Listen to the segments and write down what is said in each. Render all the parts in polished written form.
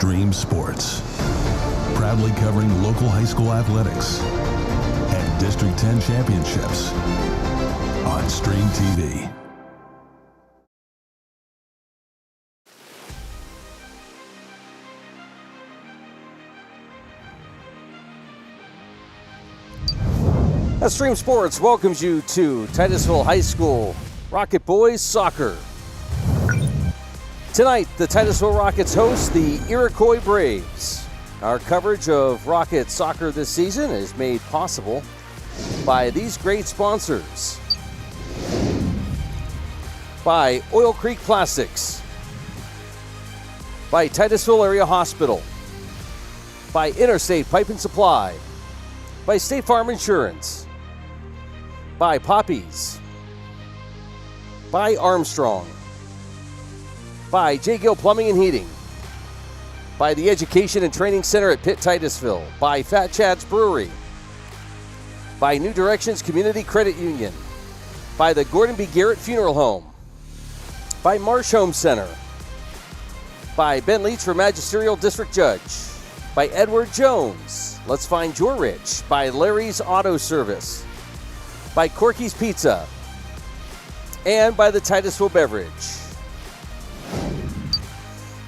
Stream Sports, proudly covering local high school athletics and District 10 championships on Stream TV. Stream Sports welcomes you to Titusville High School Rocket Boys Soccer. Tonight, the Titusville Rockets host the Iroquois Braves. Our coverage of Rocket soccer this season is made possible by these great sponsors. By Oil Creek Plastics. By Titusville Area Hospital. By Interstate Pipe and Supply. By State Farm Insurance. By Poppies. By Armstrong. By J. Gill Plumbing and Heating. By the Education and Training Center at Pitt Titusville. By Fat Chad's Brewery. By New Directions Community Credit Union. By the Gordon B. Garrett Funeral Home. By Marsh Home Center. By Ben Leach for Magisterial District Judge. By Edward Jones. Let's Find Your Rich. By Larry's Auto Service. By Corky's Pizza. And by the Titusville Beverage.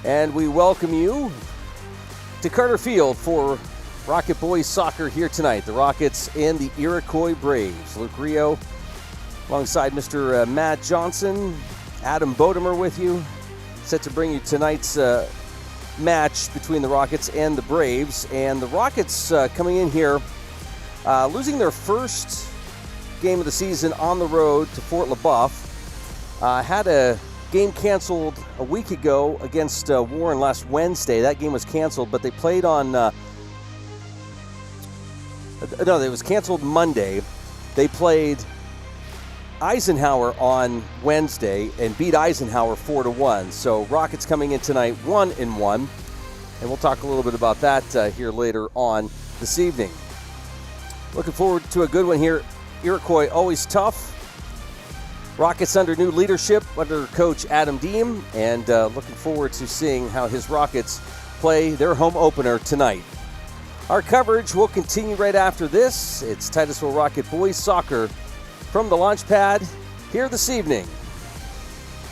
And we welcome you to Carter Field for Rocket Boys Soccer here tonight. The Rockets and the Iroquois Braves. Luke Rio alongside Mr. Matt Johnson. Adam Bodemer with you. Set to bring you tonight's match between the Rockets and the Braves. And the Rockets coming in here, losing their first game of the season on the road to Fort LaBeouf. Had a game canceled a week ago against Warren last Wednesday. That game was canceled, but they played on... no, it was canceled Monday. They played Eisenhower on Wednesday and beat Eisenhower 4-1. So Rockets coming in tonight 1-1, and we'll talk a little bit about that here later on this evening. Looking forward to a good one here. Iroquois always tough. Rockets under new leadership under Coach Adam Deem, and looking forward to seeing how his Rockets play their home opener tonight. Our coverage will continue right after this. It's Titusville Rocket Boys Soccer from the launch pad here this evening.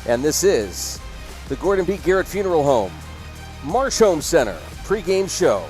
And this is the Gordon B. Garrett Funeral Home, Marsh Home Center pregame show.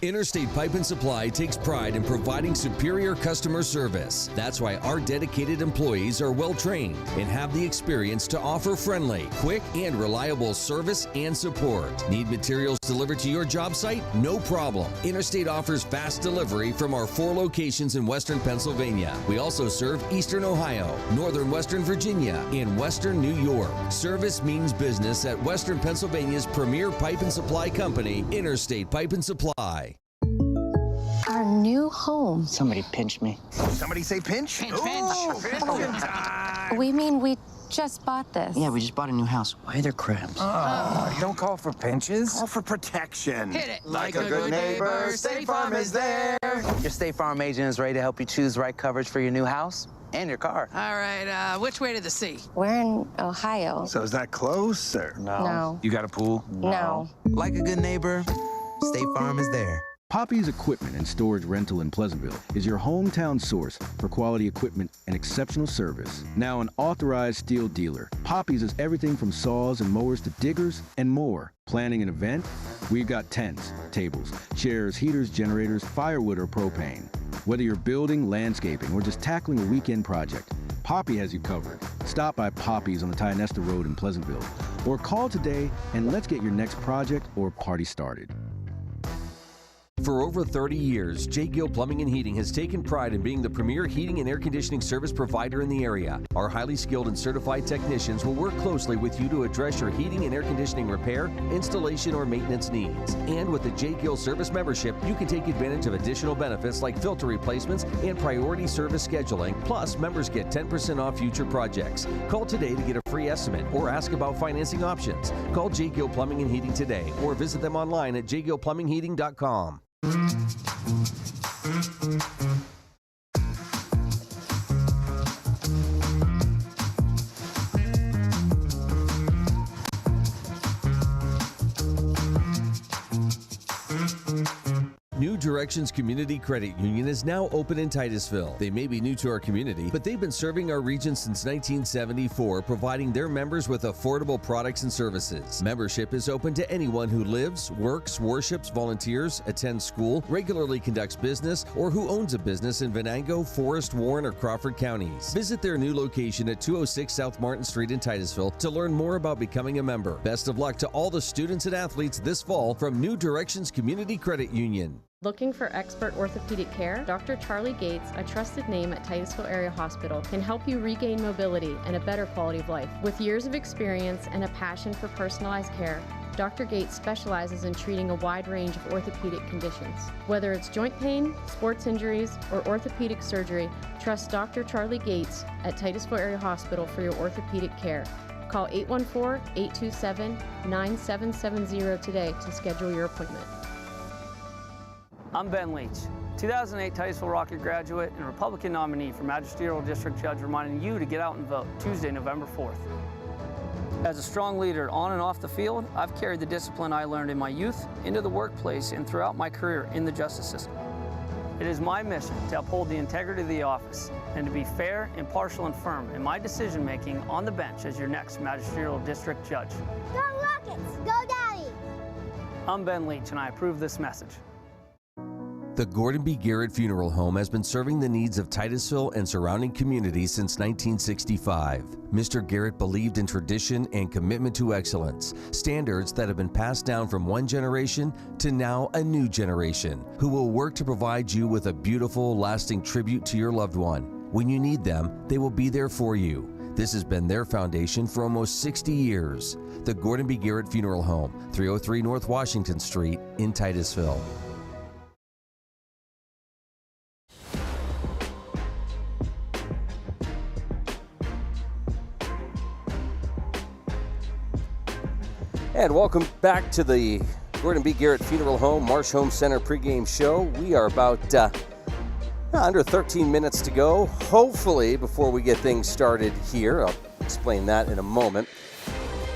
Interstate Pipe and Supply takes pride in providing superior customer service. That's why our dedicated employees are well trained and have the experience to offer friendly, quick, and reliable service and support. Need materials delivered to your job site? No problem. Interstate offers fast delivery from our 4 locations in Western Pennsylvania. We also serve Eastern Ohio, Northern Western Virginia, and Western New York. Service means business at Western Pennsylvania's premier pipe and supply company, Interstate Pipe and Supply. Our new home. Somebody pinch me. Somebody say pinch? Pinch. Time. We mean we just bought this. Yeah, we just bought a new house. Why are there crabs? You don't call for pinches. Call for protection. Hit it. Like a good neighbor, State Farm is there. Your State Farm agent is ready to help you choose the right coverage for your new house and your car. All right, which way to the sea? We're in Ohio. So is that close or? No. You got a pool? No. Like a good neighbor, State Farm is there. Poppy's Equipment and Storage Rental in Pleasantville is your hometown source for quality equipment and exceptional service. Now an authorized steel dealer, Poppy's is everything from saws and mowers to diggers and more. Planning an event? We've got tents, tables, chairs, heaters, generators, firewood, or propane. Whether you're building, landscaping, or just tackling a weekend project, Poppy has you covered. Stop by Poppy's on the Tionesta Road in Pleasantville, or call today and let's get your next project or party started. For over 30 years, J. Gill Plumbing and Heating has taken pride in being the premier heating and air conditioning service provider in the area. Our highly skilled and certified technicians will work closely with you to address your heating and air conditioning repair, installation, or maintenance needs. And with the J. Gill service membership, you can take advantage of additional benefits like filter replacements and priority service scheduling. Plus, members get 10% off future projects. Call today to get a free estimate or ask about financing options. Call J. Gill Plumbing and Heating today or visit them online at jgillplumbingheating.com. New Directions Community Credit Union is now open in Titusville. They may be new to our community, but they've been serving our region since 1974, providing their members with affordable products and services. Membership is open to anyone who lives, works, worships, volunteers, attends school, regularly conducts business, or who owns a business in Venango, Forest, Warren, or Crawford counties. Visit their new location at 206 South Martin Street in Titusville to learn more about becoming a member. Best of luck to all the students and athletes this fall from New Directions Community Credit Union. Looking for expert orthopedic care? Dr. Charlie Gates, a trusted name at Titusville Area Hospital, can help you regain mobility and a better quality of life. With years of experience and a passion for personalized care, Dr. Gates specializes in treating a wide range of orthopedic conditions. Whether it's joint pain, sports injuries, or orthopedic surgery, trust Dr. Charlie Gates at Titusville Area Hospital for your orthopedic care. Call 814-827-9770 today to schedule your appointment. I'm Ben Leach, 2008 Titusville Rocket graduate and Republican nominee for Magisterial District Judge, reminding you to get out and vote Tuesday, November 4th. As a strong leader on and off the field, I've carried the discipline I learned in my youth into the workplace and throughout my career in the justice system. It is my mission to uphold the integrity of the office and to be fair, impartial, and firm in my decision-making on the bench as your next Magisterial District Judge. Go Rockets! Go Daddy! I'm Ben Leach, and I approve this message. The Gordon B. Garrett Funeral Home has been serving the needs of Titusville and surrounding communities since 1965. Mr. Garrett believed in tradition and commitment to excellence, standards that have been passed down from one generation to now a new generation, who will work to provide you with a beautiful, lasting tribute to your loved one. When you need them, they will be there for you. This has been their foundation for almost 60 years. The Gordon B. Garrett Funeral Home, 303 North Washington Street in Titusville. And welcome back to the Gordon B. Garrett Funeral Home Marsh Home Center pregame show. We are about under 13 minutes to go, hopefully, before we get things started here. I'll explain that in a moment.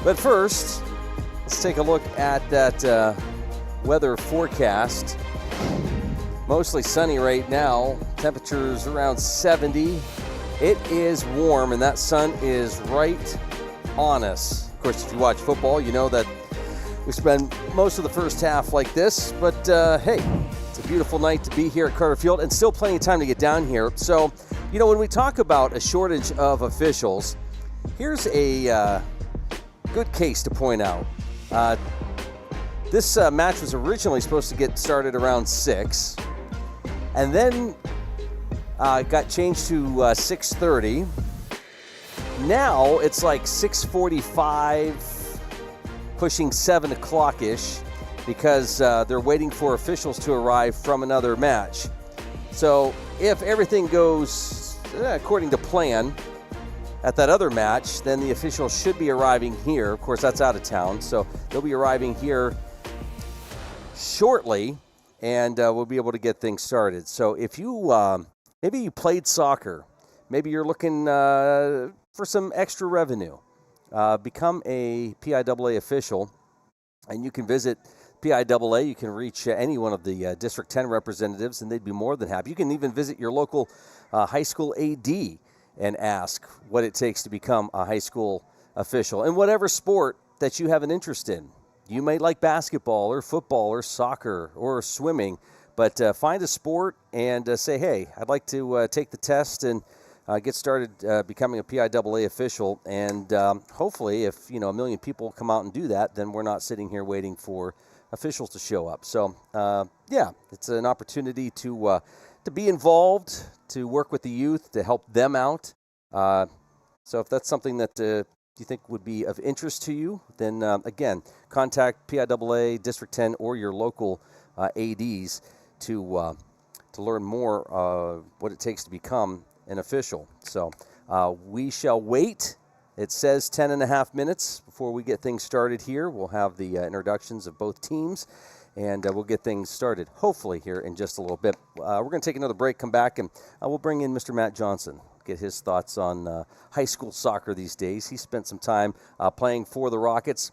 But first, let's take a look at that weather forecast. Mostly sunny right now. Temperatures around 70. It is warm, and that sun is right on us. Of course, if you watch football, you know that we spend most of the first half like this. But, hey, it's a beautiful night to be here at Carter Field and still plenty of time to get down here. So, you know, when we talk about a shortage of officials, here's a good case to point out. This match was originally supposed to get started around 6, and then got changed to 6:30. Now it's like 6:45, pushing 7 o'clock-ish, because they're waiting for officials to arrive from another match. So if everything goes according to plan at that other match, then the officials should be arriving here. Of course, that's out of town, so they'll be arriving here shortly, and we'll be able to get things started. So if you, maybe you played soccer, maybe you're looking for some extra revenue, become a PIAA official, and you can visit PIAA. You can reach any one of the District 10 representatives, and they'd be more than happy. You can even visit your local high school AD and ask what it takes to become a high school official in whatever sport that you have an interest in. You may like basketball or football or soccer or swimming, but find a sport and say, hey, I'd like to take the test and get started becoming a PIAA official. And hopefully, if a million people come out and do that, then we're not sitting here waiting for officials to show up. So, yeah, it's an opportunity to be involved, to work with the youth, to help them out. So if that's something that you think would be of interest to you, then, again, contact PIAA, District 10, or your local ADs to learn more what it takes to become an official. So we shall wait. It says 10 and a half minutes before we get things started here. We'll have the introductions of both teams, and we'll get things started, hopefully, here in just a little bit. We're going to take another break, come back, and we'll bring in Mr. Matt Johnson, get his thoughts on high school soccer these days. He spent some time playing for the Rockets.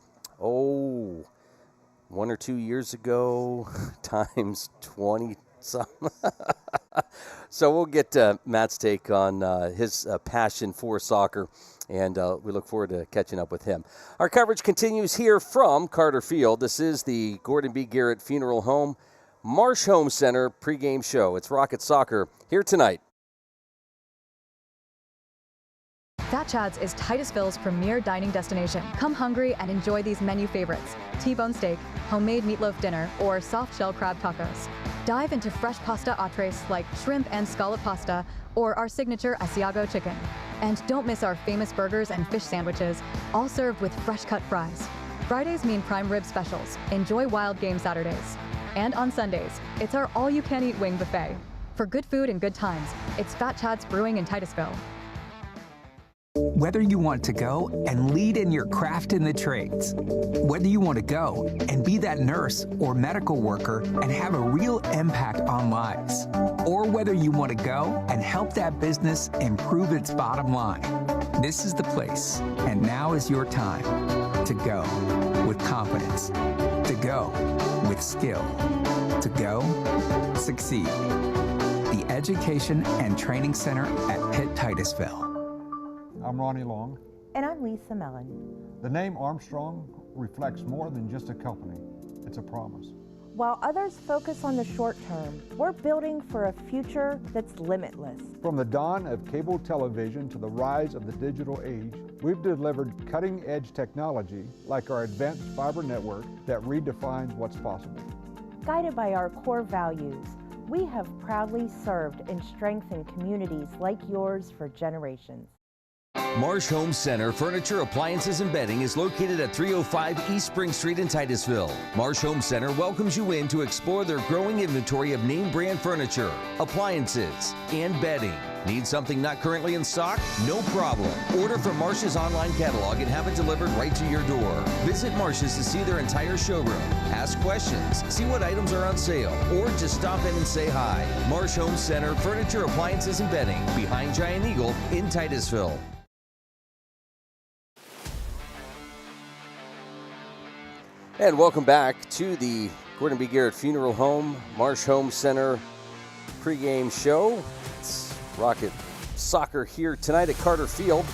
1 or 2 years ago times 20 something. So we'll get Matt's take on his passion for soccer, and we look forward to catching up with him. Our coverage continues here from Carter Field. This is the Gordon B. Garrett Funeral Home Marsh Home Center pregame show. It's Rocket Soccer here tonight. Fat Chad's is Titusville's premier dining destination. Come hungry and enjoy these menu favorites: T-bone steak, homemade meatloaf dinner, or soft shell crab tacos. Dive into fresh pasta entrees like shrimp and scallop pasta, or our signature Asiago chicken. And don't miss our famous burgers and fish sandwiches, all served with fresh cut fries. Fridays mean prime rib specials. Enjoy wild game Saturdays. And on Sundays, it's our all-you-can-eat wing buffet. For good food and good times, it's Fat Chad's Brewing in Titusville. Whether you want to go and lead in your craft in the trades, whether you want to go and be that nurse or medical worker and have a real impact on lives, or whether you want to go and help that business improve its bottom line, this is the place. And now is your time to go with confidence, to go with skill, to go succeed. The Education and Training Center at Pitt Titusville. I'm Ronnie Long. And I'm Lisa Mellon. The name Armstrong reflects more than just a company. It's a promise. While others focus on the short term, we're building for a future that's limitless. From the dawn of cable television to the rise of the digital age, we've delivered cutting-edge technology like our advanced fiber network that redefines what's possible. Guided by our core values, we have proudly served and strengthened communities like yours for generations. Marsh Home Center Furniture, Appliances, and Bedding is located at 305 East Spring Street in Titusville. Marsh Home Center welcomes you in to explore their growing inventory of name brand furniture, appliances, and bedding. Need something not currently in stock? No problem. Order from Marsh's online catalog and have it delivered right to your door. Visit Marsh's to see their entire showroom. Ask questions, see what items are on sale, or just stop in and say hi. Marsh Home Center Furniture, Appliances, and Bedding, behind Giant Eagle in Titusville. And welcome back to the Gordon B. Garrett Funeral Home Marsh Home Center pregame show. It's Rocket Soccer here tonight at Carter Field.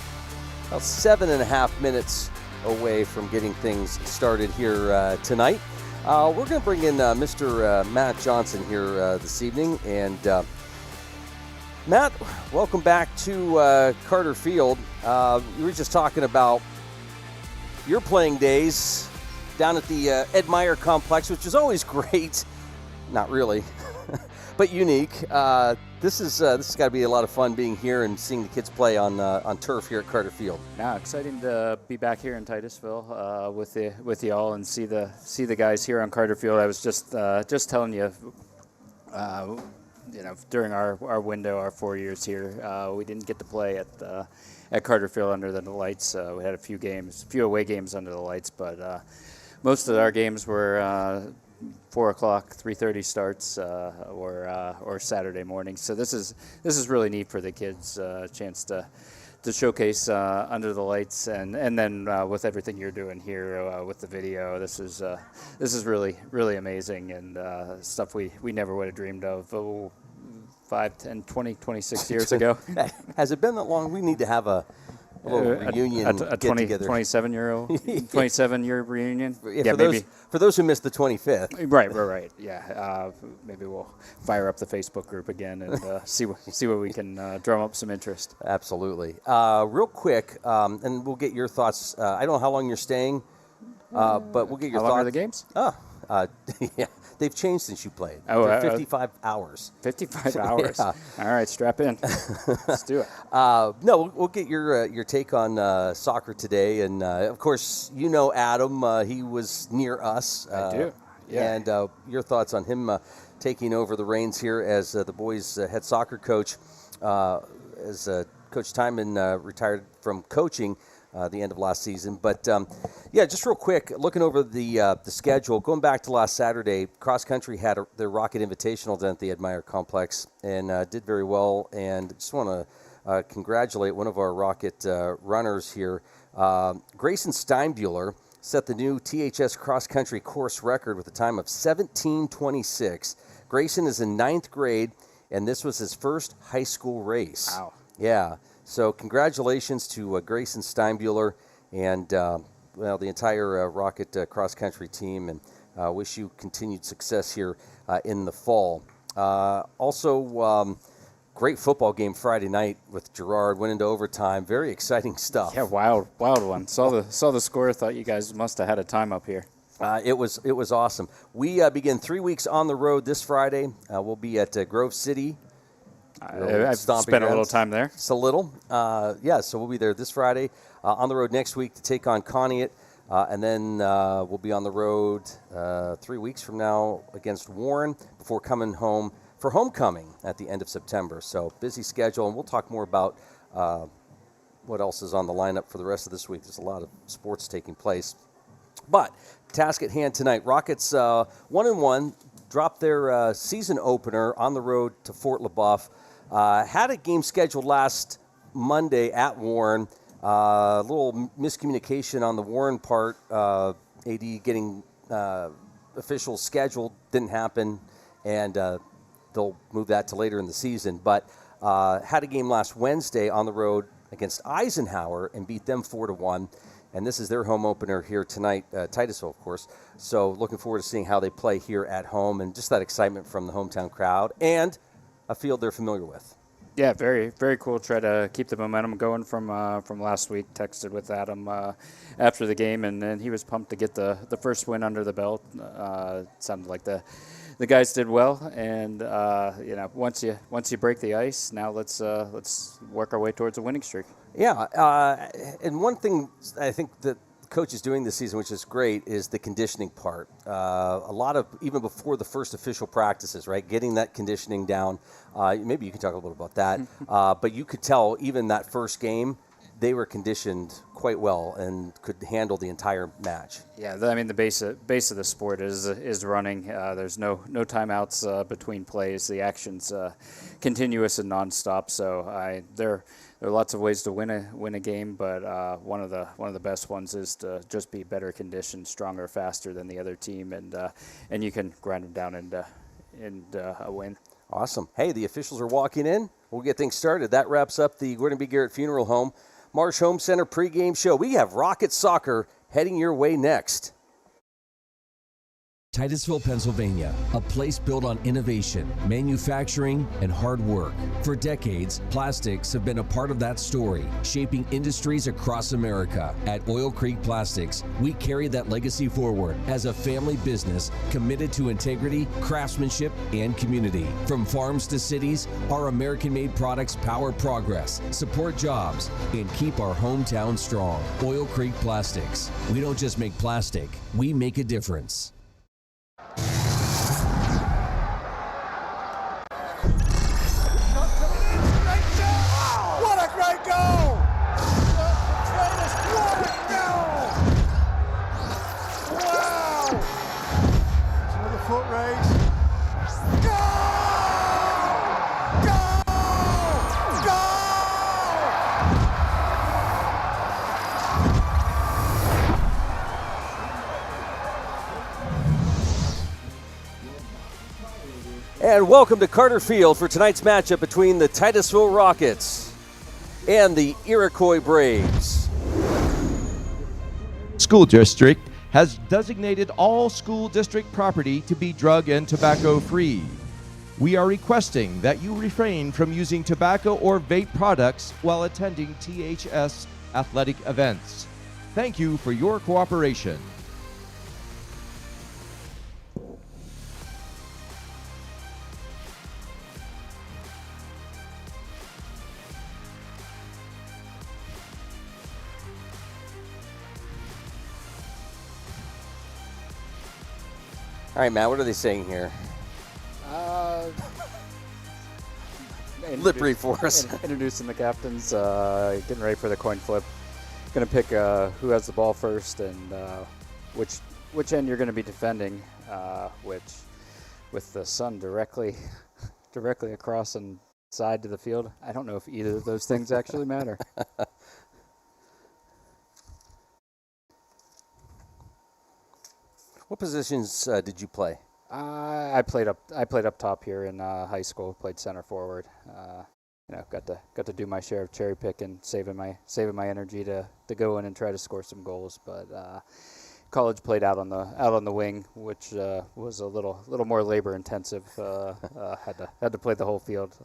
About 7.5 minutes away from getting things started here tonight. We're going to bring in Mr. Matt Johnson here this evening. And Matt, welcome back to Carter Field. You were just talking about your playing days down at the Ed Meyer complex, which is always great. Not really, but unique. This has got to be a lot of fun being here and seeing the kids play on turf here at Carter Field. Yeah, exciting to be back here in Titusville with y'all and see the guys here on Carter Field. I was just telling you, during our window, our 4 years here, we didn't get to play at Carter Field under the lights. We had a few away games under the lights, but most of our games were 4 o'clock, 3:30 starts, or Saturday mornings. So this is really neat for the kids, a chance to showcase under the lights, and then with everything you're doing here with the video, this is really amazing, and stuff we never would have dreamed of 5, 10, 20, 26 years ago. Has it been that long? We need to have a little reunion, a 27-year reunion. Yeah, for those who missed the 25th. Right. Yeah, maybe we'll fire up the Facebook group again and see what we can drum up some interest. Absolutely. Real quick, and we'll get your thoughts. I don't know how long you're staying, but we'll get your thoughts. How long are the games? Yeah. They've changed since you played. Oh, 55 hours. 55 hours. Yeah. All right, strap in. Let's do it. No, we'll get your take on soccer today, and of course, you know Adam. He was near us. I do. Yeah. And your thoughts on him taking over the reins here as the boys' head soccer coach, as Coach Timon retired from coaching. The end of last season. But, just real quick, looking over the schedule, going back to last Saturday, Cross Country had their Rocket Invitational down at the Ed Meyer Complex and did very well. And just want to congratulate one of our Rocket runners here, Grayson Steinbuehler, set the new THS cross-country course record with a time of 17:26. Grayson is in 9th grade, and this was his first high school race. Wow. Yeah. So congratulations to Grayson Steinbuehler and the entire Rocket cross-country team, and wish you continued success here in the fall. Also, great football game Friday night with Girard, went into overtime. Very exciting stuff. Yeah, wild one. Saw the score. Thought you guys must have had a time up here. It was awesome. We begin 3 weeks on the road this Friday. We'll be at Grove City. I've spent a little time there. Just a little. So we'll be there this Friday. On the road next week to take on Conneaut. And then we'll be on the road 3 weeks from now against Warren before coming home for homecoming at the end of September. So busy schedule, and we'll talk more about what else is on the lineup for the rest of this week. There's a lot of sports taking place. But task at hand tonight, Rockets 1-1, dropped their season opener on the road to Fort LaBeouf. Had a game scheduled last Monday at Warren. A little miscommunication on the Warren part. AD getting officials scheduled didn't happen, and they'll move that to later in the season. But had a game last Wednesday on the road against Eisenhower and beat them 4-1. And this is their home opener here tonight, Titusville, of course. So looking forward to seeing how they play here at home, and just that excitement from the hometown crowd and a field they're familiar with. Yeah, very, very cool. Try to keep the momentum going from last week. Texted with Adam after the game, and then he was pumped to get the first win under the belt. Sounded like the guys did well, and once you break the ice, now let's work our way towards a winning streak. Yeah, and one thing I think that coach is doing this season, which is great, is the conditioning part. A lot of, even before the first official practices, right, getting that conditioning down. Maybe you can talk a little bit about that. But you could tell even that first game, they were conditioned quite well and could handle the entire match. Yeah, the base of the sport is running. There's no timeouts between plays. The action's continuous and nonstop. So there are lots of ways to win a game, but one of the best ones is to just be better conditioned, stronger, faster than the other team, and you can grind them down into a win. Awesome. Hey, the officials are walking in. We'll get things started. That wraps up the Gordon B. Garrett Funeral Home Marsh Home Center pregame show. We have Rocket Soccer heading your way next. Titusville, Pennsylvania, a place built on innovation, manufacturing, and hard work. For decades, plastics have been a part of that story, shaping industries across America. At Oil Creek Plastics, we carry that legacy forward as a family business committed to integrity, craftsmanship, and community. From farms to cities, our American-made products power progress, support jobs, and keep our hometown strong. Oil Creek Plastics. We don't just make plastic, we make a difference. What a great goal! The greatest goal! Wow! Another foot race. Goal! Goal! Goal! And welcome to Carter Field for tonight's matchup between the Titusville Rockets and the Iroquois Braves. School District has designated all school district property to be drug and tobacco free. We are requesting that you refrain from using tobacco or vape products while attending THS athletic events. Thank you for your cooperation. All right, Matt, what are they saying here? Lip read for us. Introducing the captains, getting ready for the coin flip. Going to pick who has the ball first and which end you're going to be defending, which with the sun directly across and side to the field. I don't know if either of those things actually matter. positions did you play? I played up top here in high school. Played center forward. Got to do my share of cherry picking, saving my energy to go in and try to score some goals. But college played out on the wing, which was a little more labor intensive. Had to play the whole field,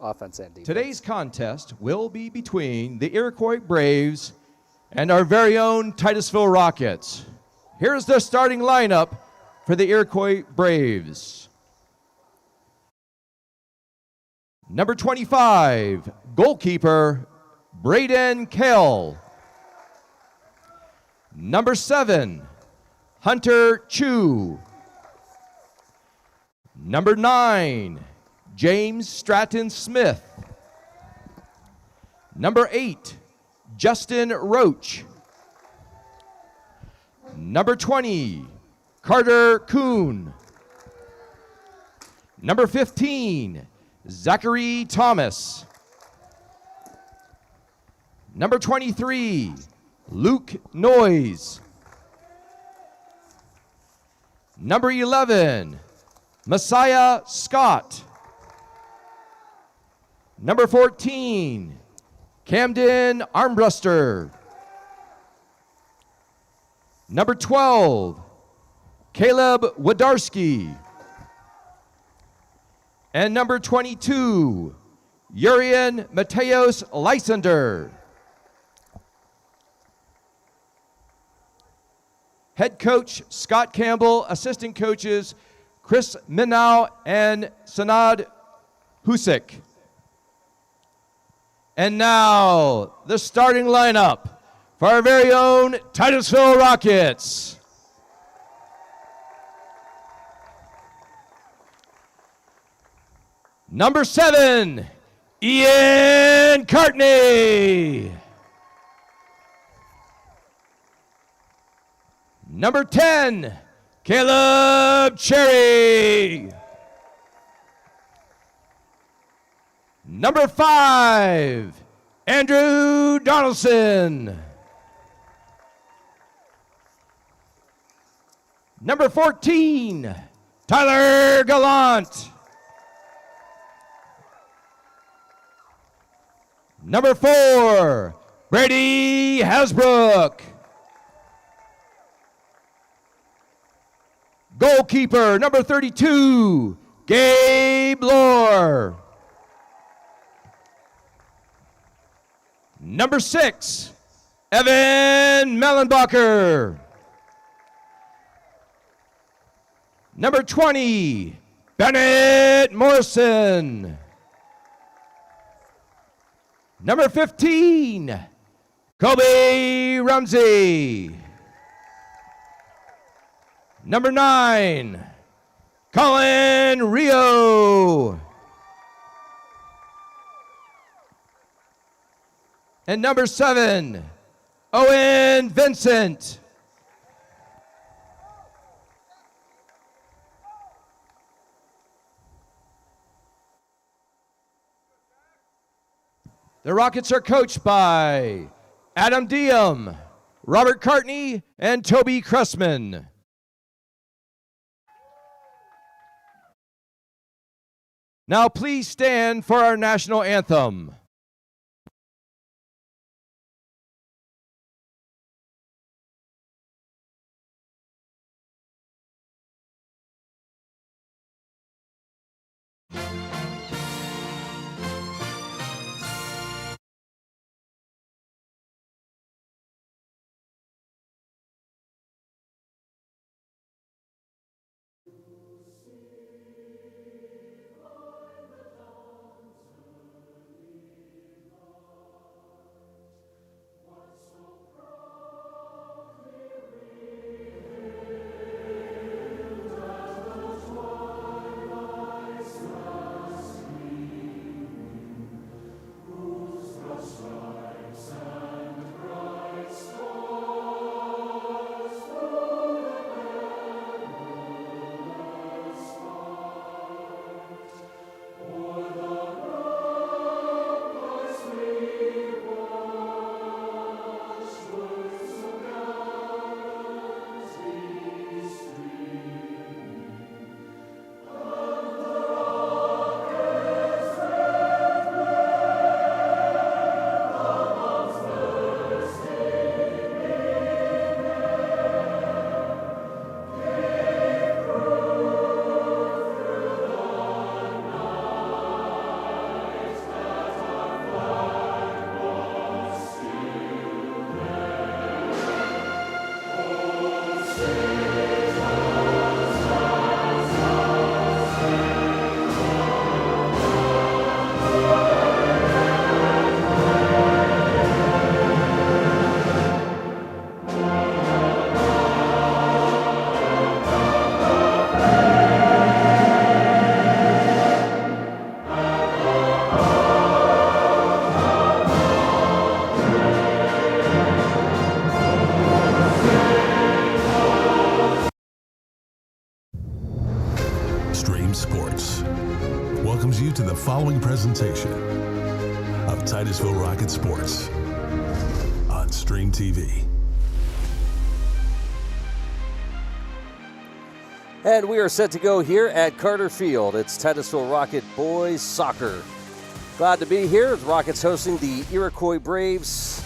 offense and defense. Today's contest will be between the Iroquois Braves and our very own Titusville Rockets. Here's the starting lineup for the Iroquois Braves. Number 25, goalkeeper, Braden Kell. Number 7, Hunter Chu. Number 9, James Stratton Smith. Number 8, Justin Roach. Number 20, Carter Kuhn. Number 15, Zachary Thomas. Number 23, Luke Noyes. Number 11, Messiah Scott. Number 14, Camden Armbruster. Number 12, Caleb Wadarski. And number 22, Urian Mateos Lysander. Head coach Scott Campbell, assistant coaches Chris Minow and Sanad Husik. And now the starting lineup for our very own Titusville Rockets. Number 7, Ian Cartney. Number 10, Caleb Cherry. Number 5, Andrew Donaldson. Number 14, Tyler Gallant. Number 4, Brady Hasbrook. Goalkeeper, number 32, Gabe Lohr. Number 6, Evan Mellenbacher. Number 20, Bennett Morrison. Number 15, Kobe Ramsey. Number 9, Colin Rio. And number 7, Owen Vincent. The Rockets are coached by Adam Diem, Robert Cartney, and Toby Cressman. Now please stand for our national anthem. welcomes you to the following presentation of Titusville Rocket Sports on Stream TV. And we are set to go here at Carter Field. It's Titusville Rocket Boys Soccer. Glad to be here. The Rockets hosting the Iroquois Braves.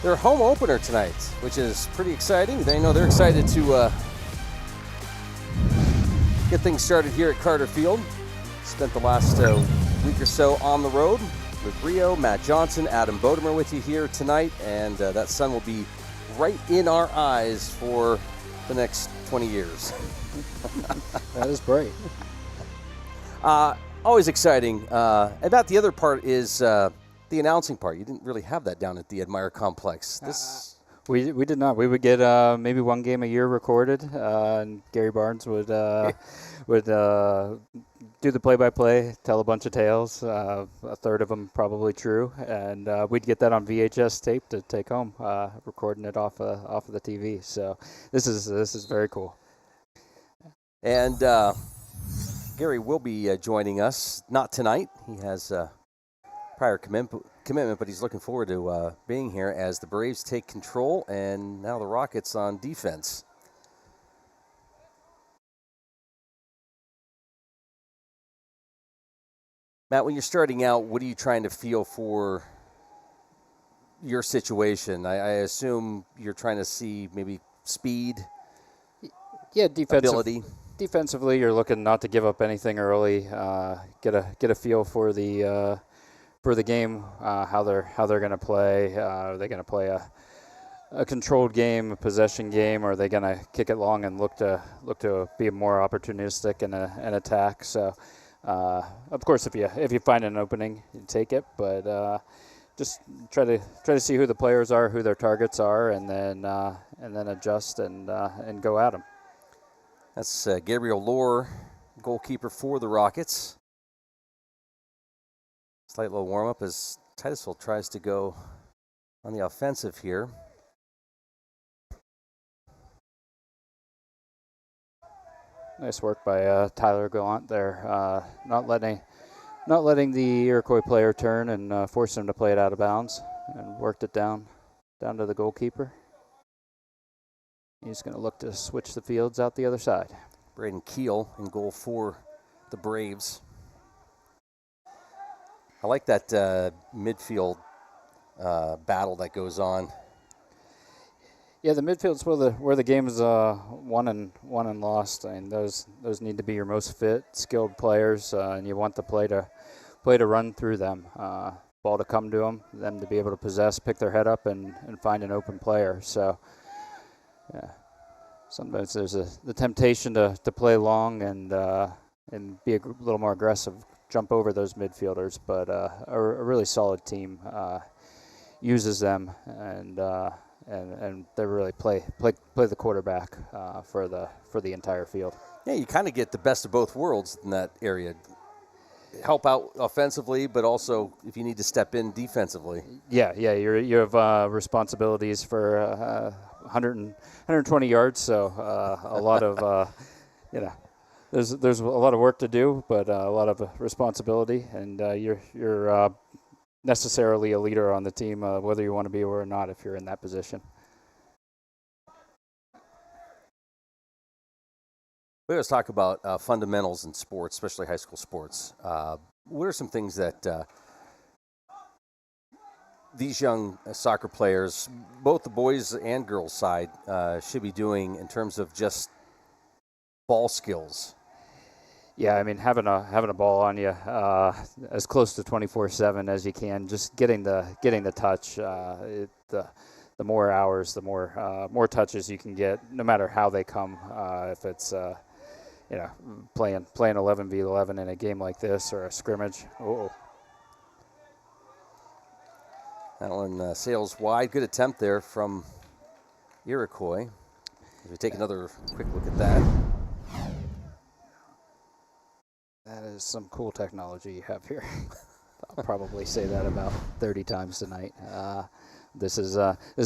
Their home opener tonight, which is pretty exciting. They know they're excited to get things started here at Carter Field. Spent the last week or so on the road with Rio, Matt Johnson, Adam Bodemer with you here tonight, and that sun will be right in our eyes for the next 20 years. That is bright. Always exciting. About the other part is the announcing part. You didn't really have that down at the Admire Complex. We did not. We would get maybe one game a year recorded, and Gary Barnes would do the play-by-play, tell a bunch of tales, a third of them probably true, and we'd get that on VHS tape to take home, recording it off of the TV. So this is very cool. And Gary will be joining us, not tonight. He has prior commitment, but he's looking forward to being here as the Braves take control, and now the Rockets on defense. Matt, when you're starting out, what are you trying to feel for your situation? I assume you're trying to see maybe speed, ability. Defensively, you're looking not to give up anything early. Get a feel for the game, how they're going to play. Are they going to play a controlled game, a possession game, or are they going to kick it long and look to be more opportunistic and attack? So. Of course, if you find an opening, you take it, but just try to see who the players are, who their targets are, and then adjust and go at them. That's Gabriel Lohr, goalkeeper for the Rockets. Slight little warm up as Titusville tries to go on the offensive here. Nice work by Tyler Gallant there, not letting the Iroquois player turn and force him to play it out of bounds, and worked it down to the goalkeeper. He's going to look to switch the fields out the other side. Braden Keel in goal for the Braves. I like that midfield battle that goes on. Yeah, the midfield's where the game is won and lost. I mean, those need to be your most fit, skilled players, and you want the play to run through them. Ball to come to them to be able to possess, pick their head up, and find an open player. So, yeah, sometimes there's the temptation to play long and be a little more aggressive, jump over those midfielders. But a really solid team uses them and they really play the quarterback for the entire field. Yeah, you kind of get the best of both worlds in that area. Help out offensively, but also if you need to step in defensively. Yeah, you have responsibilities for 120 yards, so a lot of there's a lot of work to do, but a lot of responsibility, and you're necessarily a leader on the team, whether you want to be or not, if you're in that position. We always talk about fundamentals in sports, especially high school sports. What are some things that these young soccer players, both the boys and girls side, should be doing in terms of just ball skills? Yeah, I mean, having a ball on you as close to 24/7 as you can, just getting the touch. The more hours, the more touches you can get, no matter how they come. If it's playing 11v11 in a game like this or a scrimmage. Oh, that one sails wide. Good attempt there from Iroquois. As we take another quick look at that. That is some cool technology you have here. I'll probably say that about 30 times tonight. this is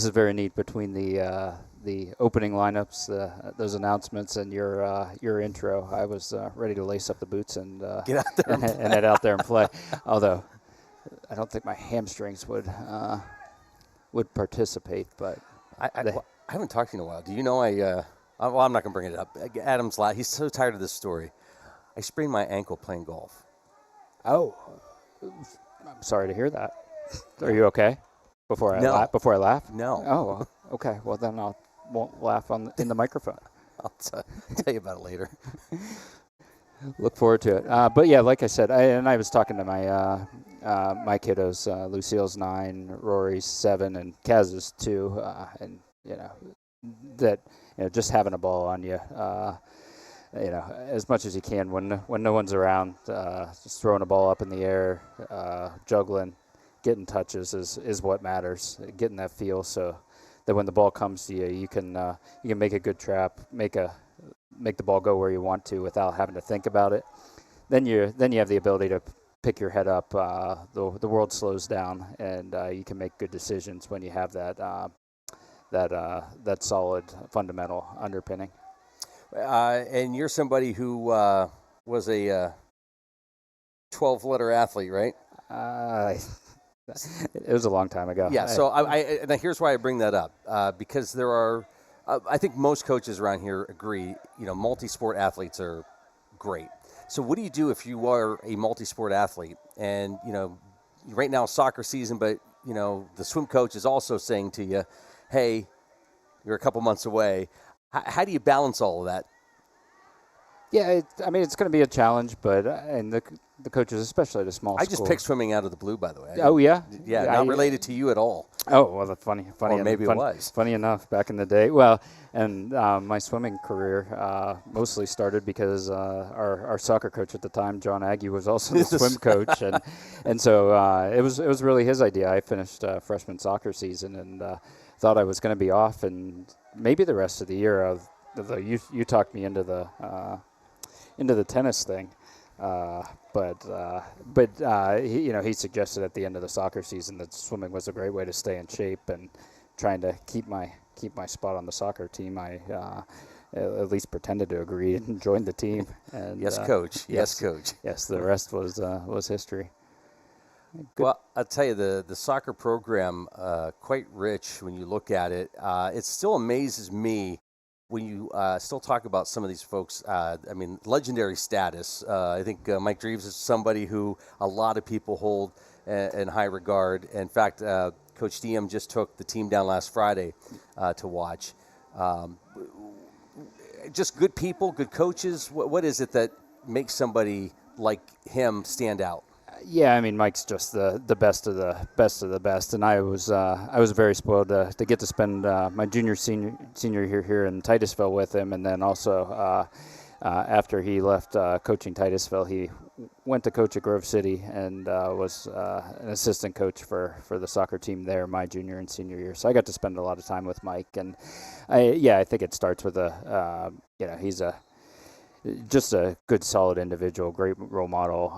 very neat between the opening lineups, those announcements, and your intro. I was ready to lace up the boots and get out there and head out there and play. Although I don't think my hamstrings would participate. But I haven't talked to you in a while. Do you know well, I'm not going to bring it up. Adam's he's so tired of this story. I sprained my ankle playing golf. Oh, I'm sorry to hear that. Are you okay? Before I laugh? No. Oh, okay. Well, then I won't laugh in the microphone. I'll tell you about it later. Look forward to it. But yeah, like I said, I was talking to my my kiddos. Lucille's 9, Rory's 7, and Kaz is 2. And just having a ball on you. As much as you can when no one's around, just throwing a ball up in the air, juggling, getting touches is what matters. Getting that feel so that when the ball comes to you, you can make a good trap, make the ball go where you want to without having to think about it. Then you have the ability to pick your head up. The world slows down, and you can make good decisions when you have that solid fundamental underpinning. And you're somebody who was a 12-letter athlete, right? It was a long time ago. Yeah, so now here's why I bring that up. Because there are, I think most coaches around here agree, multi-sport athletes are great. So what do you do if you are a multi-sport athlete and, right now soccer season, but, the swim coach is also saying to you, hey, you're a couple months away. How do you balance all of that? Yeah, it's going to be a challenge, but and the coaches, especially at a small school. I just picked swimming out of the blue, by the way. Oh, yeah? Yeah, not related to you at all. Oh, well, that's funny. Or maybe it was. Funny enough, back in the day. Well, and my swimming career mostly started because our soccer coach at the time, John Aggie, was also the swim coach, and so it was really his idea. I finished freshman soccer season and thought I was going to be off and maybe the rest of the year. You talked me into the tennis thing, but he suggested at the end of the soccer season that swimming was a great way to stay in shape and trying to keep my spot on the soccer team. I at least pretended to agree and joined the team. And, yes, coach. Yes, coach. Yes, the rest was history. Good. Well, I'll tell you, the soccer program, quite rich when you look at it. It still amazes me when you still talk about some of these folks. Legendary status. I think Mike Dreves is somebody who a lot of people hold in high regard. In fact, Coach Diem just took the team down last Friday to watch. Just good people, good coaches. What is it that makes somebody like him stand out? Yeah, Mike's just the best of the best, and I was very spoiled to get to spend my senior year here in Titusville with him, and then also after he left coaching Titusville, he went to coach at Grove City and was an assistant coach for the soccer team there my junior and senior year. So I got to spend a lot of time with Mike, and I think it starts with he's just a good, solid individual, great role model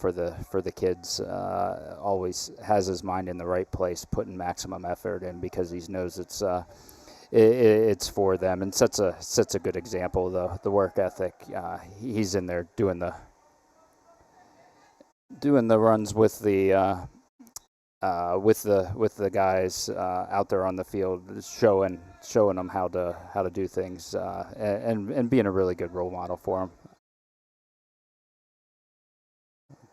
for the kids. Always has his mind in the right place, putting maximum effort in because he knows it's for them, and sets a good example. The work ethic. He's in there doing the runs with the guys out there on the field, showing them how to do things, and being a really good role model for them.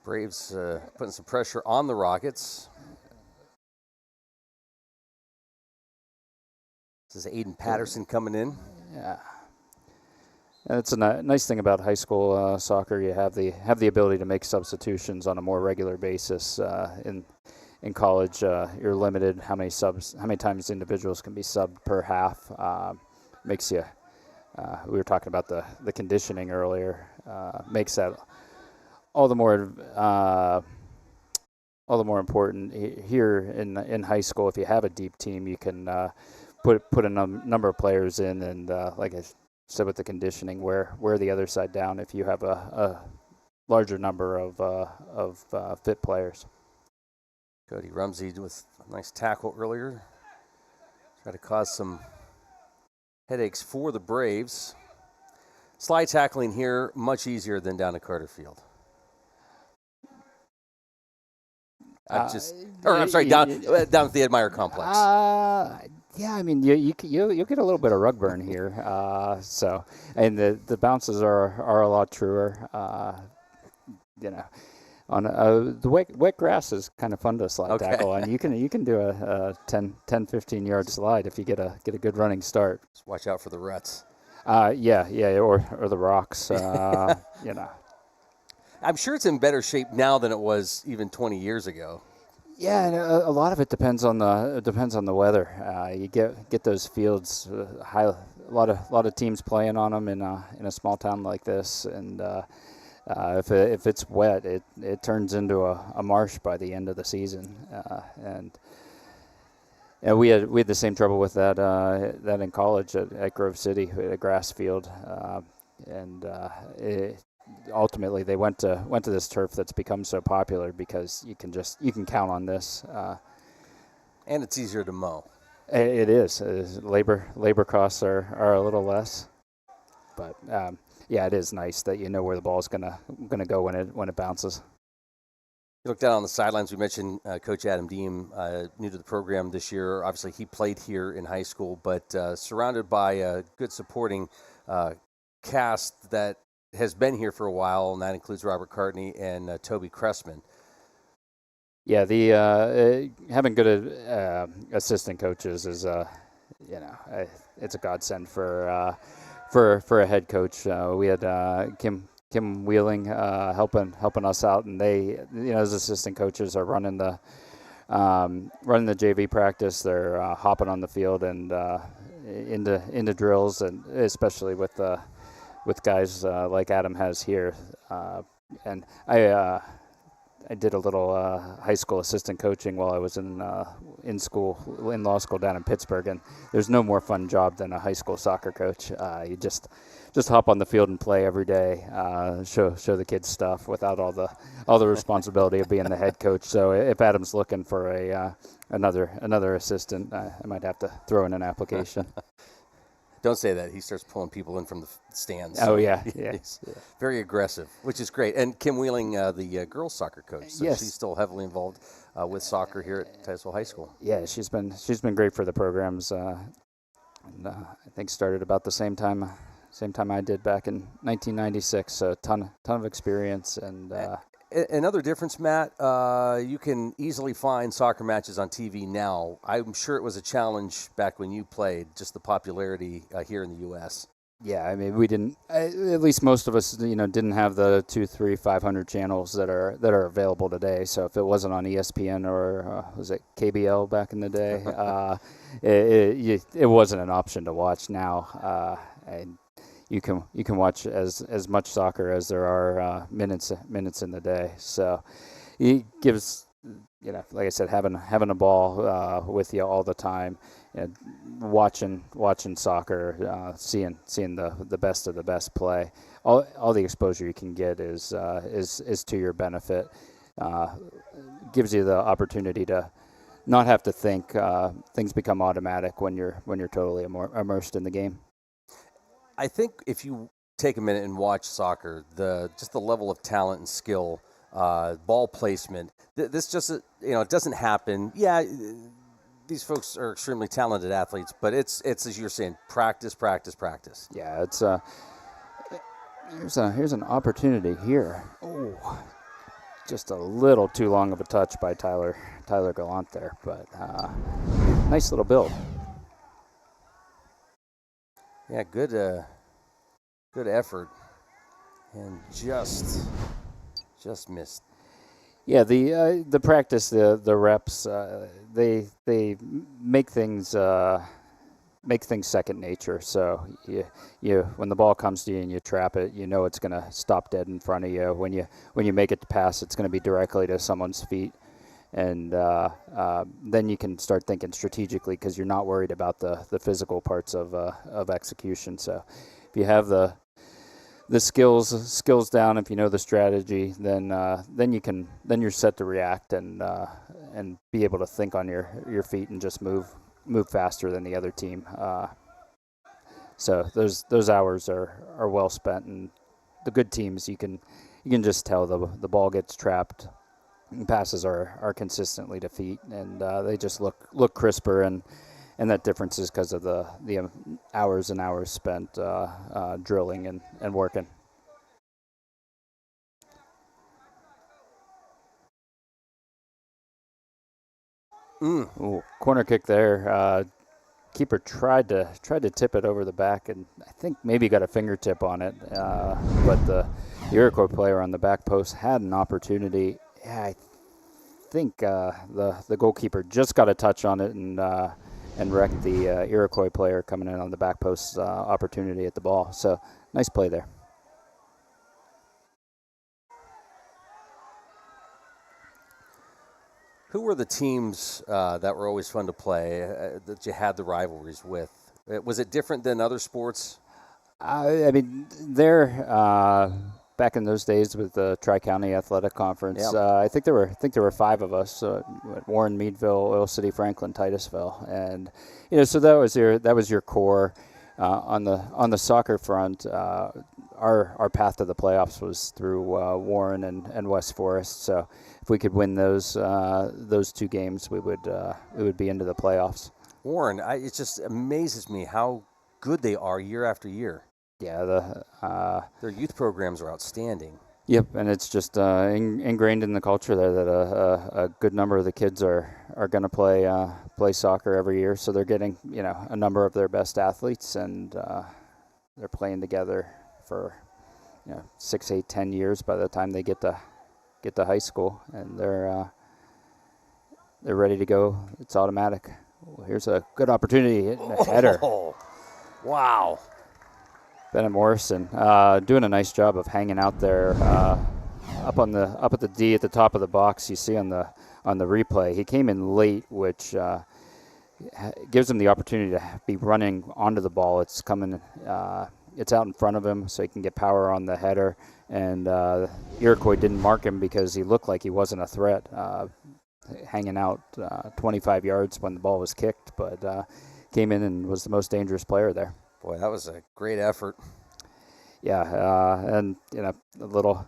Braves putting some pressure on the Rockets. This is Aiden Patterson coming in. Yeah. And it's a nice thing about high school soccer. You have the ability to make substitutions on a more regular basis. In college, you're limited how many times individuals can be subbed per half. Makes you. We were talking about the conditioning earlier. Makes that all the more important here in high school. If you have a deep team, you can put a number of players in, and like I said with the conditioning, wear the other side down if you have a larger number of fit players. Cody Rumsey with a nice tackle earlier. Try to cause some headaches for the Braves. Slide tackling here, much easier than down at Carter Field. Down at the Admire Complex. Yeah, I mean, you'll get a little bit of rug burn here. And the bounces are a lot truer. On the wet grass is kind of fun to slide tackle, and you can do a 10, 15 yard slide if you get a good running start. Just watch out for the ruts. Or the rocks. I'm sure it's in better shape now than it was even 20 years ago. Yeah, and a lot of it depends on the weather. You get those fields, a lot of teams playing on them in a small town like this, and if it's wet, it turns into a marsh by the end of the season. And we had the same trouble with that in college at Grove City, a grass field, ultimately they went to this turf that's become so popular because you can count on this, and it's easier to mow. It is. Labor costs are a little less, but it is nice that you know where the ball's gonna go when it bounces. You look down on the sidelines. We mentioned Coach Adam Deem, new to the program this year. Obviously, he played here in high school, but surrounded by a good supporting cast that has been here for a while, and that includes Robert Cartney and Toby Cressman. Yeah, the having good assistant coaches is it's a godsend for a head coach. We had Kim Wheeling helping us out, and they as assistant coaches are running the JV practice. They're hopping on the field and into drills, and especially with guys like Adam has here. And I did a little high school assistant coaching while I was in law school down in Pittsburgh, and there's no more fun job than a high school soccer coach. You just hop on the field and play every day, show the kids stuff without all the responsibility of being the head coach. So if Adam's looking for another assistant, I might have to throw in an application. Don't say that. He starts pulling people in from the stands. Oh, yeah. He's very aggressive, which is great. And Kim Wheeling, the girls soccer coach, so yes. She's still heavily involved with soccer here at Titusville High School. Yeah, she's been great for the programs. I think started about the same time I did back in 1996. So ton of experience. And another difference, Matt, you can easily find soccer matches on TV now. I'm sure it was a challenge back when you played, just the popularity here in the U.S. Yeah, I mean, we didn't. At least most of us, didn't have the 200, 300, 500 channels that are available today. So if it wasn't on ESPN or was it KBL back in the day, it wasn't an option to watch. Now, and you can watch as much soccer as there are minutes in the day. So it gives, like I said, having a ball with you all the time, watching soccer, seeing the best of the best play. All the exposure you can get is to your benefit. Gives you the opportunity to not have to think. Things become automatic when you're totally immersed in the game. I think if you take a minute and watch soccer, just the level of talent and skill, ball placement, this just it doesn't happen. Yeah, these folks are extremely talented athletes, but it's as you're saying, practice. Yeah, it's here's an opportunity here. Oh, just a little too long of a touch by Tyler Gallant there, but nice little build. Yeah, good effort, and just missed. Yeah, the practice, the reps, they make things second nature. So you when the ball comes to you and you trap it, it's going to stop dead in front of you. When you make it to pass, it's going to be directly to someone's feet. And then you can start thinking strategically because you're not worried about the physical parts of execution. So if you have the skills down, if you know the strategy, then you're set to react and be able to think on your feet and just move move faster than the other team. So those hours are well spent, and the good teams you can just tell the ball gets trapped, and passes are consistently to feet, and they just look crisper, and that difference is because of the hours and hours spent drilling and working. Ooh, corner kick there. Keeper tried to tip it over the back, and I think maybe got a fingertip on it. But the Iroquois player on the back post had an opportunity. Yeah, I think the goalkeeper just got a touch on it and wrecked the Iroquois player coming in on the back post opportunity at the ball. So nice play there. Who were the teams that were always fun to play, that you had the rivalries with? Was it different than other sports? I mean, back in those days with the Tri-County Athletic Conference, I think there were 5 of us: Warren, Meadville, Oil City, Franklin, Titusville, and so that was your core. On the soccer front, our path to the playoffs was through Warren and West Forest. So if we could win those 2 games, we would be into the playoffs. Warren, it just amazes me how good they are year after year. Yeah, their youth programs are outstanding. Yep, and it's just ingrained in the culture there that a good number of the kids are going to play soccer every year. So they're getting a number of their best athletes, and they're playing together for 6, 8, 10 years by the time they get to high school, and they're ready to go. It's automatic. Well, here's a good opportunity, hitting a header. Wow. Bennett Morrison doing a nice job of hanging out there up at the D at the top of the box. You see on the replay, he came in late, which gives him the opportunity to be running onto the ball. It's coming, it's out in front of him, so he can get power on the header. And Iroquois didn't mark him because he looked like he wasn't a threat, hanging out 25 yards when the ball was kicked, but came in and was the most dangerous player there. Boy, that was a great effort. Yeah, and a little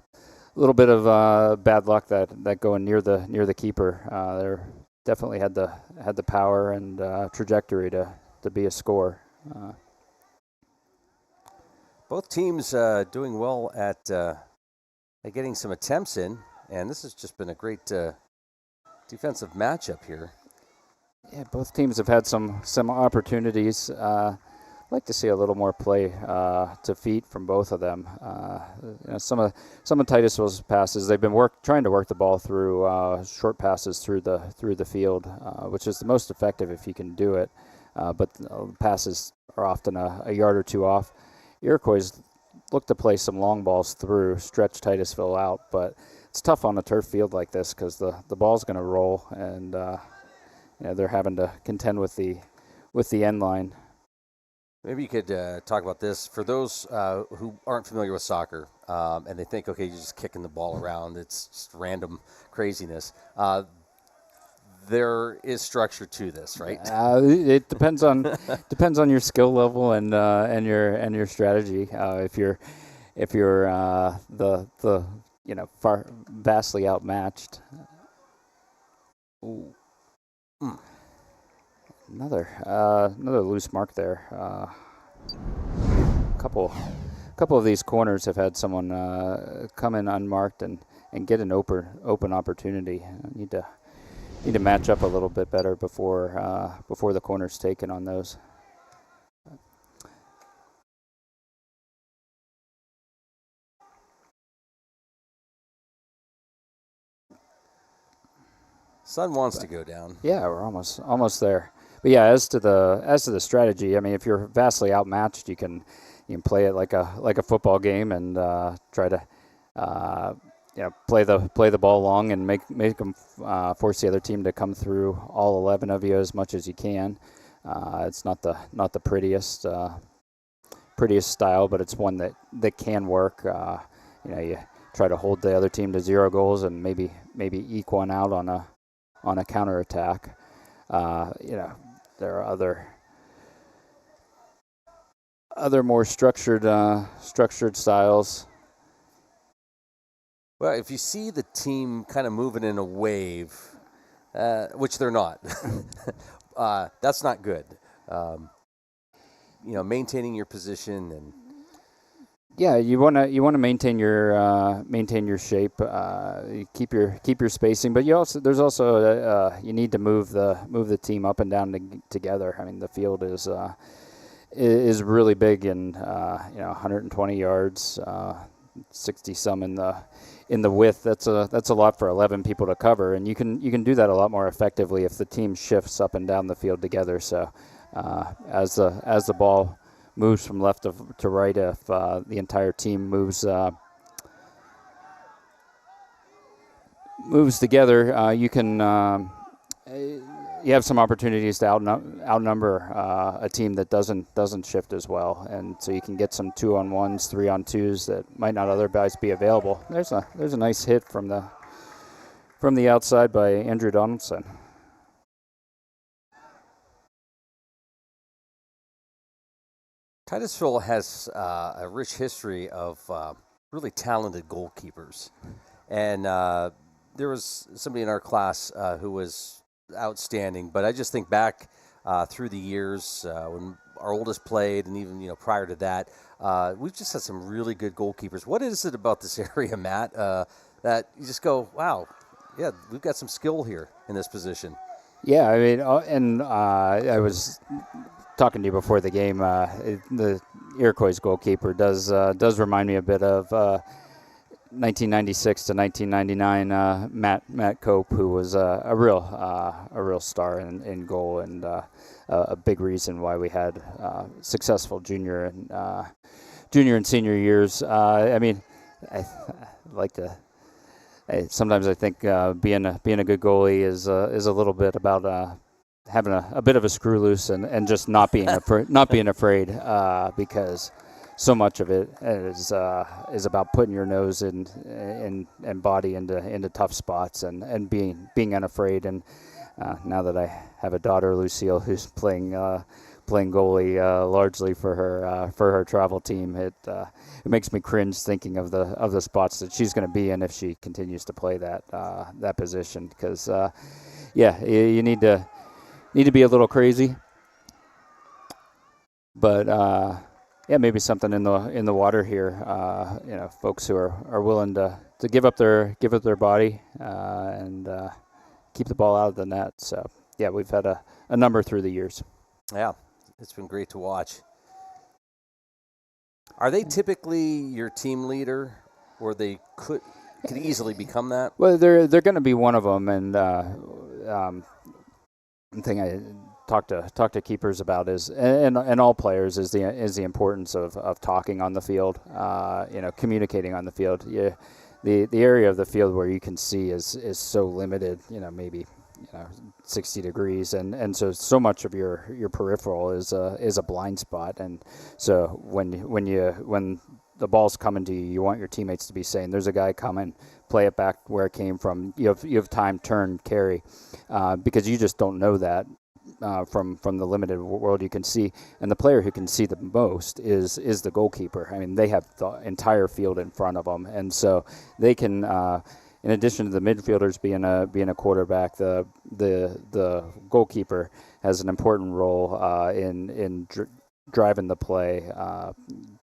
bit of bad luck that going near the keeper. There definitely had the power and trajectory to be a score. Both teams doing well at getting some attempts in, and this has just been a great defensive matchup here. Yeah, both teams have had some opportunities. I'd like to see a little more play to feet from both of them. Some of Titusville's passes, they've been trying to work the ball through short passes through the field, which is the most effective if you can do it. But passes are often a yard or 2 off. Iroquois look to play some long balls through, stretch Titusville out, but it's tough on a turf field like this because the ball's going to roll, and they're having to contend with the end line. Maybe you could talk about this. For those who aren't familiar with soccer and they think, okay, you're just kicking the ball around, it's just random craziness. There is structure to this, right? It depends on your skill level and your strategy. If you're the far vastly outmatched. Ooh. Another loose mark there. Couple of these corners have had someone come in unmarked and get an open opportunity. Need to match up a little bit better before the corner's taken on those. Sun wants to go down. Yeah, we're almost there. But yeah, as to the strategy, I mean, if you're vastly outmatched, you can play it like a football game and try to play the ball long and make them force the other team to come through all 11 of you as much as you can. It's not the prettiest style, but it's one that can work. You try to hold the other team to 0 goals and maybe eke one out on a counterattack. there are other more structured styles. Well, if you see the team kind of moving in a wave, which they're not, that's not good. Maintaining your position and. Yeah, you want to maintain your shape, keep your spacing, but there's also you need to move the team up and down together. I mean, the field is really big, and 120 yards, 60 some in the width. That's a lot for 11 people to cover, and you can do that a lot more effectively if the team shifts up and down the field together. So as the ball moves from left to right, if the entire team moves together, you can you have some opportunities to outnumber a team that doesn't shift as well, and so you can get some 2-on-1s, 3-on-2s that might not otherwise be available. There's a nice hit from the outside by Andrew Donaldson. Titusville has a rich history of really talented goalkeepers. And there was somebody in our class who was outstanding. But I just think back through the years when our oldest played, and even prior to that, we've just had some really good goalkeepers. What is it about this area, Matt, that you just go, wow, yeah, we've got some skill here in this position? Yeah, I mean, and I was talking to you before the game. The Iroquois goalkeeper does remind me a bit of 1996 to 1999 Matt Cope, who was a real star in goal, and a big reason why we had successful junior and senior years. I mean, I like to. Sometimes I think being a good goalie is a little bit about having a bit of a screw loose and just not being afraid, because so much of it is about putting your nose and body into tough spots and being unafraid. And now that I have a daughter, Lucille, who's playing goalie largely for her travel team, it makes me cringe thinking of the spots that she's going to be in if she continues to play that position, because you need to be a little crazy, but maybe something in the water here. Folks who are willing to give up their body and keep the ball out of the net. So yeah, we've had a number through the years. Yeah, it's been great to watch. Are they typically your team leader, or they could easily become that? Well, they're going to be one of them, and one thing I talk to keepers about is, and all players, is the importance of talking on the field, communicating on the field. Yeah, the area of the field where you can see is so limited. Maybe 60 degrees, and so much of your peripheral is a blind spot, and so when the ball's coming to you, you want your teammates to be saying, "There's a guy coming, play it back where it came from." You have time, turn, carry, because you just don't know that from the limited world you can see. And the player who can see the most is the goalkeeper. I mean, they have the entire field in front of them, and so they can. In addition to the midfielders being a quarterback, the goalkeeper has an important role in driving the play,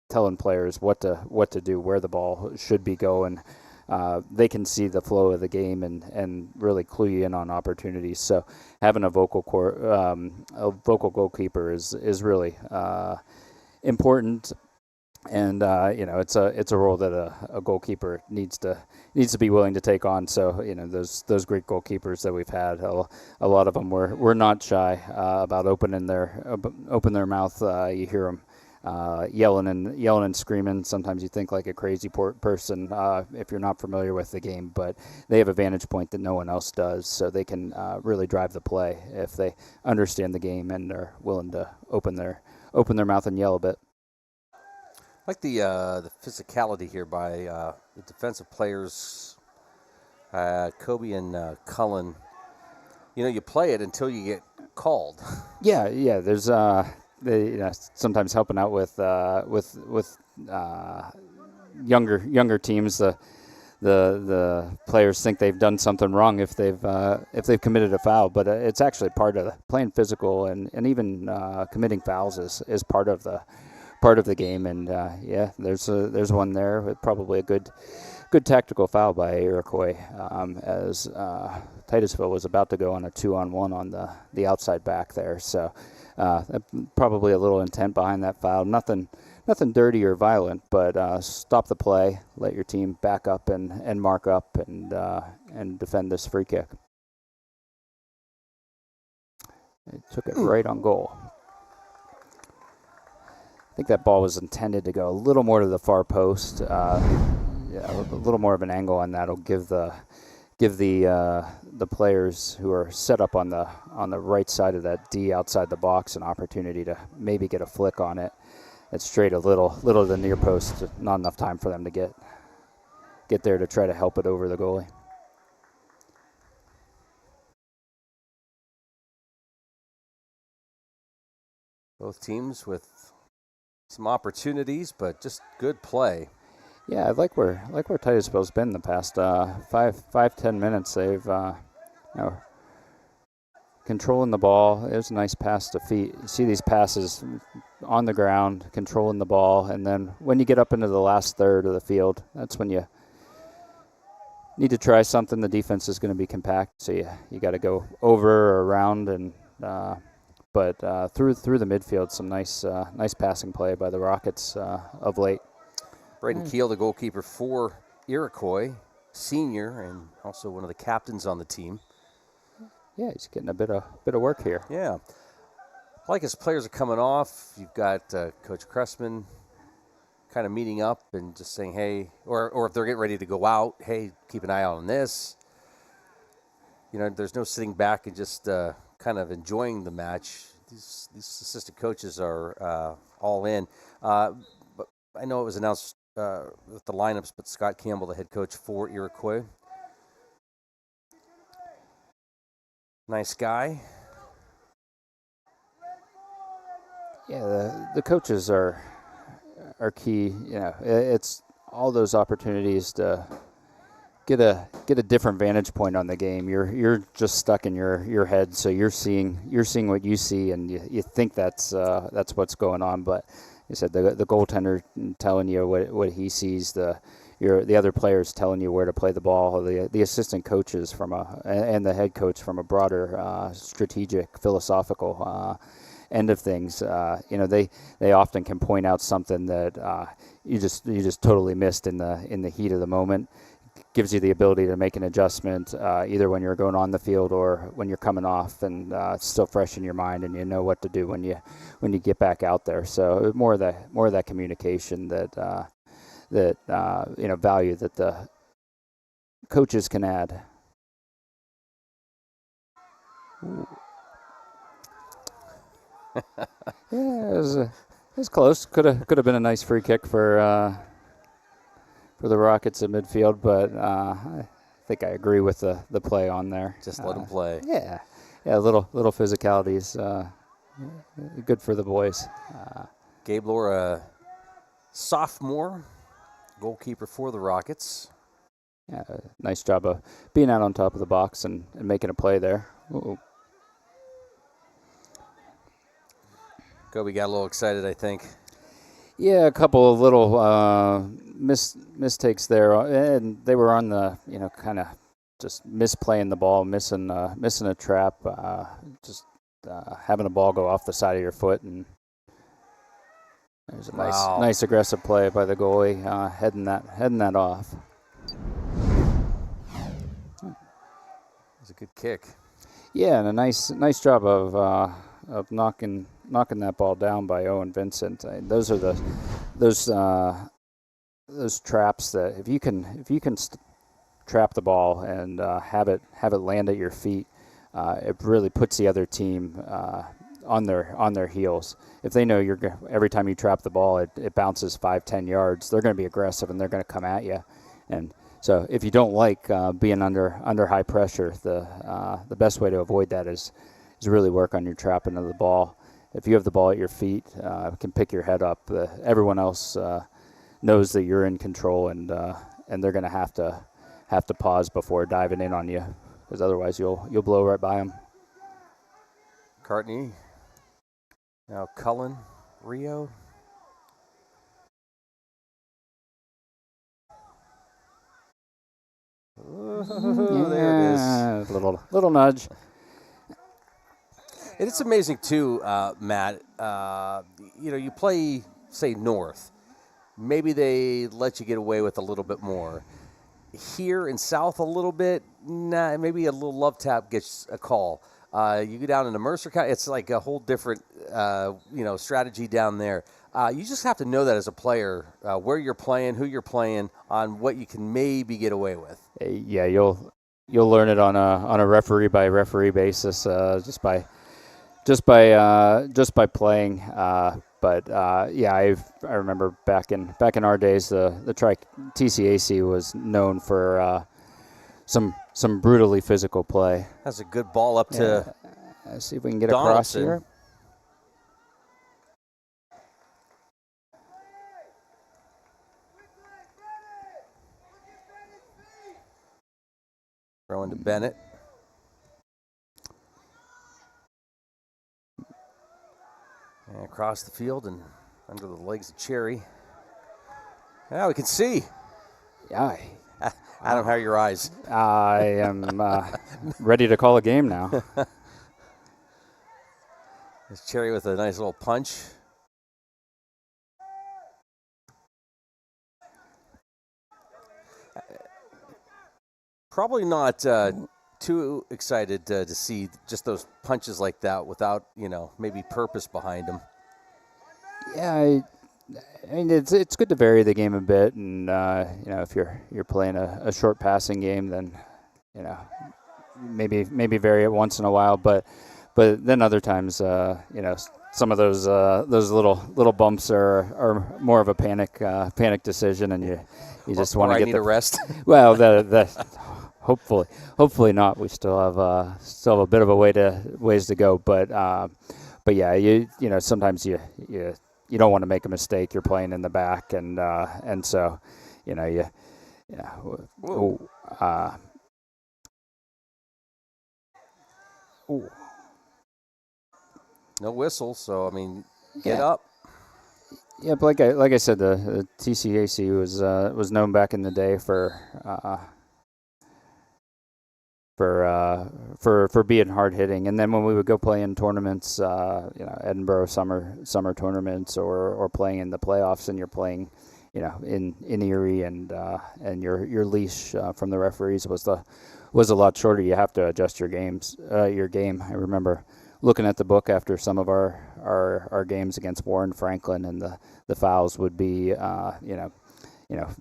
telling players what to do, where the ball should be going. They can see the flow of the game and really clue you in on opportunities. So having a vocal goalkeeper is really important. And it's a role that a goalkeeper needs to be willing to take on. So those great goalkeepers that we've had, a lot of them were not shy about opening their mouth. You hear them yelling and screaming. Sometimes you think like a crazy person if you're not familiar with the game, but they have a vantage point that no one else does. So they can really drive the play if they understand the game and are willing to open their mouth and yell a bit. I like the physicality here by the defensive players, Kobe and Cullen. You play it until you get called. Yeah. There's they sometimes helping out with younger teams. The players think they've done something wrong if they've committed a foul, but it's actually part of playing physical and even committing fouls is part of the game. And there's one there with probably a good tactical foul by Iroquois as Titusville was about to go on a 2-on-1 on the outside back there. So probably a little intent behind that foul. Nothing dirty or violent, but stop the play, let your team back up and mark up and defend this free kick. It took it right on goal. I think that ball was intended to go a little more to the far post. A little more of an angle on that will give the players who are set up on the right side of that D outside the box an opportunity to maybe get a flick on it. It's straight a little to the near post, not enough time for them to get there to try to help it over the goalie. Both teams with some opportunities, but just good play. Yeah, I like where Titusville's been the past 5-10 minutes. They've controlling the ball. There's a nice pass to feet. You see these passes on the ground, controlling the ball, and then when you get up into the last third of the field, that's when you need to try something. The defense is going to be compact, so you got to go over or around, and but through the midfield, some nice passing play by the Rockets of late. Braden Keel, the goalkeeper for Iroquois, senior, and also one of the captains on the team. Yeah, he's getting a bit of work here. Yeah. I like as players are coming off, you've got Coach Cressman kind of meeting up and just saying, hey, or if they're getting ready to go out, hey, keep an eye out on this. You know, there's no sitting back and just kind of enjoying the match. These assistant coaches are all in. But I know it was announced with the lineups, but Scott Campbell, the head coach for Iroquois. Nice guy. Yeah, the coaches are key. You know, it's all those opportunities to get a different vantage point on the game. You're just stuck in your head, so you're seeing what you see, and you think that's what's going on. But you said the goaltender telling you what he sees, the other players telling you where to play the ball, the assistant coaches and the head coach from a broader strategic, philosophical end of things. You know, they often can point out something that you just totally missed in the heat of the moment. Gives you the ability to make an adjustment either when you're going on the field or when you're coming off, and it's still fresh in your mind, and you know what to do when you get back out there. So more of that communication that value that the coaches can add. Yeah, it was close. Could have been a nice free kick for the Rockets at midfield, but I think I agree with the play on there. Just let them play. Yeah, a little physicality is good for the boys. Gabe Laura, sophomore, goalkeeper for the Rockets. Yeah, nice job of being out on top of the box and making a play there. Uh-oh. Kobe got a little excited, I think. Yeah, a couple of little mistakes there, and they were on the kind of just misplaying the ball, missing a trap, having a ball go off the side of your foot, and there's a nice aggressive play by the goalie, heading that off. It was a good kick. Yeah, and a nice job of knocking that ball down by Owen Vincent. Those are those traps that if you can trap the ball and have it land at your feet, it really puts the other team on their heels. If they know every time you trap the ball, it bounces 5-10 yards, they're going to be aggressive and they're going to come at you. And so if you don't like being under high pressure, the best way to avoid that is really work on your trapping of the ball. If you have the ball at your feet, it can pick your head up. Everyone else knows that you're in control, and they're going to have to pause before diving in on you, because otherwise you'll blow right by them. Cartney. Now Cullen, Rio. Ooh, there it is. Little nudge. And it's amazing too, Matt. You play, say, North. Maybe they let you get away with a little bit more. Here in South, a little bit. Nah, maybe a little love tap gets a call. You go down into Mercer County, it's like a whole different, strategy down there. You just have to know that as a player, where you're playing, who you're playing, on what you can maybe get away with. Yeah, you'll learn it on a referee by referee basis, just by playing. I remember back in our days, the TCAC was known for some brutally physical play. That's a good ball up to. Let's see if we can get Donaldson. across here. Throwing to Bennett. And across the field and under the legs of Cherry. Now we can see. Yeah. Adam, how are your eyes? I am ready to call a game now. There's Cherry with a nice little punch. Probably not too excited to see just those punches like that without, maybe purpose behind them. Yeah, I mean it's good to vary the game a bit, and if you're playing a short passing game, then maybe vary it once in a while, but then other times some of those little bumps are more of a panic decision, and you just want to get need a rest. Well, hopefully not. We still have a bit of a ways to go, but yeah, sometimes you don't want to make a mistake. You're playing in the back, and so No whistle, so get up. Yeah, but like I said, the TCAC was known back in the day for being hard hitting, and then when we would go play in tournaments, Edinburgh summer tournaments, or playing in the playoffs, and you're playing, in Erie, and your leash from the referees was a lot shorter. You have to adjust your game. I remember looking at the book after some of our games against Warren Franklin, and the fouls would be,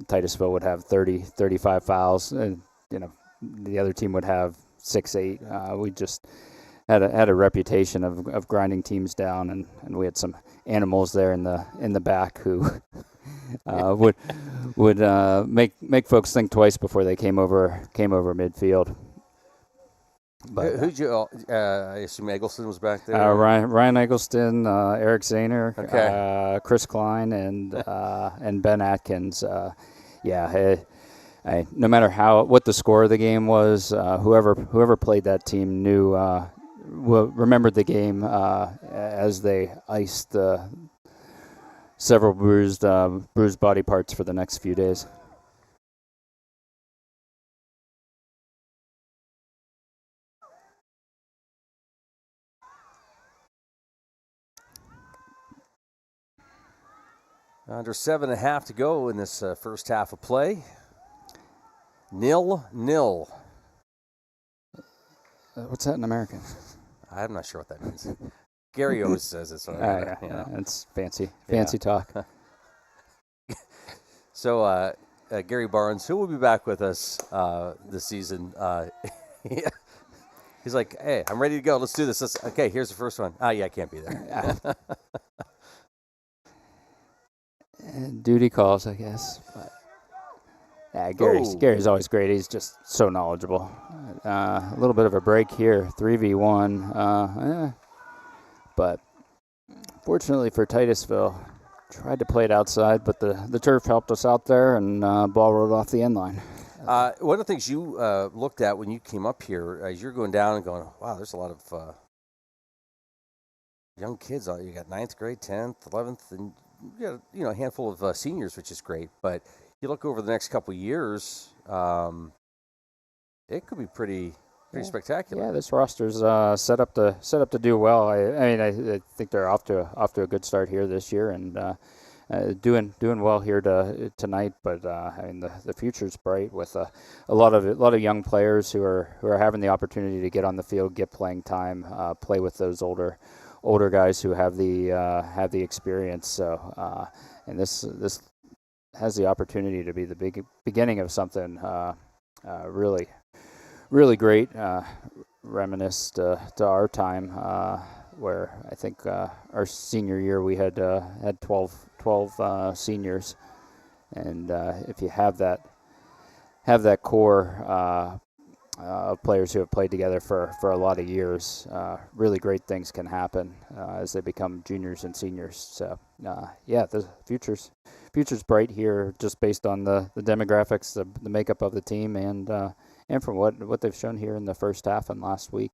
Titusville would have 35 fouls, and the other team would have 6-8. We just had a reputation of grinding teams down, and we had some animals there in the back who would make folks think twice before they came over midfield. But who'd you? I assume Eggleston was back there. Ryan Eggleston, Eric Zahner, okay. Chris Klein, and Ben Atkins. No matter what the score of the game was, whoever played that team remembered the game as they iced several bruised body parts for the next few days. Under 7.5 to go in this first half of play. 0-0. What's that in American? I'm not sure what that means. Gary always says it. So it's fancy talk. So Gary Barnes, who will be back with us this season, he's like, hey, I'm ready to go. Let's do this. Okay, here's the first one. I can't be there. Duty calls, I guess. But Gary's always great. He's just so knowledgeable. A little bit of a break here, 3v1. But fortunately for Titusville, tried to play it outside, but the turf helped us out there, and ball rolled off the end line. One of the things you looked at when you came up here, as you're going down and going, wow, there's a lot of young kids. You got 9th grade, 10th, 11th, and you got a handful of seniors, which is great. But you look over the next couple of years, it could be pretty spectacular. Yeah, this roster's set up to do well. I think they're off to a good start here this year, and doing well here tonight. But the future's bright with a lot of young players who are having the opportunity to get on the field, get playing time, play with those older guys who have the experience. So and this has the opportunity to be the beginning of something really great, reminisce to our time, where I think our senior year we had 12 seniors, and if you have that core of players who have played together for a lot of years, really great things can happen as they become juniors and seniors. So the future's bright here, just based on the demographics, the makeup of the team, and from what they've shown here in the first half and last week.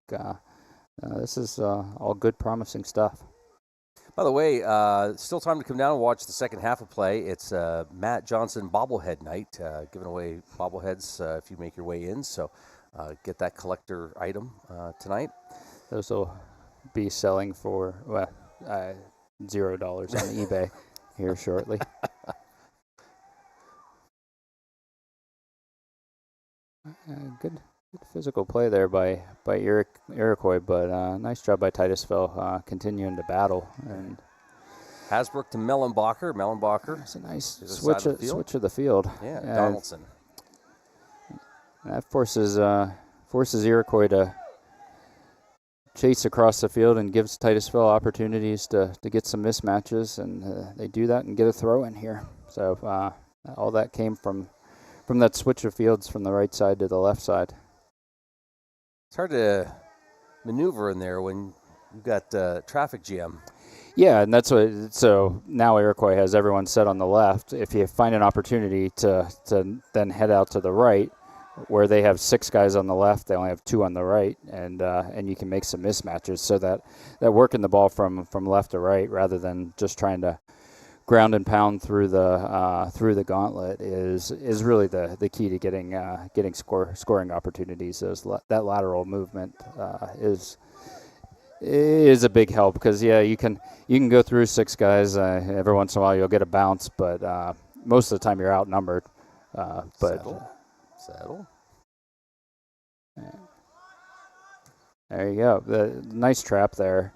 This is all good, promising stuff. By the way, still time to come down and watch the second half of play. It's Matt Johnson bobblehead night, giving away bobbleheads if you make your way in. So get that collector item tonight. Those will be selling for $0 on eBay here shortly. Good physical play there by Iroquois, but nice job by Titusville continuing to battle. And Hasbrook to Mellenbacher. That's a nice switch of the field. Yeah, Donaldson. That forces Iroquois to chase across the field and gives Titusville opportunities to get some mismatches, and they do that and get a throw in here. So all that came from that switch of fields from the right side to the left side. It's hard to maneuver in there when you've got traffic jam. Yeah, and that's what. So now Iroquois has everyone set on the left. If you find an opportunity to then head out to the right, where they have 6 guys on the left, they only have 2 on the right, and you can make some mismatches. So that working the ball from left to right rather than just trying to ground and pound through the gauntlet is really the key to getting scoring opportunities. That lateral movement is a big help, because you can go through 6 guys. Every once in a while you'll get a bounce, but most of the time you're outnumbered. Settle. There you go. Nice trap there,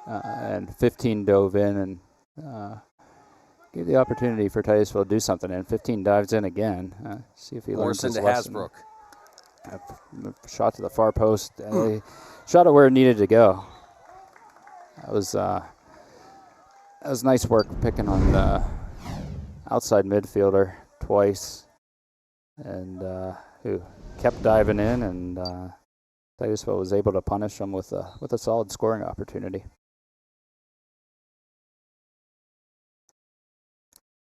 and 15 dove in and gave the opportunity for Titusville to do something, and 15 dives in again. See if he learns his lesson. Hasbrook. Shot to the far post. Shot it where it needed to go. That was nice work picking on the outside midfielder twice, and who kept diving in, and Titusville was able to punish him with a solid scoring opportunity.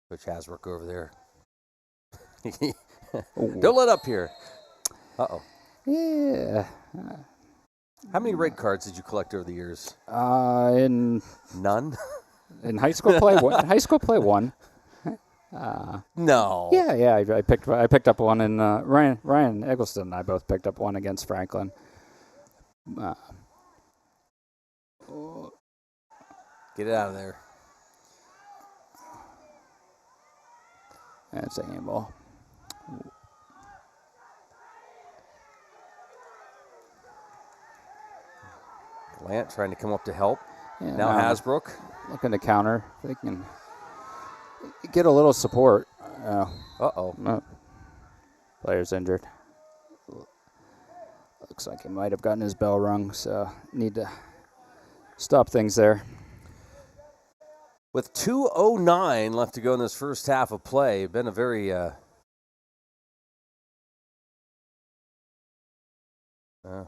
Coach Hasbrook over there. Don't let up here. Uh-oh. Yeah. How many red cards did you collect over the years? None. In high school play, one. No. Yeah. I picked up one, and Ryan Eggleston and I both picked up one against Franklin. Get it out of there. That's a handball. Lant trying to come up to help. Yeah, now Hasbrook. Looking to counter. They can get a little support. Uh-oh. Player's injured. Looks like he might have gotten his bell rung, so need to stop things there. With 2:09 left to go in this first half of play, been a very Coach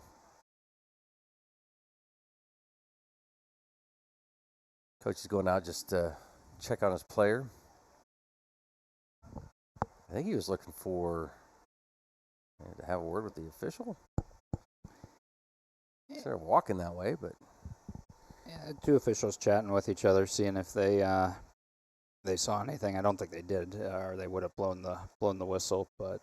is going out just to check on his player. I think he was looking for to have a word with the official. Instead of walking that way, but yeah, two officials chatting with each other, seeing if they saw anything. I don't think they did, or they would have blown the whistle. But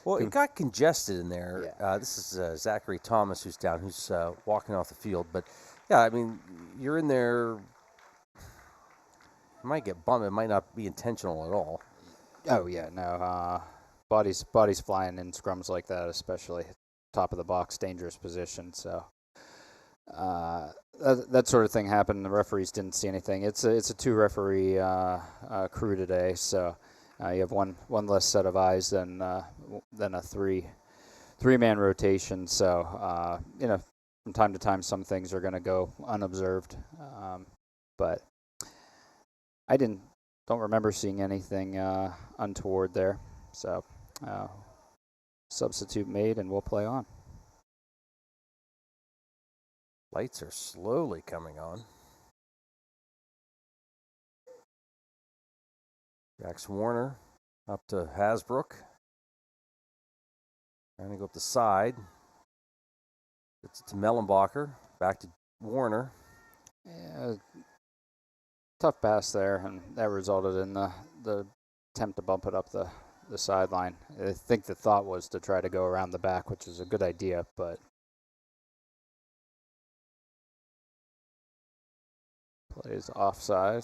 well, it got congested in there. Yeah. This is Zachary Thomas who's down, who's walking off the field. But yeah, I mean, you're in there. You might get bumped. It might not be intentional at all. Oh yeah, no. Bodies flying in scrums like that, especially top of the box, dangerous position. So that sort of thing happened. The referees didn't see anything. It's a 2-referee crew today, so you have one less set of eyes than a three-man rotation. So from time to time, some things are going to go unobserved, but I don't remember seeing anything untoward there. So substitute made, and we'll play on. Lights are slowly coming on. Jax Warner up to Hasbrook. Trying to go up the side. It's to Mellenbacher. Back to Warner. Yeah, tough pass there, and that resulted in the attempt to bump it up the sideline. I think the thought was to try to go around the back, which is a good idea, but plays offside.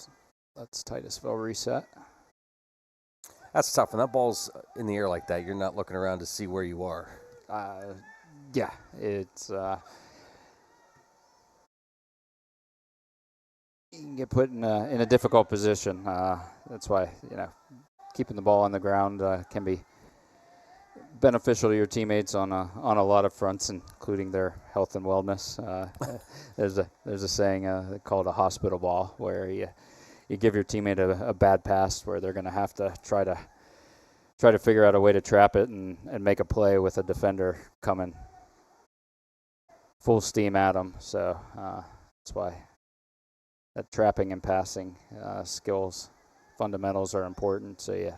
That's Titusville reset. That's tough. When that ball's in the air like that, you're not looking around to see where you are. Yeah, it's you can get put in a difficult position. That's why keeping the ball on the ground can be beneficial to your teammates on a lot of fronts, including their health and wellness. There's a saying called a hospital ball, where you give your teammate a bad pass where they're going to have to try to figure out a way to trap it and make a play with a defender coming full steam at them. So that's why that trapping and passing skills fundamentals are important. So you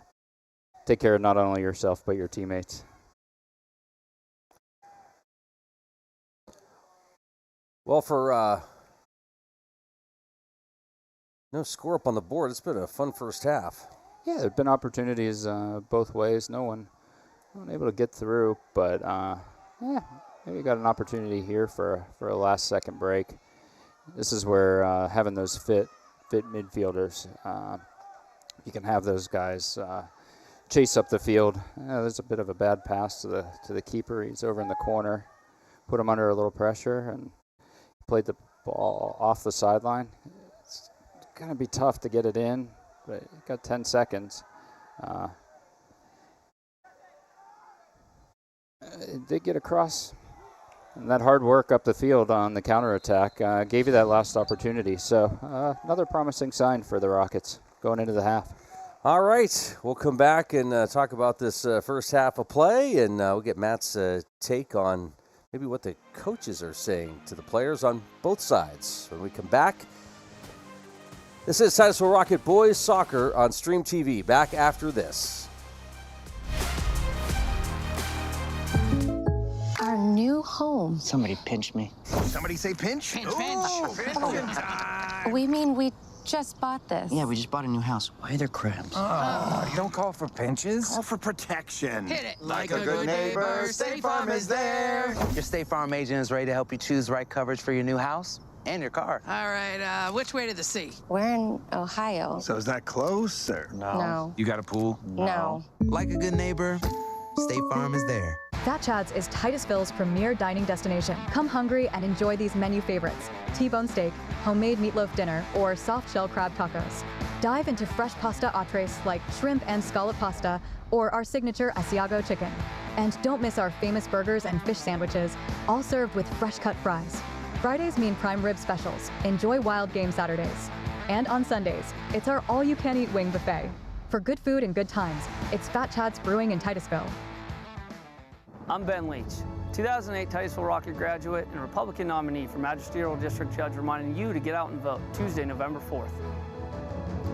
take care of not only yourself but your teammates. Well, for no score up on the board, it's been a fun first half. Yeah, there have been opportunities both ways. No one able to get through, but maybe got an opportunity here for a last-second break. This is where having those fit midfielders, you can have those guys chase up the field. There's a bit of a bad pass to the keeper. He's over in the corner. Put him under a little pressure and played the ball off the sideline. It's going to be tough to get it in, but got 10 seconds. It did get across. And that hard work up the field on the counterattack gave you that last opportunity. So another promising sign for the Rockets going into the half. All right, we'll come back and talk about this first half of play, and we'll get Matt's take on maybe what the coaches are saying to the players on both sides when we come back. This is Titusville Rocket Boys Soccer on Stream TV. Back after this. Our new home. Somebody pinch me. Somebody say pinch? Pinch. We mean we just bought this. Yeah, we just bought a new house. Why are there crabs? Oh, you don't call for pinches. Call for protection. Hit it. Like a good neighbor, State Farm is there. Your State Farm agent is ready to help you choose the right coverage for your new house and your car. All right, which way to the sea? We're in Ohio. So is that close or No. You got a pool? No. Like a good neighbor, State Farm is there. Fat Chad's is Titusville's premier dining destination. Come hungry and enjoy these menu favorites: T-bone steak, homemade meatloaf dinner, or soft shell crab tacos. Dive into fresh pasta entrees like shrimp and scallop pasta, or our signature Asiago chicken. And don't miss our famous burgers and fish sandwiches, all served with fresh cut fries. Fridays mean prime rib specials. Enjoy wild game Saturdays. And on Sundays, it's our all-you-can-eat wing buffet. For good food and good times, it's Fat Chad's Brewing in Titusville. I'm Ben Leach. 2008 Titusville Rocket graduate and Republican nominee for Magisterial District Judge reminding you to get out and vote Tuesday, November 4th.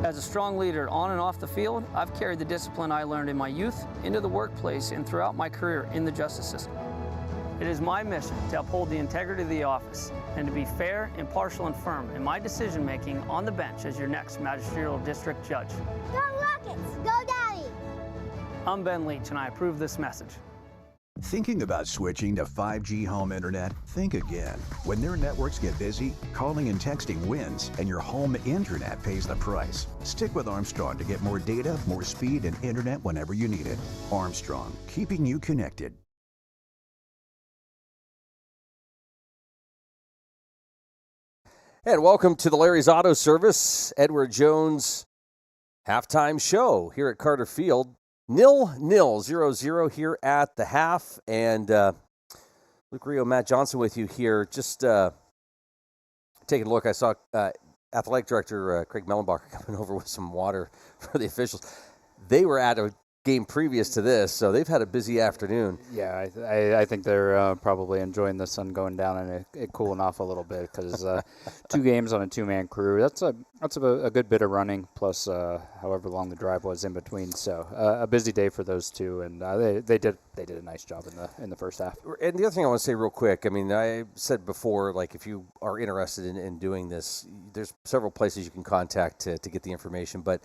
As a strong leader on and off the field, I've carried the discipline I learned in my youth into the workplace and throughout my career in the justice system. It is my mission to uphold the integrity of the office and to be fair, impartial, and firm in my decision-making on the bench as your next Magisterial District Judge. Go Rockets! Go Daddy! I'm Ben Leach, and I approve this message. Thinking about switching to 5G home internet? Think again. When their networks get busy, calling and texting wins, and your home internet pays the price. Stick with Armstrong to get more data, more speed, and internet whenever you need it. Armstrong, keeping you connected. And welcome to the Larry's Auto Service, Edward Jones halftime show here at Carter Field. 0-0 here at the half, and Luke Rio, Matt Johnson with you here. Just taking a look, I saw Athletic Director Craig Mellenbacher coming over with some water for the officials. They were at a game previous to this, so they've had a busy afternoon. Yeah, I think they're probably enjoying the sun going down and it cooling off a little bit because 2 games on a 2-man crew, that's a good bit of running, plus however long the drive was in between. So a busy day for those two, and they did a nice job in the first half. And the other thing I want to say real quick, I mean, I said before, like if you are interested in doing this, there's several places you can contact to get the information. But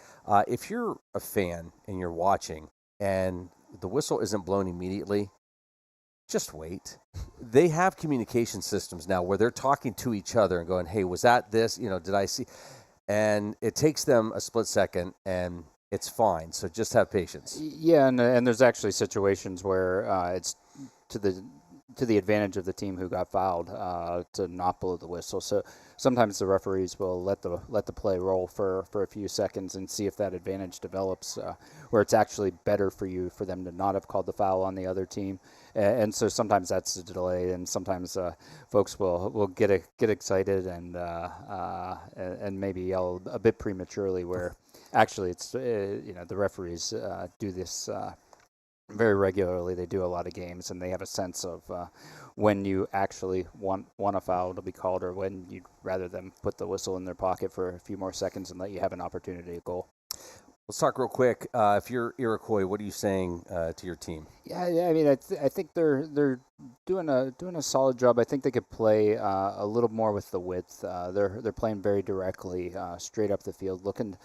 if you're a fan and you're watching and the whistle isn't blown immediately, just wait. They have communication systems now where they're talking to each other and going, hey, was that this? Did I see? And it takes them a split second, and it's fine. So just have patience. Yeah, and there's actually situations where it's to the advantage of the team who got fouled to not blow the whistle. So sometimes the referees will let the play roll for a few seconds and see if that advantage develops, where it's actually better for them to not have called the foul on the other team. And so sometimes that's a delay, and sometimes folks will get excited and maybe yell a bit prematurely, where actually it's the referees do this very regularly. They do a lot of games, and they have a sense of when you actually want a foul to be called, or when you'd rather them put the whistle in their pocket for a few more seconds and let you have an opportunity to goal. Let's talk real quick. If you're Iroquois, what are you saying to your team? Yeah. I mean, I think they're doing a solid job. I think they could play a little more with the width. They're playing very directly, straight up the field, looking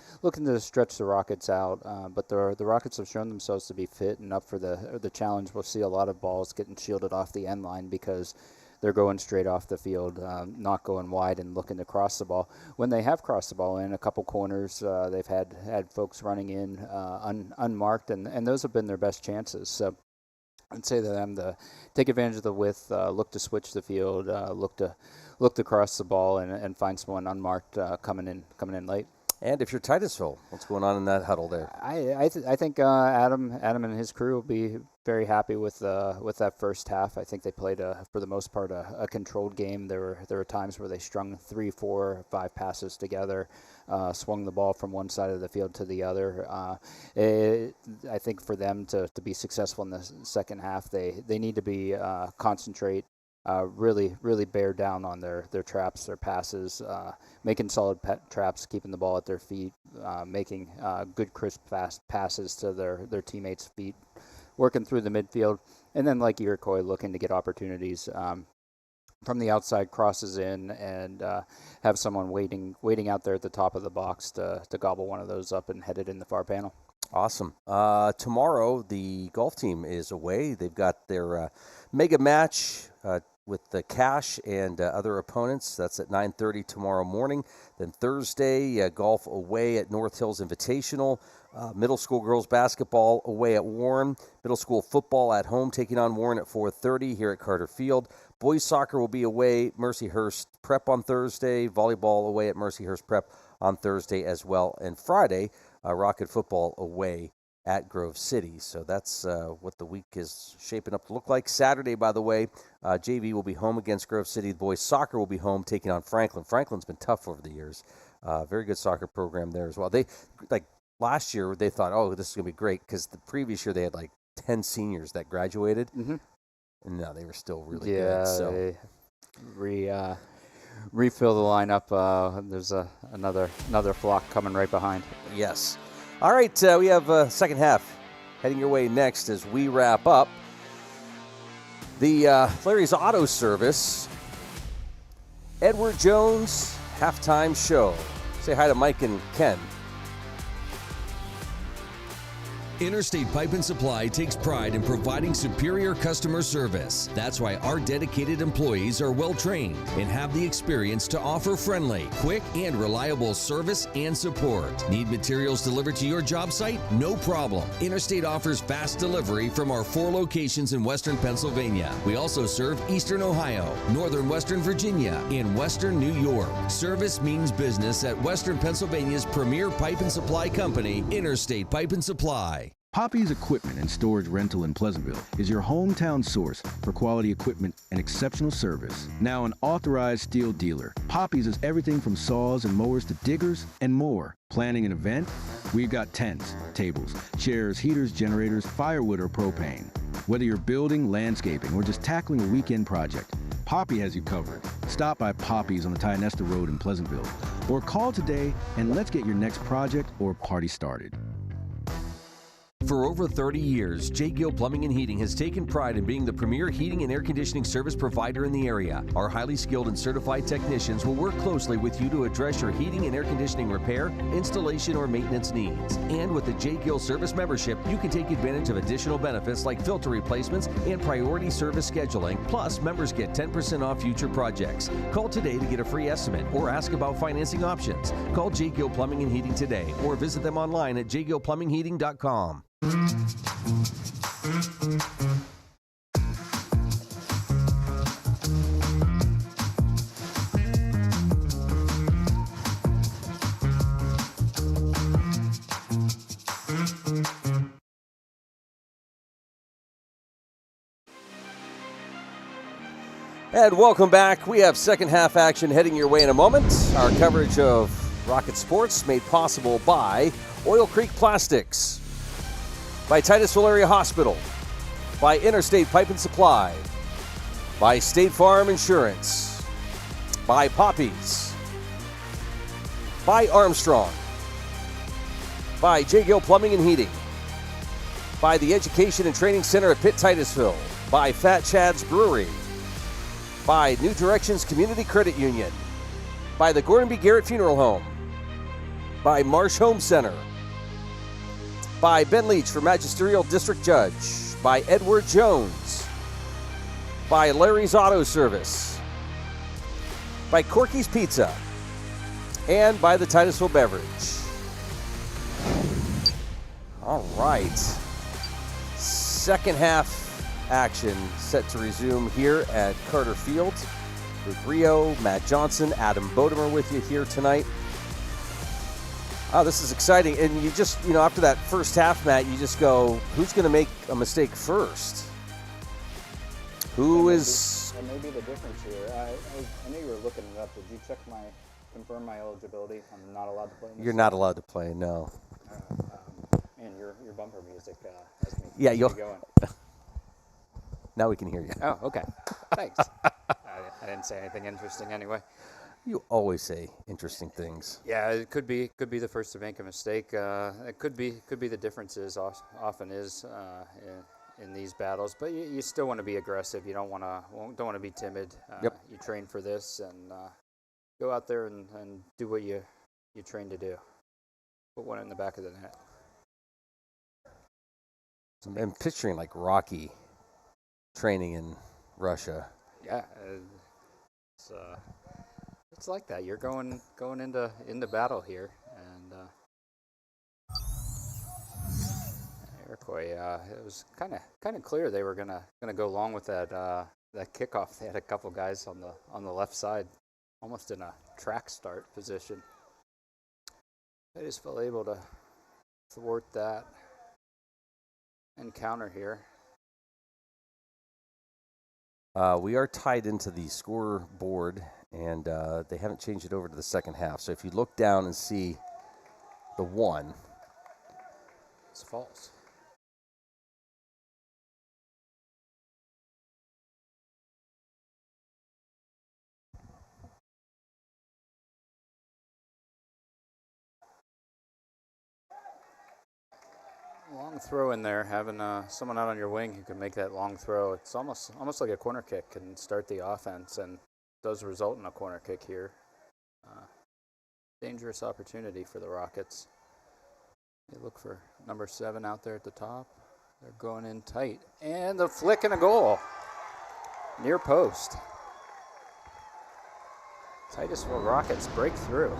to stretch the Rockets out. But the Rockets have shown themselves to be fit and up for the challenge. We'll see a lot of balls getting shielded off the end line because they're going straight off the field, not going wide and looking to cross the ball. When they have crossed the ball in a couple corners, they've had folks running in unmarked, and those have been their best chances. So I'd say to them to take advantage of the width, look to switch the field, look to cross the ball and find someone unmarked coming in late. And if you're Titusville, what's going on in that huddle there? I think Adam and his crew will be very happy with that first half. I think they played for the most part a controlled game. There were times where they strung 3, 4, 5 passes together, swung the ball from one side of the field to the other. I think for them to be successful in the second half, they need to be concentrate. Really bear down on their traps, their passes, making solid traps, keeping the ball at their feet, making good crisp fast passes to their teammates' feet, working through the midfield, and then like Iroquois, looking to get opportunities from the outside, crosses in, and have someone waiting out there at the top of the box to gobble one of those up and head it in the far panel. Awesome. Tomorrow, the golf team is away. They've got their mega match with the Cash and other opponents. That's at 9:30 tomorrow morning. Then Thursday, golf away at North Hills Invitational. Middle school girls basketball away at Warren. Middle school football at home, taking on Warren at 4:30 here at Carter Field. Boys soccer will be away Mercyhurst Prep on Thursday. Volleyball away at Mercyhurst Prep on Thursday as well. And Friday, Rocket football away at Grove City. So that's what the week is shaping up to look like. Saturday, by the way, JV will be home against Grove City. The boys soccer will be home taking on Franklin. Franklin's been tough over the years. Very good soccer program there as well. They, like last year, they thought, oh, this is going to be great because the previous year they had like 10 seniors that graduated. Mm-hmm. No, they were still really Yeah, good. So they refill the lineup. There's another flock coming right behind. yes. All right, we have second half heading your way next as we wrap up. The Larry's Auto Service, Edward Jones halftime show. Say hi to Mike and Ken. Interstate Pipe and Supply takes pride in providing superior customer service. That's why our dedicated employees are well trained and have the experience to offer friendly, quick, and reliable service and support. Need materials delivered to your job site? No problem. Interstate offers fast delivery from our 4 locations in Western Pennsylvania. We also serve Eastern Ohio, Northern Western Virginia, and Western New York. Service means business at Western Pennsylvania's premier pipe and supply company, Interstate Pipe and Supply. Poppy's Equipment and Storage Rental in Pleasantville is your hometown source for quality equipment and exceptional service. Now an authorized steel dealer, Poppy's is everything from saws and mowers to diggers and more. Planning an event? We've got tents, tables, chairs, heaters, generators, firewood or propane. Whether you're building, landscaping, or just tackling a weekend project, Poppy has you covered. Stop by Poppy's on the Tionesta Road in Pleasantville or call today and let's get your next project or party started. For over 30 years, J. Gill Plumbing and Heating has taken pride in being the premier heating and air conditioning service provider in the area. Our highly skilled and certified technicians will work closely with you to address your heating and air conditioning repair, installation, or maintenance needs. And with the J. Gill Service membership, you can take advantage of additional benefits like filter replacements and priority service scheduling. Plus, members get 10% off future projects. Call today to get a free estimate or ask about financing options. Call J. Gill Plumbing and Heating today or visit them online at jgillplumbingheating.com. And welcome back. We have second half action heading your way in a moment. Our coverage of Rocket Sports made possible by Oil Creek Plastics, by Titusville Area Hospital, by Interstate Pipe and Supply, by State Farm Insurance, by Poppy's, by Armstrong, by J. Gill Plumbing and Heating, by the Education and Training Center at Pitt Titusville, by Fat Chad's Brewery, by New Directions Community Credit Union, by the Gordon B. Garrett Funeral Home, by Marsh Home Center, by Ben Leach for Magisterial District Judge, by Edward Jones, by Larry's Auto Service, by Corky's Pizza, and by the Titusville Beverage. All right. Second half action set to resume here at Carter Field. With Rio, Matt Johnson, Adam Bodemer with you here tonight. Oh, this is exciting. And you just, after that first half, Matt, you just go, who's going to make a mistake first? That may be the difference here. I knew you were looking it up. Did you confirm my eligibility? I'm not allowed to play in this? You're not allowed to play, no. Man, your bumper music has me going. Now we can hear you. Oh, okay. Thanks. I didn't say anything interesting anyway. You always say interesting things. Yeah, it could be the first to make a mistake. It could be the differences often is in these battles, but you still want to be aggressive. You don't want to be timid. Yep. You train for this and go out there and do what you train to do. Put one in the back of the net. I'm picturing like Rocky training in Russia. Yeah, it's like that. You're going into battle here, and Iroquois. It was kind of clear they were gonna go along with that kickoff. They had a couple guys on the left side, almost in a track start position. They just felt able to thwart that and counter here. We are tied into the scoreboard, and they haven't changed it over to the second half. So if you look down and see the 1, it's false. Long throw in there, having someone out on your wing who can make that long throw. It's almost like a corner kick and start the offense, and does result in a corner kick here. Dangerous opportunity for the Rockets. They look for number 7 out there at the top. They're going in tight, and the flick and a goal. Near post. Titusville Rockets break through.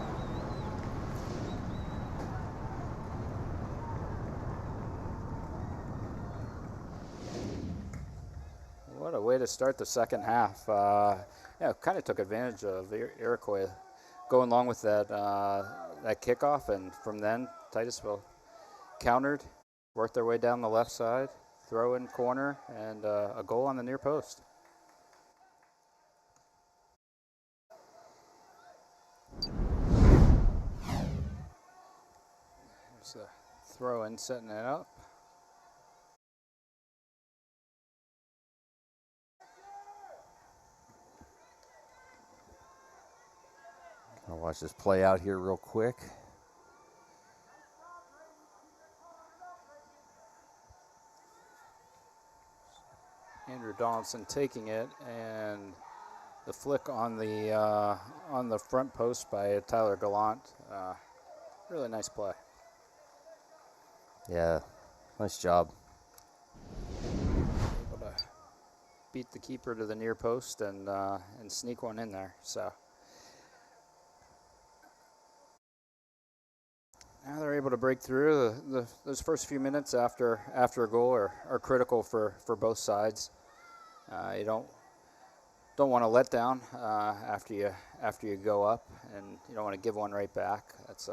What a way to start the second half. Kind of took advantage of Iroquois going along with that kickoff, and from then Titusville countered, worked their way down the left side, throw in corner, and a goal on the near post. There's a throw in, setting it up. I'll watch this play out here real quick. Andrew Donaldson taking it, and the flick on the front post by Tyler Gallant. Really nice play. Yeah, nice job. Able to beat the keeper to the near post and sneak one in there. So now they're able to break through. Those first few minutes after a goal are critical for both sides. You don't want to let down after you go up, and you don't want to give one right back. That's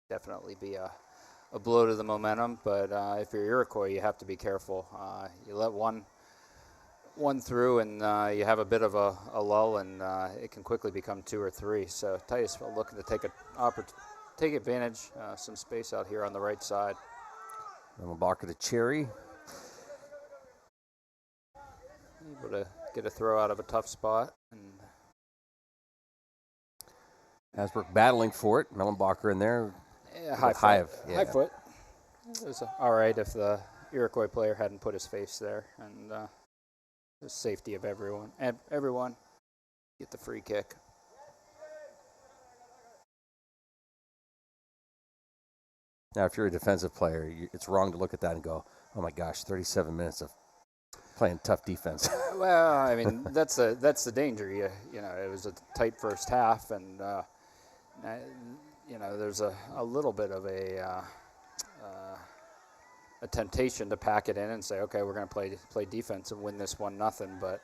definitely be a blow to the momentum. But if you're Iroquois, you have to be careful. You let one through, and you have a bit of a lull, and it can quickly become 2 or 3. So Titusville looking to take advantage, some space out here on the right side. Mellenbacher to Cherry. Able to get a throw out of a tough spot. And Asbrook battling for it. Mellenbacher in there. Yeah, high foot. It was all right if the Iroquois player hadn't put his face there. And the safety of everyone get the free kick. Now, if you're a defensive player, it's wrong to look at that and go, oh my gosh, 37 minutes of playing tough defense. Well, I mean, that's the danger. You know, it was a tight first half, and there's a little bit of a temptation to pack it in and say, okay, we're going to play defense and win this 1-0. But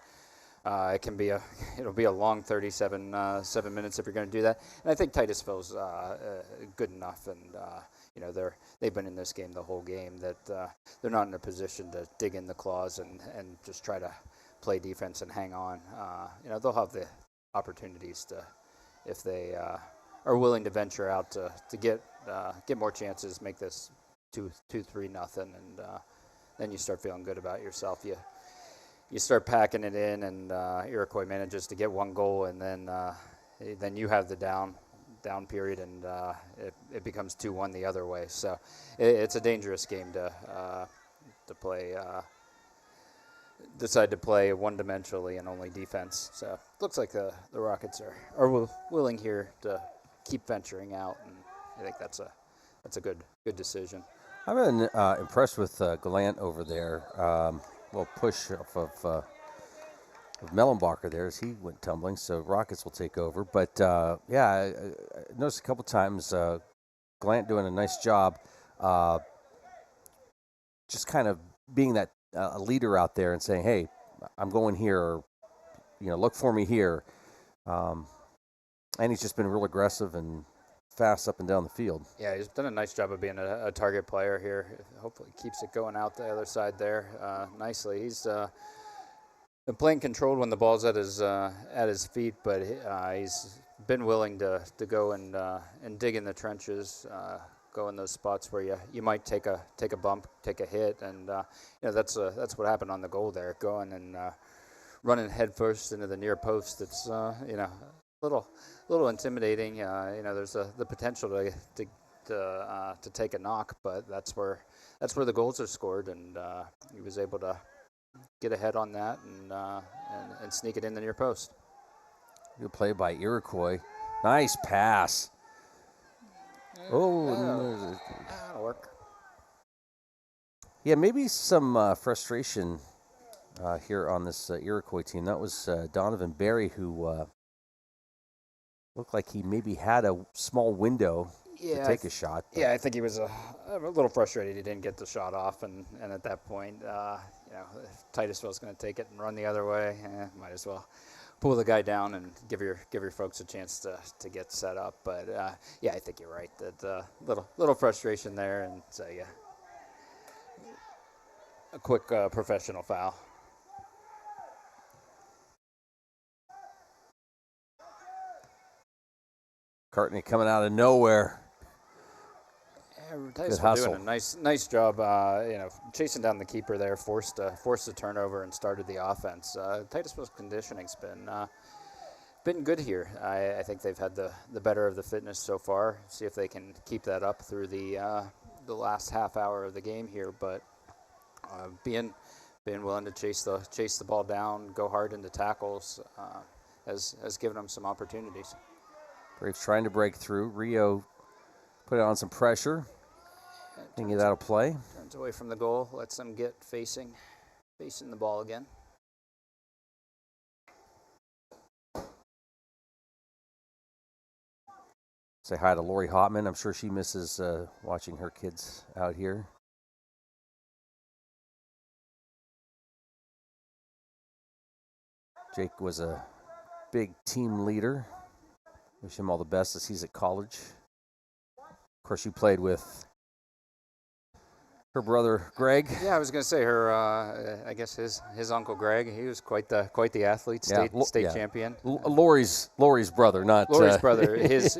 it'll be a long 37 minutes if you're going to do that. And I think Titusville's good enough, and they've been in this game the whole game, that they're not in a position to dig in the claws and just try to play defense and hang on. They'll have the opportunities to, if they are willing to venture out to get more chances, make this 2-3-0, and then you start feeling good about yourself. You start packing it in, and Iroquois manages to get 1 goal, and then you have the down period, and it becomes 2-1 the other way. So it's a dangerous game to play. Decide to play one-dimensionally and only defense. So it looks like the Rockets are willing here to keep venturing out, and I think that's a good decision. I've been impressed with Gallant over there. Little push off of Mellenbacher there as he went tumbling, so Rockets will take over. But I noticed a couple times Gallant doing a nice job, just kind of being that a leader out there and saying, "Hey, I'm going here," or look for me here. And he's just been real aggressive and fast up and down the field. Yeah, he's done a nice job of being a target player here. Hopefully keeps it going out the other side there nicely. He's been playing controlled when the ball's at his feet, but he's been willing to go and dig in the trenches, go in those spots where you might take a bump, take a hit, and that's what happened on the goal there, going and running headfirst into the near post. It's little intimidating. There's the potential to take a knock, but that's where that's where the goals are scored, and he was able to get ahead on that and sneak it in the near post. Good play by Iroquois. Nice pass. That'll work. Yeah, maybe some frustration here on this Iroquois team. That was Donovan Berry, who looked like he maybe had a small window to take a shot. Yeah, I think he was a little frustrated he didn't get the shot off, and at that point, if Titusville's going to take it and run the other way, might as well pull the guy down and give your folks a chance to get set up. But I think you're right that little frustration there, and so a quick professional foul. Cartney coming out of nowhere. Titusville doing a nice job, chasing down the keeper there, forced a turnover and started the offense. Titusville's conditioning's been good here. I think they've had the better of the fitness so far. See if they can keep that up through the last half hour of the game here. But being willing to chase the ball down, go hard into tackles, has given them some opportunities. Braves trying to break through. Rio put on some pressure. Thinking that'll play. Turns away from the goal, lets them get facing the ball again. Say hi to Lori Hotman. I'm sure she misses watching her kids out here. Jake was a big team leader. Wish him all the best as he's at college. Of course, you played with her brother Greg. Yeah, I was going to say her. I guess his uncle Greg. He was quite the athlete, state champion. Lori's brother, not Lori's brother. His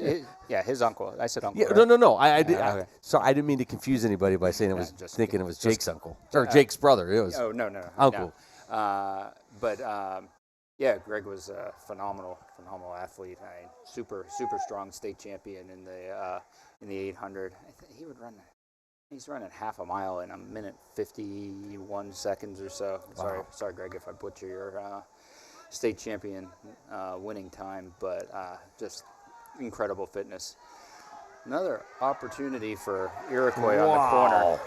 uncle. I said uncle. Yeah, right? no. Okay. So I didn't mean to confuse anybody by saying it was thinking it was Jake's uncle or Jake's Jake's brother. It was no uncle. Greg was a phenomenal athlete. Super strong state champion in the 800. He would run. He's running half a mile in a minute 51 seconds or so. Wow. Sorry, Greg, if I butcher your state champion winning time, but just incredible fitness. Another opportunity for Iroquois on the corner.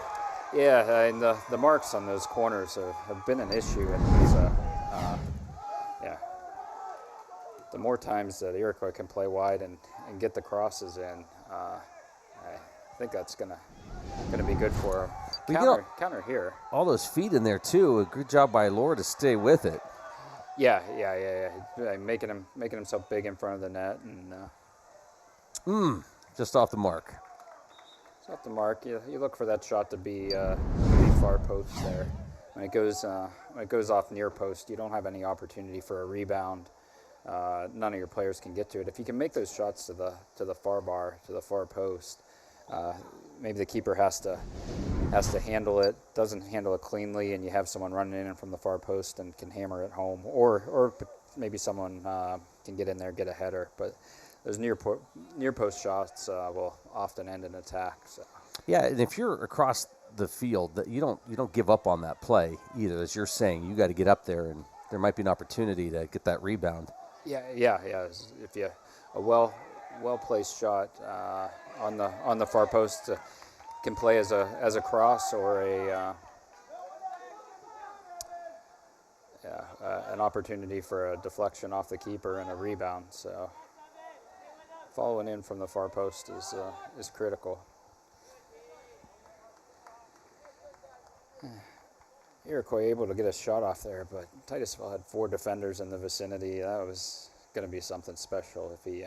Yeah, and the marks on those corners have been an issue, and the more times that Iroquois can play wide and get the crosses in, I think that's gonna be good for him. Counter here. All those feet in there too. A good job by Laura to stay with it. Yeah. Making himself big in front of the net and just off the mark. It's off the mark. You look for that shot to be far post there. When it goes off near post, you don't have any opportunity for a rebound. None of your players can get to it. If you can make those shots to the far bar, to the far post, maybe the keeper has to handle it, doesn't handle it cleanly, and you have someone running in from the far post and can hammer it home, or maybe someone can get in there, get a header. But those near post shots will often end in attack. So. Yeah, and if you're across the field, that you don't give up on that play either. As you're saying, you got to get up there, and there might be an opportunity to get that rebound. Yeah. If you a well placed shot on the far post can play as a cross or an opportunity for a deflection off the keeper and a rebound. So following in from the far post is critical. Iroquois able to get a shot off there, but Titusville had 4 defenders in the vicinity. That was going to be something special if he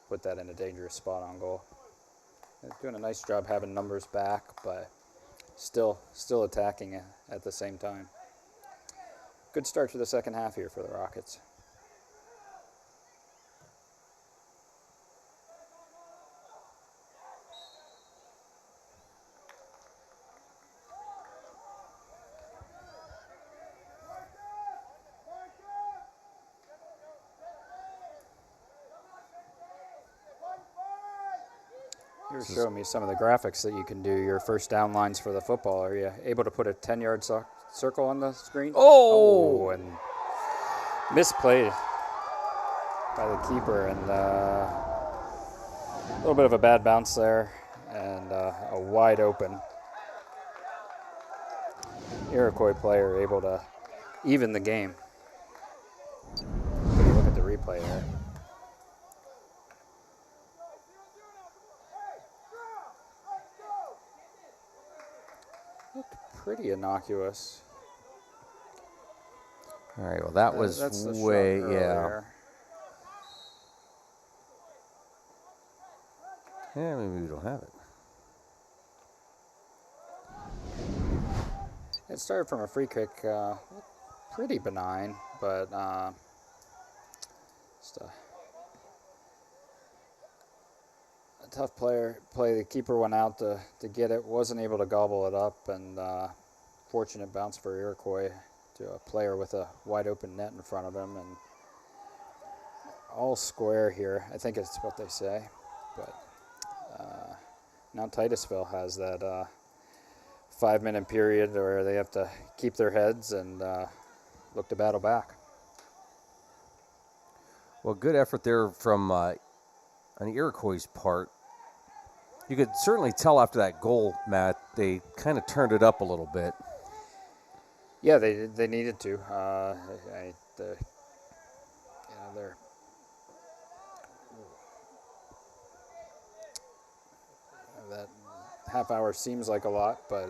put that in a dangerous spot on goal. They're doing a nice job having numbers back, but still attacking at the same time. Good start to the second half here for the Rockets. You were showing me some of the graphics that you can do, your first down lines for the football. Are you able to put a 10-yard circle on the screen? Oh! And misplayed by the keeper, and a little bit of a bad bounce there, and a wide open Iroquois player able to even the game. Look at the replay there. Looked pretty innocuous. All right, well, that was that's the way, shot yeah. earlier. Yeah, maybe we don't have it. It started from a free kick, pretty benign, but just a tough play. The keeper went out to get it, wasn't able to gobble it up, and fortunate bounce for Iroquois to a player with a wide open net in front of him, and all square here. I think it's what they say, but now Titusville has that 5-minute period where they have to keep their heads and look to battle back. Well, good effort there from on the Iroquois' part. You could certainly tell after that goal, Matt, they kind of turned it up a little bit. Yeah, they needed to. They're that half hour seems like a lot, but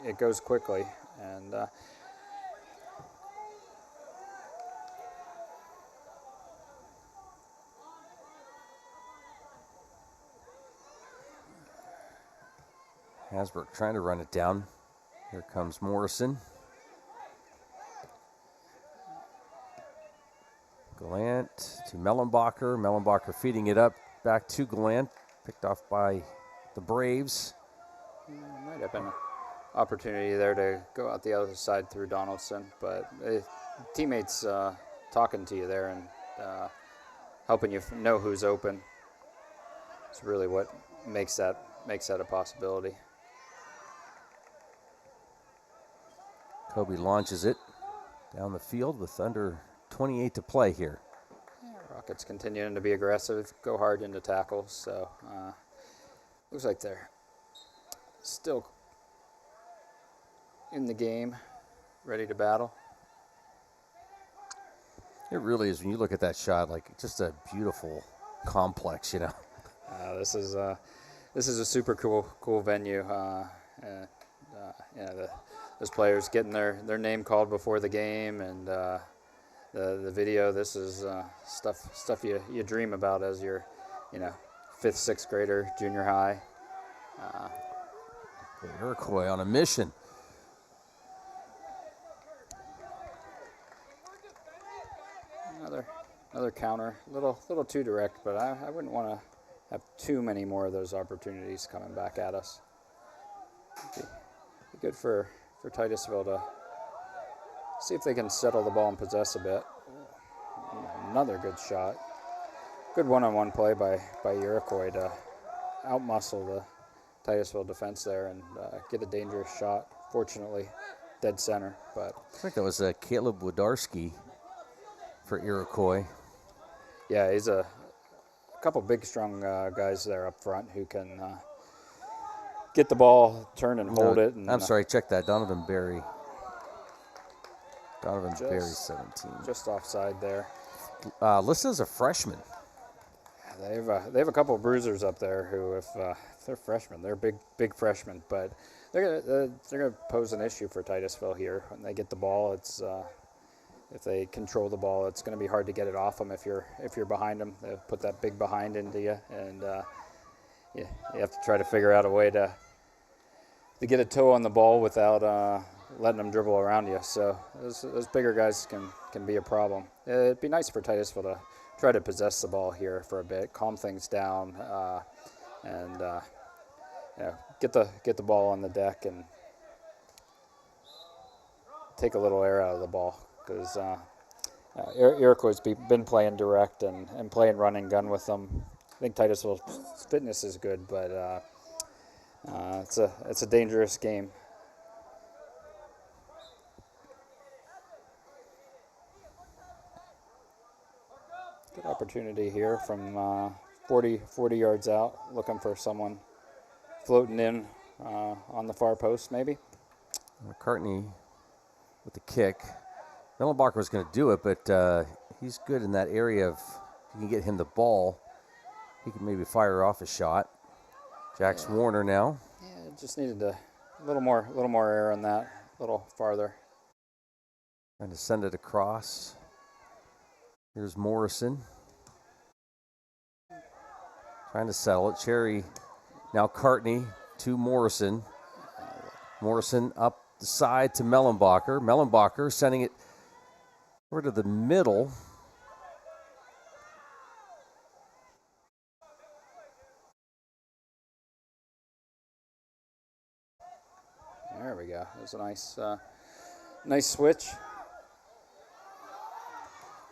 it goes quickly, and Hasbrook trying to run it down. Here comes Morrison. Gallant to Mellenbacher. Mellenbacher feeding it up back to Gallant. Picked off by the Braves. Might have been an opportunity there to go out the other side through Donaldson, but teammates talking to you there and helping you know who's open. It's really what makes that a possibility. Kobe launches it down the field with under 28 to play here. Yeah, Rockets continuing to be aggressive, go hard into tackles, so looks like they're still in the game, ready to battle. It really is, when you look at that shot, like just a beautiful complex, you know. This is a super cool venue. Those players getting their name called before the game, and the video. This is stuff you dream about as your 5th, 6th grader, junior high. Iroquois on a mission. Another counter, little too direct, but I wouldn't want to have too many more of those opportunities coming back at us. Be good for Titusville to see if they can settle the ball and possess a bit. Another good shot. Good one-on-one play by Iroquois to outmuscle the Titusville defense there and get a dangerous shot. Fortunately, dead center. But I think that was Caleb Wodarski for Iroquois. Yeah, he's a couple big, strong guys there up front who can get the ball, turn and hold it. And, I'm sorry, check that. Donovan Berry. Berry, 17. Just offside there. Listed as a freshman. Yeah, they have a couple of bruisers up there who, if they're freshmen, they're big freshmen, but they're gonna pose an issue for Titusville here when they get the ball. It's if they control the ball, it's going to be hard to get it off them if you're behind them. They put that big behind into you, and you have to try to figure out a way to get a toe on the ball without letting them dribble around you. So those bigger guys can be a problem. It'd be nice for Titusville to try to possess the ball here for a bit, calm things down, and get the ball on the deck and take a little air out of the ball, because Iroquois has been playing direct and playing run and gun with them I think Titusville's fitness is good, but it's a dangerous game. Good opportunity here from 40 yards out, looking for someone floating in on the far post, maybe. McCartney with the kick. Mellenbacher was going to do it, but he's good in that area of, if you can get him the ball, he can maybe fire off a shot. Jax Warner now. Yeah, just needed a little more air on that, a little farther. Trying to send it across. Here's Morrison. Trying to settle it. Cherry, now Cartney to Morrison. Morrison up the side to Mellenbacher. Mellenbacher sending it over to the middle. There we go. It was a nice switch.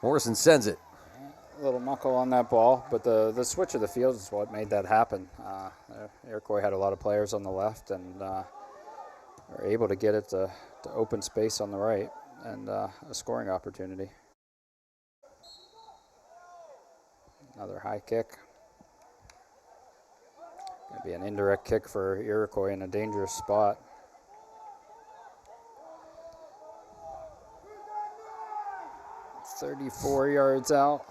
Morrison sends it. A little knuckle on that ball, but the switch of the field is what made that happen. Iroquois had a lot of players on the left, and were able to get it to open space on the right, and a scoring opportunity. Another high kick. Going to be an indirect kick for Iroquois in a dangerous spot. .34 yards out.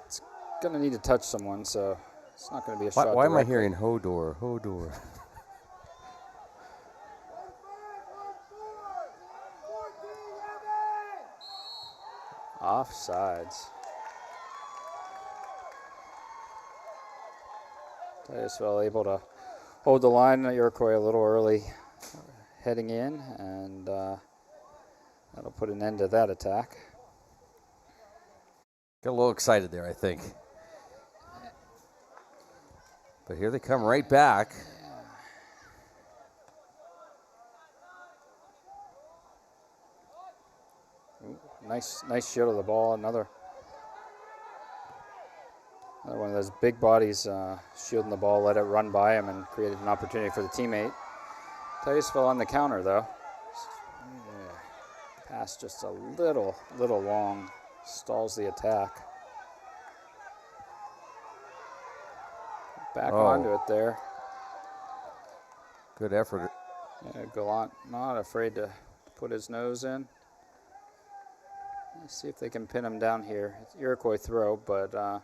It's going to need to touch someone, so it's not going to be a shot. Why am I hearing Hodor? Hodor. Offsides. Titusville able to hold the line. Iroquois a little early heading in, and that'll put an end to that attack. Got a little excited there, I think. But here they come right back. Ooh, nice shield of the ball. Another one of those big bodies shielding the ball, let it run by him and created an opportunity for the teammate. Titusville on the counter, though. Pass just a little long. Stalls the attack. Back onto it there. Good effort. Yeah, Gallant not afraid to put his nose in. Let's see if they can pin him down here. It's Iroquois throw, but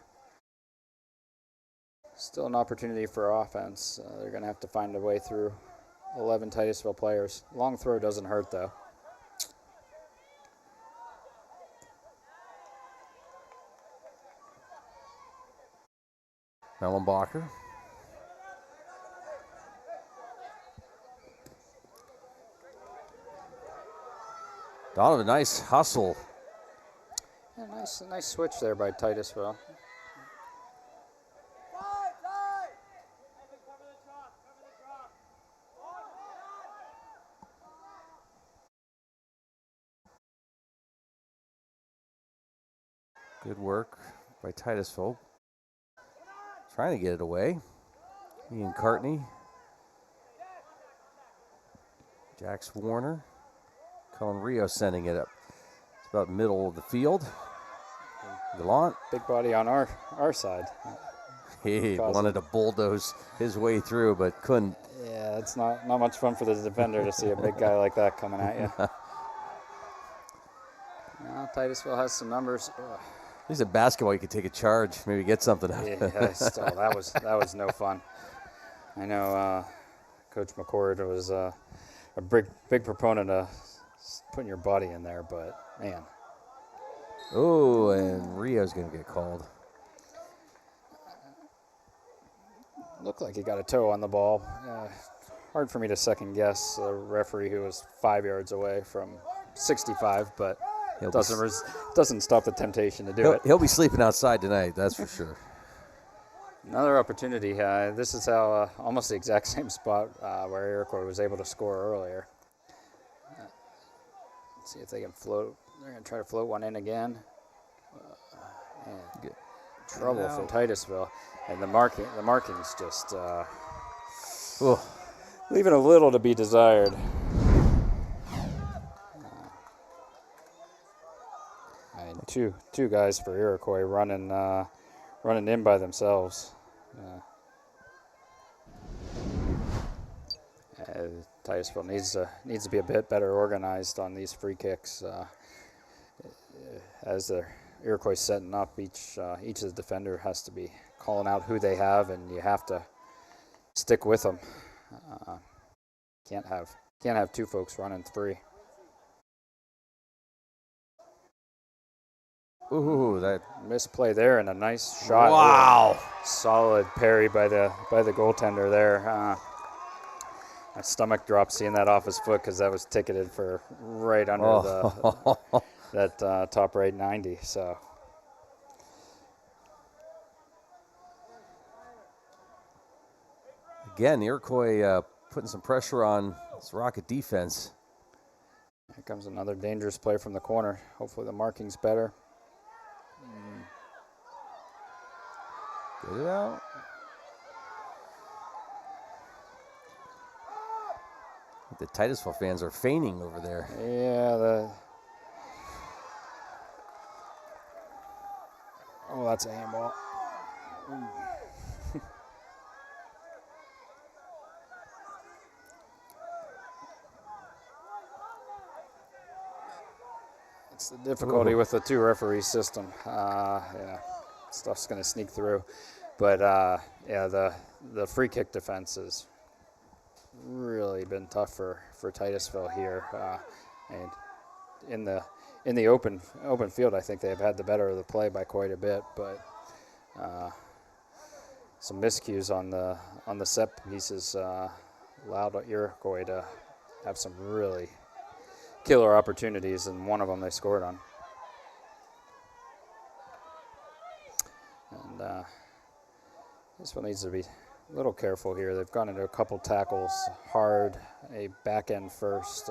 still an opportunity for offense. They're going to have to find a way through 11 Titusville players. Long throw doesn't hurt, though. Mellenbacher. Donovan, nice hustle. Yeah, nice switch there by Titusville. Good work by Titusville. Trying to get it away. Ian Cartney. Jax Warner. Cullen Rio sending it up. It's about middle of the field. Gallant. Big body on our side. He wanted to bulldoze his way through, but couldn't. Yeah, it's not much fun for the defender to see a big guy like that coming at you. Now Titusville has some numbers. At least in basketball, you could take a charge, maybe get something out of it. Yeah, still, that was no fun. I know Coach McCord was a big proponent of putting your body in there, but man. Oh, and Rio's going to get called. Looked like he got a toe on the ball. Hard for me to second guess a referee who was 5 yards away from 65, but doesn't stop the temptation to do it. He'll be sleeping outside tonight, that's for sure. Another opportunity. This is how almost the exact same spot where Iroquois was able to score earlier. Let's see if they can float. They're going to try to float one in again. trouble for Titusville, and the markings just leaving a little to be desired. And two guys for Iroquois running in by themselves. Titusville needs to be a bit better organized on these free kicks. As the Iroquois setting up, each of the defender has to be calling out who they have, and you have to stick with them. Can't have two folks running free. Ooh, that misplay there and a nice shot. Wow, solid parry by the goaltender there. My stomach dropped seeing that off his foot because that was ticketed for right under that top right 90. So again, Iroquois putting some pressure on this Rocket defense. Here comes another dangerous play from the corner. Hopefully the marking's better. Get it out. The Titusville fans are feigning over there. Yeah, that's a handball. It's the difficulty with the two referee system. Stuff's going to sneak through. But, the free kick defense has really been tough for Titusville here. And in the open field, I think they've had the better of the play by quite a bit. But some miscues on the set pieces allowed Iroquois to have some really killer opportunities, and one of them they scored on. And this one needs to be a little careful here. They've gone into a couple tackles hard, a back end first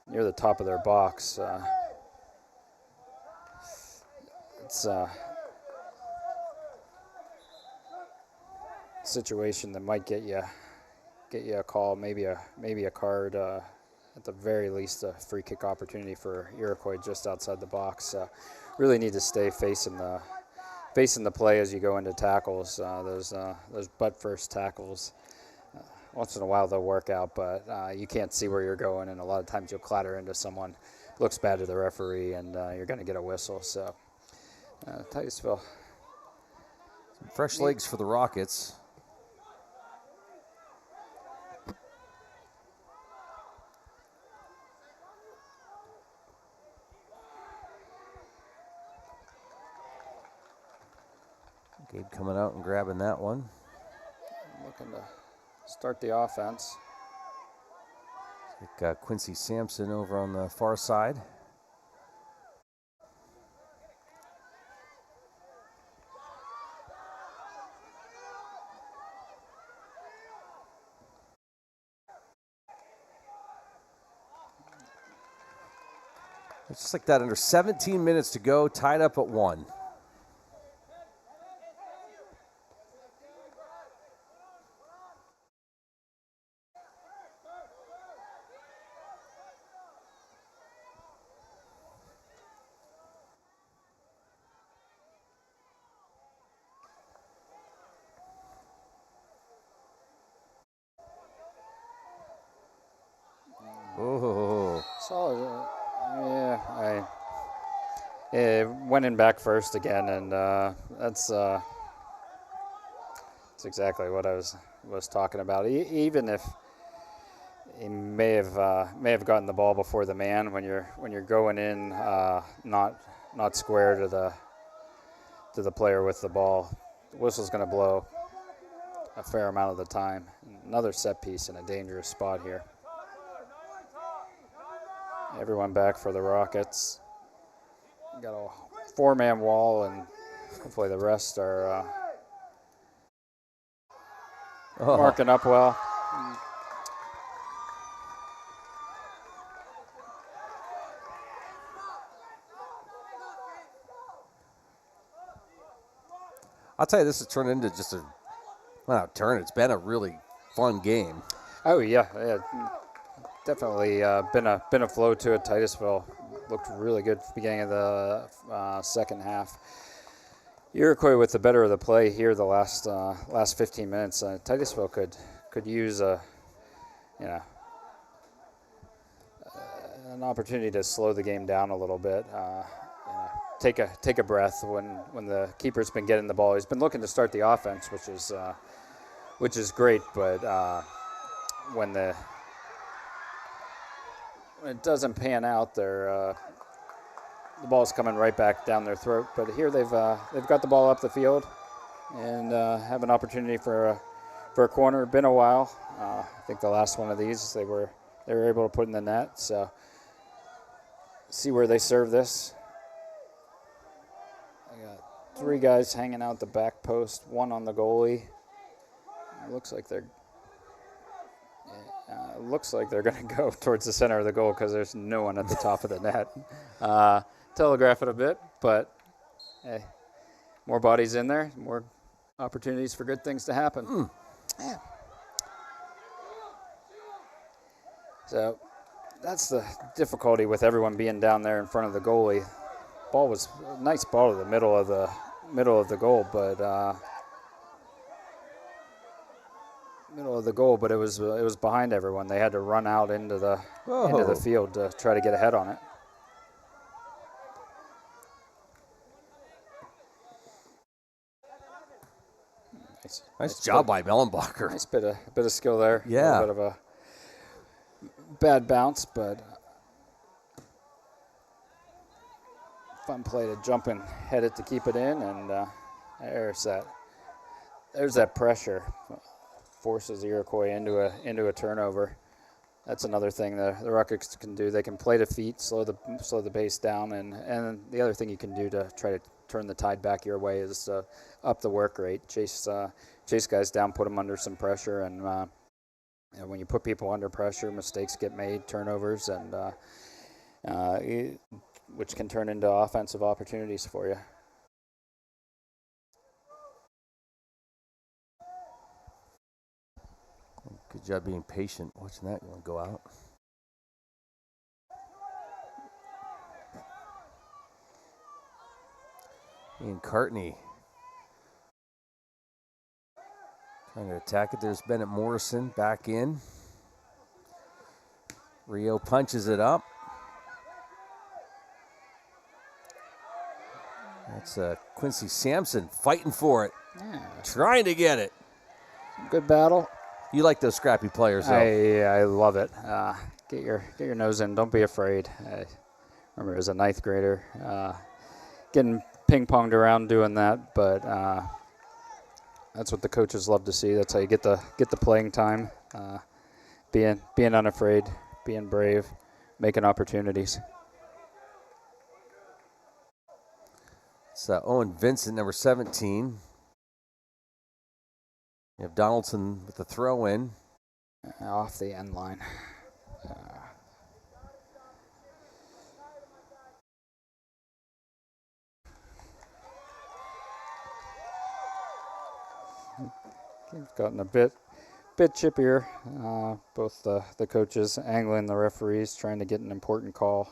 near the top of their box. It's a situation that might get you a call, maybe a card. At the very least, a free kick opportunity for Iroquois just outside the box. Really need to stay facing the play as you go into tackles. Those butt first tackles, once in a while they'll work out, but you can't see where you're going, and a lot of times you'll clatter into someone. Looks bad to the referee, and you're going to get a whistle. So Titusville. Some fresh legs for the Rockets. Gabe coming out and grabbing that one. Looking to start the offense. Got Quincy Sampson over on the far side. It's just like that, under 17 minutes to go, tied up at 1. Oh, solid. It went in back first again, and that's exactly what I was talking about. Even if he may have gotten the ball before the man, when you're going in not square to the player with the ball, the whistle's going to blow a fair amount of the time. Another set piece in a dangerous spot here. Everyone back for the Rockets. Got a 4-man wall, and hopefully the rest are marking up well. I'll tell you, this has turned into just it's been a really fun game. Oh, yeah. Definitely been a flow to it. Titusville looked really good at the beginning of the second half. Iroquois with the better of the play here the last 15 minutes. Titusville could use an opportunity to slow the game down a little bit. Take a breath when the keeper's been getting the ball. He's been looking to start the offense, which is great, but when it doesn't pan out, the ball's coming right back down their throat. But here they've got the ball up the field and have an opportunity for a corner. Been a while. I think the last one of these they were able to put in the net. So see where they serve this. I got 3 guys hanging out the back post, 1 on the goalie. It looks like they're going to go towards the center of the goal because there's no one at the top of the net. Telegraph it a bit, but hey, more bodies in there, more opportunities for good things to happen. Yeah. So that's the difficulty with everyone being down there in front of the goalie. Ball was a nice ball to the middle of the goal, but it was behind everyone. They had to run out into the field to try to get ahead on it. Nice job by Mellenbacher. Nice bit of skill there. Yeah. A little bit of a bad bounce, but fun play to jump and head it to keep it in, and there's that pressure. Forces Iroquois into a turnover. That's another thing the Rockets can do. They can play to feet, slow the pace down, and the other thing you can do to try to turn the tide back your way is up the work rate. Chase guys down, put them under some pressure, and when you put people under pressure, mistakes get made, turnovers, and which can turn into offensive opportunities for you. Good job being patient. Watching that one go out. Ian Cartney trying to attack it. There's Bennett Morrison back in. Rio punches it up. That's Quincy Sampson fighting for it. Yeah. Trying to get it. Good battle. You like those scrappy players, though. I love it. Get your nose in. Don't be afraid. I remember as a 9th grader getting ping-ponged around doing that, but that's what the coaches love to see. That's how you get the playing time. Being unafraid, being brave, making opportunities. It's Owen Vincent, number 17. You have Donaldson with the throw-in. Off the end line. It's gotten a bit chippier. Both the coaches angling the referees, trying to get an important call.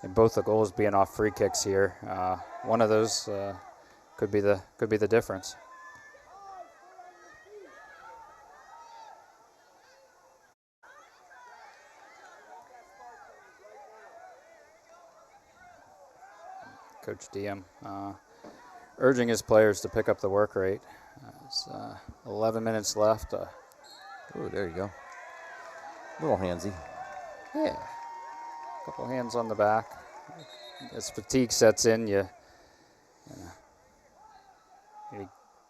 And both the goals being off free kicks here. One of those could be the difference. Coach Diem urging his players to pick up the work rate. It's 11 minutes left. Oh, there you go. A little handsy. Yeah. A couple hands on the back. As fatigue sets in, you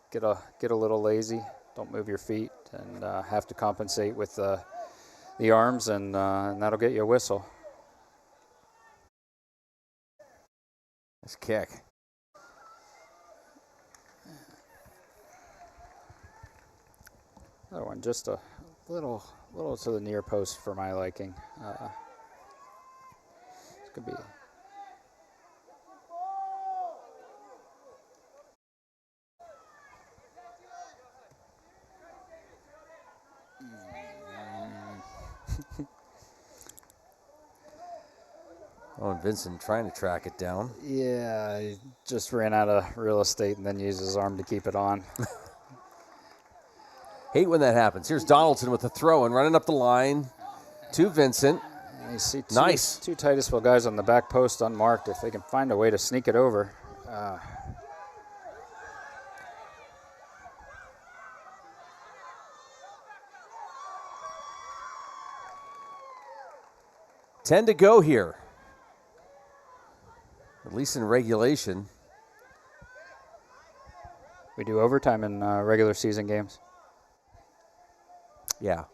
get a little lazy. Don't move your feet, and have to compensate with the arms, and that'll get you a whistle. Nice kick. Another one, just a little to the near post for my liking. This could be. Oh, and Vincent trying to track it down. Yeah, he just ran out of real estate and then used his arm to keep it on. Hate when that happens. Here's Donaldson with the throw and running up the line to Vincent. And you see Nice. Two Titusville guys on the back post unmarked. If they can find a way to sneak it over. 10 to go here. At least in regulation. We do overtime in regular season games. Yeah.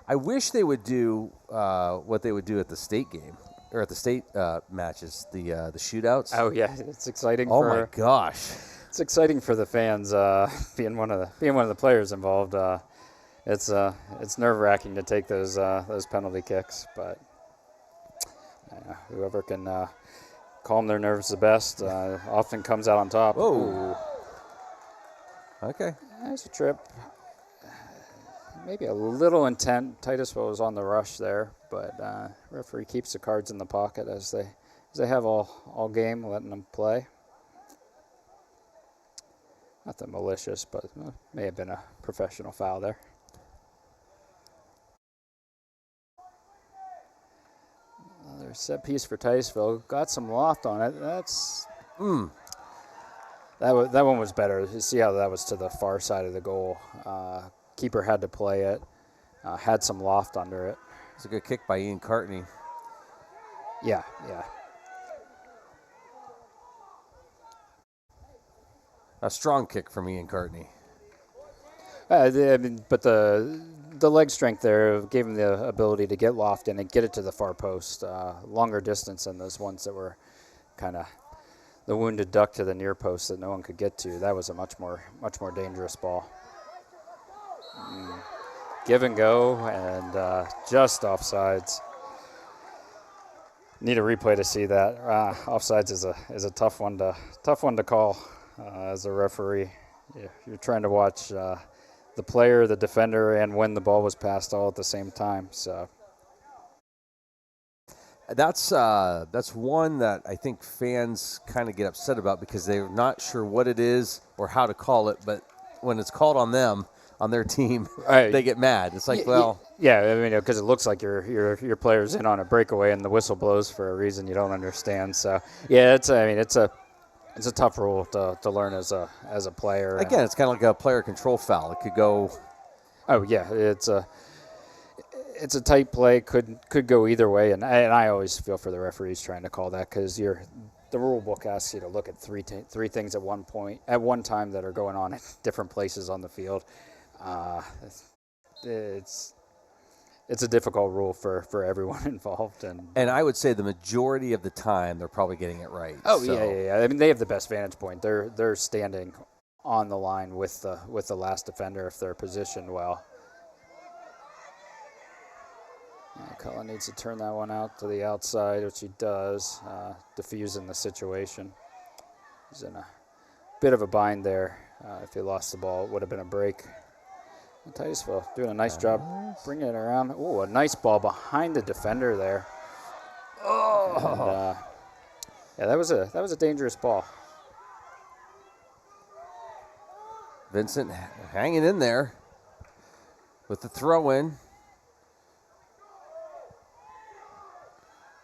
I wish they would do what they would do at the state game, or at the state matches, the shootouts. Oh yeah, it's exciting. Oh my gosh, it's exciting for the fans. Being one of the players involved, it's nerve-wracking to take those penalty kicks, but whoever can calm their nerves the best often comes out on top. Whoa. Okay. There's a trip. Maybe a little intent. Titusville was on the rush there, but referee keeps the cards in the pocket as they have all game, letting them play. Nothing malicious, but may have been a professional foul there. Another set piece for Titusville. Got some loft on it. That's that one was better. You see how that was to the far side of the goal. Keeper had to play it, had some loft under it. It's a good kick by Ian Cartney. Yeah. A strong kick from Ian Cartney. But the leg strength there gave him the ability to get loft in and get it to the far post. Longer distance than those ones that were kind of the wounded duck to the near post that no one could get to. That was a much more dangerous ball. Give and go, and just offsides. Need a replay to see that. Offsides is a tough one to call as a referee. You're trying to watch the player, the defender, and when the ball was passed all at the same time. So that's one that I think fans kind of get upset about because they're not sure what it is or how to call it. But when it's called on them, on their team, they get mad. It's like, because it looks like your player's in on a breakaway and the whistle blows for a reason you don't understand. So it's a tough rule to learn as a player. Again, it's kind of like a player control foul. It could go. Oh yeah, it's a tight play. Could go either way, and I always feel for the referees trying to call that because the rule book asks you to look at three things at one time that are going on at different places on the field. It's a difficult rule for everyone involved, and I would say the majority of the time they're probably getting it right. Oh so. Yeah. I mean, they have the best vantage point. They're standing on the line with the last defender if they're positioned well. Cullen needs to turn that one out to the outside, which he does, diffusing the situation. He's in a bit of a bind there. If he lost the ball, it would have been a break. And Titusville doing a nice job bringing it around. Oh, a nice ball behind the defender there. Oh, and, that was a dangerous ball. Vincent hanging in there with the throw-in.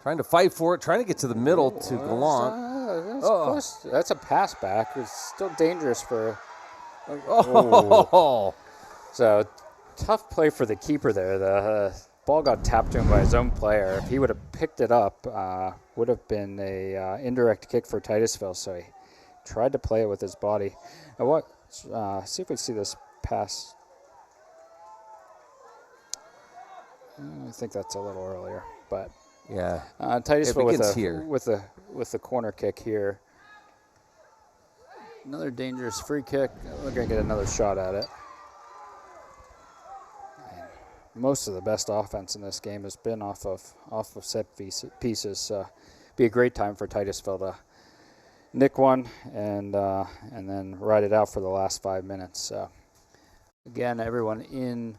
Trying to fight for it, trying to get to the middle to Gallant. Close. That's a pass back. It's still dangerous for. So, tough play for the keeper there. The ball got tapped to him by his own player. If he would have picked it up, would have been a indirect kick for Titusville. So he tried to play it with his body. See if we see this pass. I think that's a little earlier, but. Yeah, Titusville with the corner kick here. Another dangerous free kick. We're gonna get another shot at it. And most of the best offense in this game has been off of set pieces. Be a great time for Titusville to nick one and then ride it out for the last 5 minutes. Again, everyone in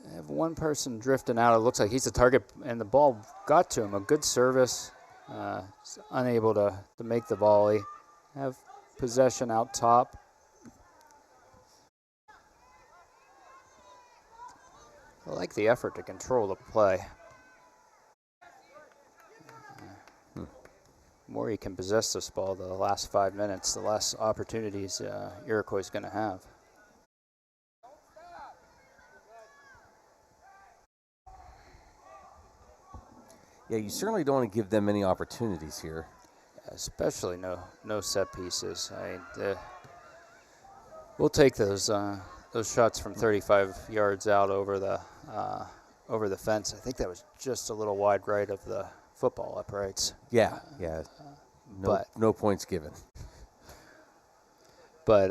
They have one person drifting out. It looks like he's the target, and the ball got to him. A good service. Unable to make the volley. Have possession out top. I like the effort to control the play. The more you can possess this ball the last 5 minutes, the less opportunities Iroquois is going to have. Yeah, you certainly don't want to give them many opportunities here. Especially no set pieces. We'll take those shots from 35 yards out over the fence. I think that was just a little wide right of the football uprights. Yeah. No points given. But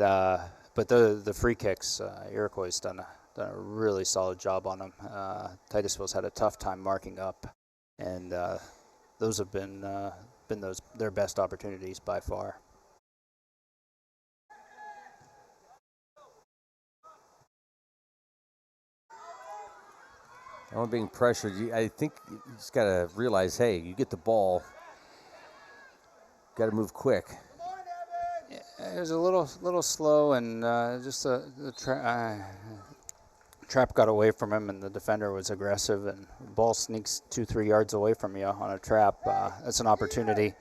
the free kicks, Iroquois done a really solid job on them. Titusville's had a tough time marking up, and those have been their best opportunities by far. I'm being pressured. I think you just got to realize, hey, you get the ball, got to move quick. It was a little slow, and just the trap got away from him, and the defender was aggressive, and the ball sneaks 2-3 yards away from you on a trap. That's an opportunity.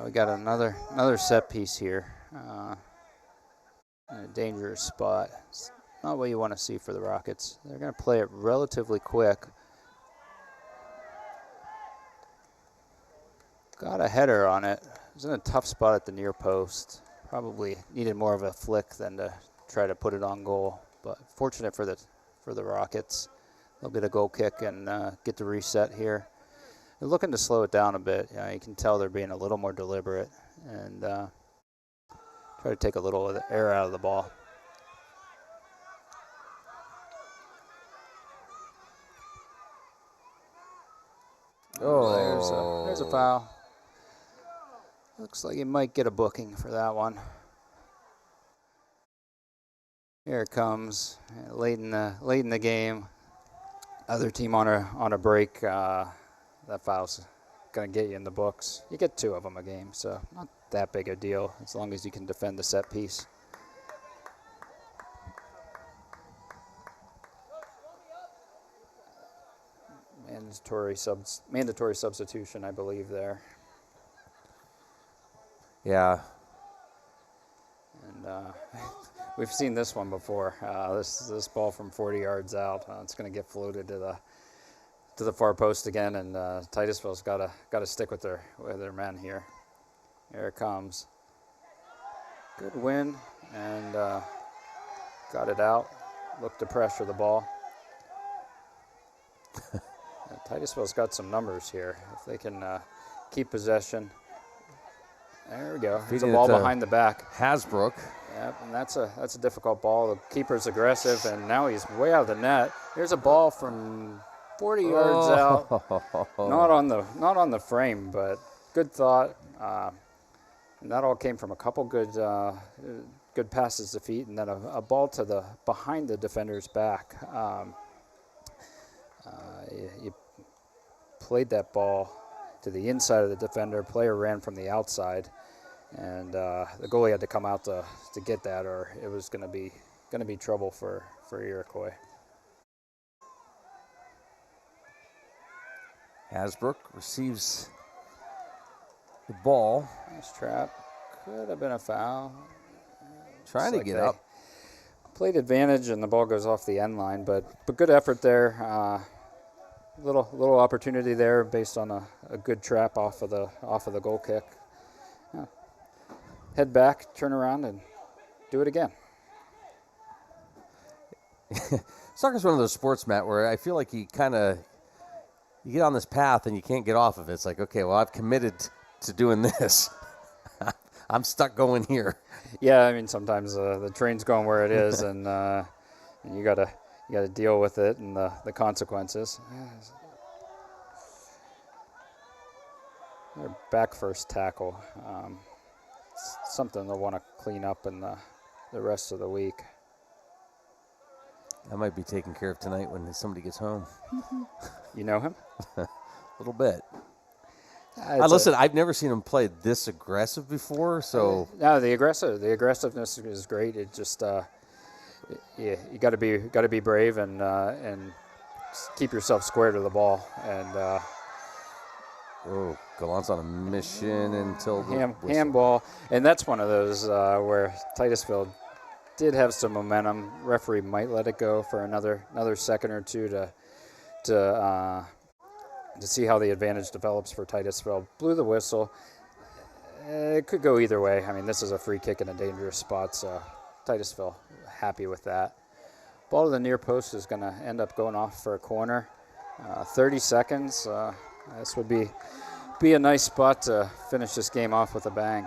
We got another set piece here. In a dangerous spot. It's not what you want to see for the Rockets. They're going to play it relatively quick. Got a header on it. It was in a tough spot at the near post. Probably needed more of a flick than to try to put it on goal. But fortunate for the Rockets. They'll get a goal kick and get the reset here. They're looking to slow it down a bit. You can tell they're being a little more deliberate and try to take a little of the air out of the ball. Oh, there's a foul. Looks like he might get a booking for that one. Here it comes, late in the game. Other team on a break. That foul's gonna get you in the books. You get 2 of them a game, so not that big a deal as long as you can defend the set piece. Mandatory substitution, I believe, there. Yeah. And we've seen this one before. This ball from 40 yards out, it's going to get floated to the far post again, and Titusville's got to stick with their men here. Here it comes. Good win, and got it out. Looked to pressure the ball. Titusville's got some numbers here. If they can keep possession. There we go. There's a ball behind the back. Hasbrook. Yep, and that's a difficult ball. The keeper's aggressive, and now he's way out of the net. Here's a ball from 40 yards out. Not on the frame, but good thought. And that all came from a couple good passes to feet, and then a ball to behind the defender's back. You played that ball to the inside of the defender. Player ran from the outside, and the goalie had to come out to get that, or it was going to be trouble for Iroquois. Hasbrook receives the ball. Nice trap. Could have been a foul. Trying to get up. Played advantage, and the ball goes off the end line, but good effort there. Little opportunity there based on a good trap off of the goal kick. Yeah. Head back, turn around, and do it again. Soccer's one of those sports, Matt, where I feel like you get on this path and you can't get off of it. It's like, okay, well, I've committed to doing this. I'm stuck going here. Yeah, I mean, sometimes the train's going where it is, and you gotta deal with it and the consequences. Their back first tackle. Something they'll want to clean up in the rest of the week. I might be taken care of tonight when somebody gets home. You know him? A little bit. Listen, I've never seen him play this aggressive before, so no, the aggressiveness is great. It just you got to be brave and keep yourself square to the ball. And Gallant's on a mission until the handball, and that's one of those where Titusville did have some momentum. Referee might let it go for another second or two to see how the advantage develops for Titusville. Blew the whistle. It could go either way. I mean, this is a free kick in a dangerous spot, so Titusville happy with that. Ball to the near post is going to end up going off for a corner. 30 seconds. This would be a nice spot to finish this game off with a bang.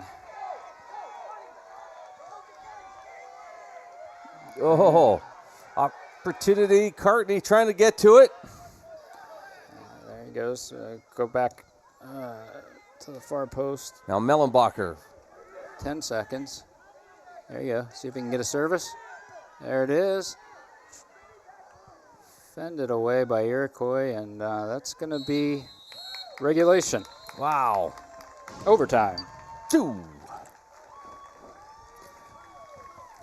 Oh, opportunity. Cartney trying to get to it. There he goes. Go back to the far post. Now Mellenbacher. 10 seconds. There you go. See if he can get a service. There it is. Fended away by Iroquois, and that's going to be regulation. Wow. Overtime. 2.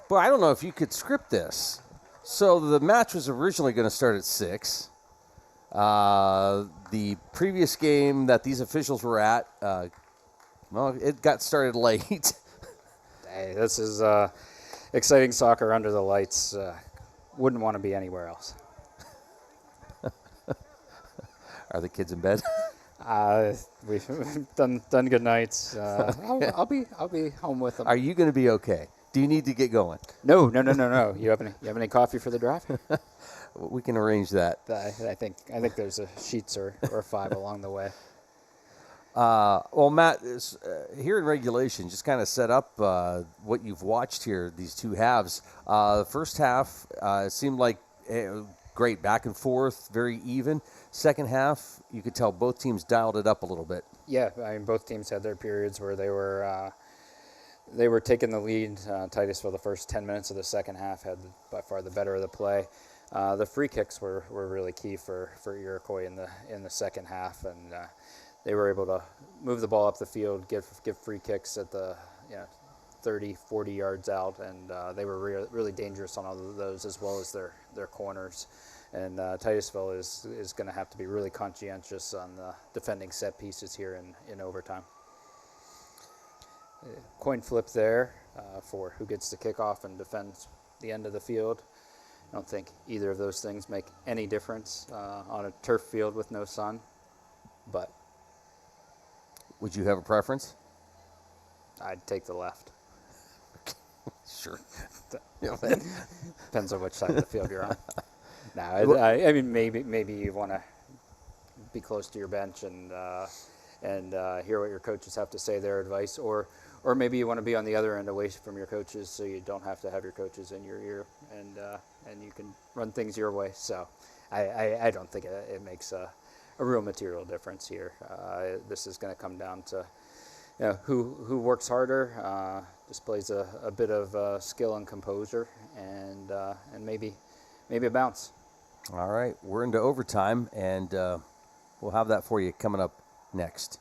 Boy, I don't know if you could script this. So the match was originally going to start at 6. The previous game that these officials were at, it got started late. Hey, this is exciting soccer under the lights. Wouldn't want to be anywhere else. Are the kids in bed? We've done good nights. I'll be home with them. Are you going to be okay? Do you need to get going? No. You have any coffee for the drive? We can arrange that. I think there's a sheets or 5 along the way. Well, Matt, here in regulation, just kind of set up what you've watched here, these two halves. The first half seemed like great, back and forth, very even. Second half, you could tell both teams dialed it up a little bit. Yeah, I mean, both teams had their periods where they were taking the lead. Titusville, the first 10 minutes of the second half, had by far the better of the play. The free kicks were really key for Iroquois in the second half, and they were able to move the ball up the field, give free kicks at the 30, 40 yards out, and they were really dangerous on all of those, as well as their corners. And Titusville is going to have to be really conscientious on the defending set pieces here in overtime. Coin flip there for who gets the kickoff and defends the end of the field. I don't think either of those things make any difference on a turf field with no sun, but. Would you have a preference? I'd take the left. Sure. Depends on which side of the field you're on. No, I mean maybe you want to be close to your bench and hear what your coaches have to say, their advice, or maybe you want to be on the other end away from your coaches, so you don't have to have your coaches in your ear, and you can run things your way. So I don't think it makes a real material difference here. This is going to come down to who works harder, displays a bit of skill and composure, and maybe a bounce. All right, we're into overtime, and we'll have that for you coming up next.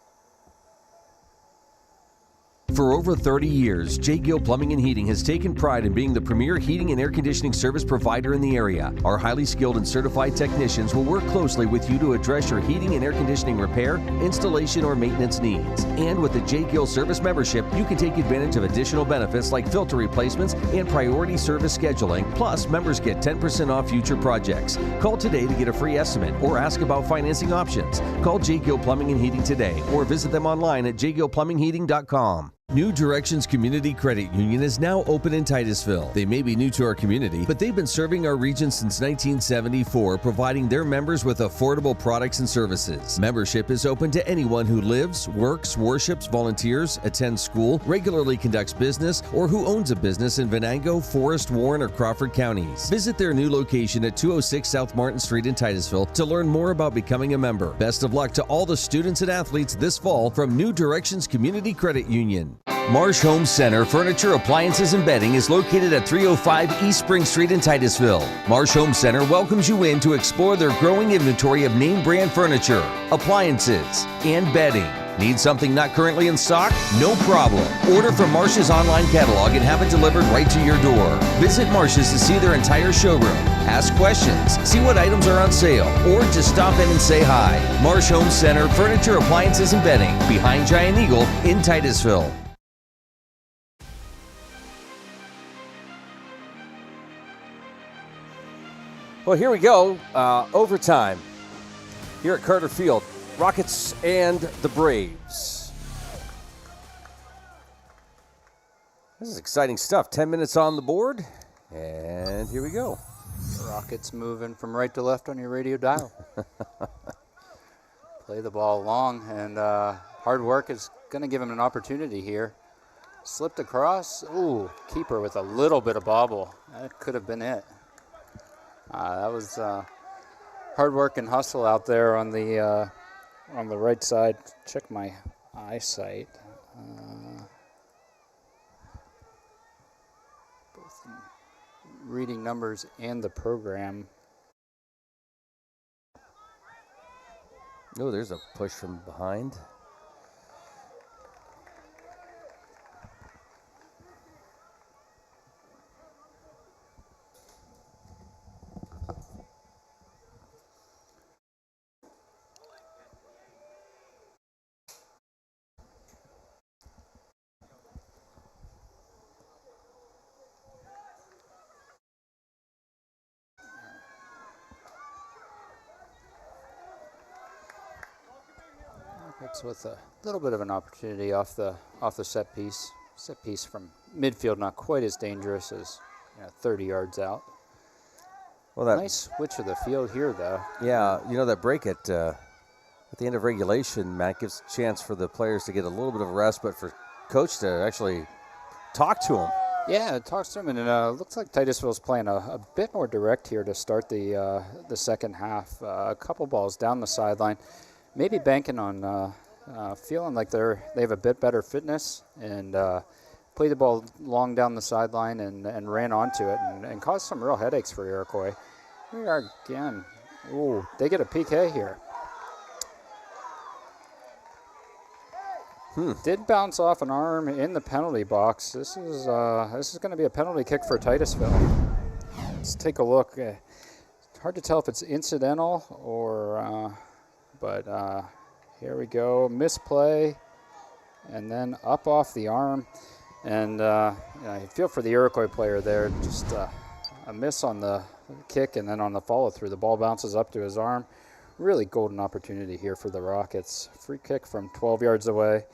For over 30 years, J. Gill Plumbing and Heating has taken pride in being the premier heating and air conditioning service provider in the area. Our highly skilled and certified technicians will work closely with you to address your heating and air conditioning repair, installation, or maintenance needs. And with the J. Gill service membership, you can take advantage of additional benefits like filter replacements and priority service scheduling. Plus, members get 10% off future projects. Call today to get a free estimate or ask about financing options. Call J. Gill Plumbing and Heating today or visit them online at jgillplumbingheating.com. New Directions Community Credit Union is now open in Titusville. They may be new to our community, but they've been serving our region since 1974, providing their members with affordable products and services. Membership is open to anyone who lives, works, worships, volunteers, attends school, regularly conducts business, or who owns a business in Venango, Forest, Warren, or Crawford counties. Visit their new location at 206 South Martin Street in Titusville to learn more about becoming a member. Best of luck to all the students and athletes this fall from New Directions Community Credit Union. Marsh Home Center Furniture, Appliances, and Bedding is located at 305 East Spring Street in Titusville. Marsh Home Center welcomes you in to explore their growing inventory of name brand furniture, appliances, and bedding. Need something not currently in stock? No problem. Order from Marsh's online catalog and have it delivered right to your door. Visit Marsh's to see their entire showroom. Ask questions, see what items are on sale, or just stop in and say hi. Marsh Home Center Furniture, Appliances, and Bedding, behind Giant Eagle in Titusville. Well, here we go. Overtime here at Carter Field. Rockets and the Braves. This is exciting stuff. 10 minutes on the board, and here we go. Rockets moving from right to left on your radio dial. Play the ball long, and hard work is going to give him an opportunity here. Slipped across. Ooh, keeper with a little bit of bobble. That could have been it. That was hard work and hustle out there on the right side. Check my eyesight. Both in reading numbers and the program. Oh, there's a push from behind. It's with a little bit of an opportunity off the set piece. Set piece from midfield, not quite as dangerous as 30 yards out. Well, that nice switch of the field here, though. Yeah, that break at the end of regulation, Matt, gives a chance for the players to get a little bit of a rest, but for coach to actually talk to him. Yeah, it talks to him, and it looks like Titusville's playing a bit more direct here to start the second half. A couple balls down the sideline. Maybe banking on feeling like they have a bit better fitness and played the ball long down the sideline and ran onto it and caused some real headaches for Iroquois. Here we are again. Ooh, they get a PK here. Did bounce off an arm in the penalty box. This is going to be a penalty kick for Titusville. Let's take a look. Hard to tell if it's incidental or. But here we go, misplay, and then up off the arm. And I feel for the Iroquois player there, just a miss on the kick and then on the follow-through. The ball bounces up to his arm. Really golden opportunity here for the Rockets. Free kick from 12 yards away.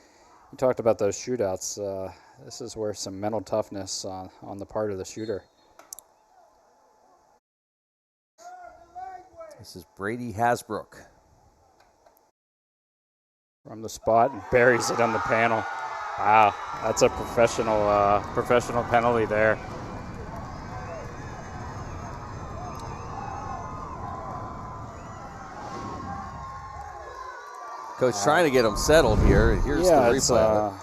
You talked about those shootouts. This is where some mental toughness on the part of the shooter. This is Brady Hasbrook. From the spot and buries it on the panel. Wow, that's a professional penalty there. Coach trying to get him settled here. Here's the replay.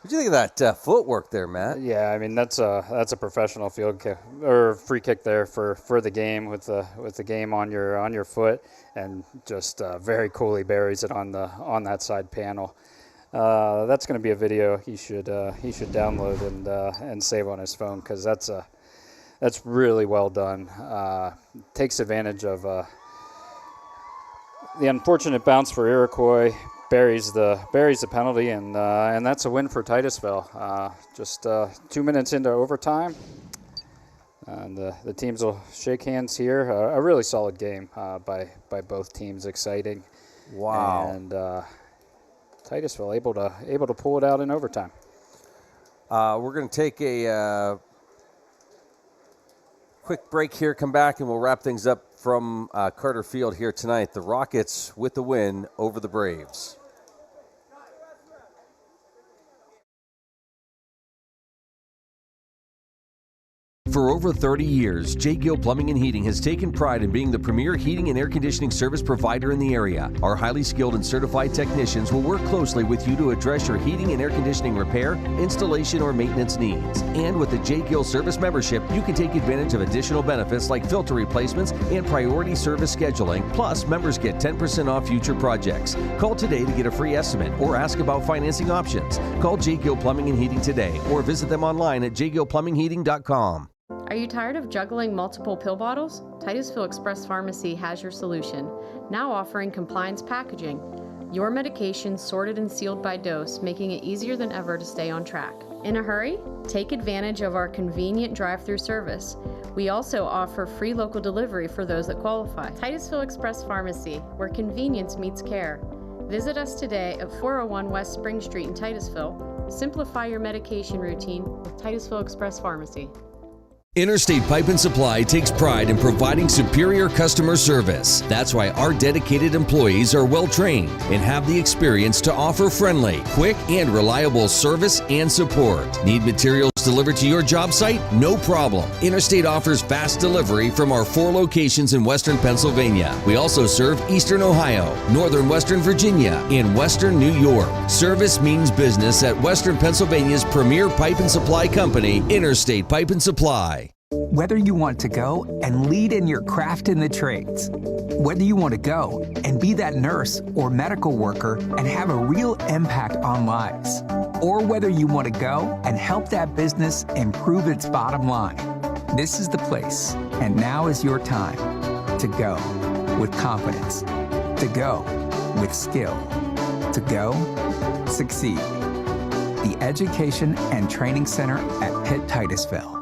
What do you think of that footwork there, Matt? Yeah, I mean that's a professional field kick or free kick there for the game with the game on your foot, and just very coolly buries it on that side panel. That's going to be a video he should download and save on his phone, because that's really well done. Takes advantage of the unfortunate bounce for Iroquois. Buries the penalty, and that's a win for Titusville. Just 2 minutes into overtime, and the teams will shake hands here. A really solid game by both teams. Exciting. Wow. And Titusville able to pull it out in overtime. We're going to take a quick break here. Come back, and we'll wrap things up from Carter Field here tonight. The Rockets with the win over the Braves. For over 30 years, J. Gill Plumbing and Heating has taken pride in being the premier heating and air conditioning service provider in the area. Our highly skilled and certified technicians will work closely with you to address your heating and air conditioning repair, installation, or maintenance needs. And with the J. Gill Service membership, you can take advantage of additional benefits like filter replacements and priority service scheduling. Plus, members get 10% off future projects. Call today to get a free estimate or ask about financing options. Call J. Gill Plumbing and Heating today or visit them online at jgillplumbingheating.com. Are you tired of juggling multiple pill bottles? Titusville Express Pharmacy has your solution, now offering compliance packaging. Your medications sorted and sealed by dose, making it easier than ever to stay on track. In a hurry? Take advantage of our convenient drive-through service. We also offer free local delivery for those that qualify. Titusville Express Pharmacy, where convenience meets care. Visit us today at 401 West Spring Street in Titusville. Simplify your medication routine with Titusville Express Pharmacy. Interstate Pipe and Supply takes pride in providing superior customer service. That's why our dedicated employees are well trained and have the experience to offer friendly, quick, and reliable service and support. Need materials delivered to your job site? No problem. Interstate offers fast delivery from our 4 locations in Western Pennsylvania. We also serve Eastern Ohio, Northern Western Virginia, and Western New York. Service means business at Western Pennsylvania's premier pipe and supply company, Interstate Pipe and Supply. Whether you want to go and lead in your craft in the trades, whether you want to go and be that nurse or medical worker and have a real impact on lives, or whether you want to go and help that business improve its bottom line, this is the place. And now is your time to go with confidence, to go with skill, to go succeed. The Education and Training Center at Pitt Titusville.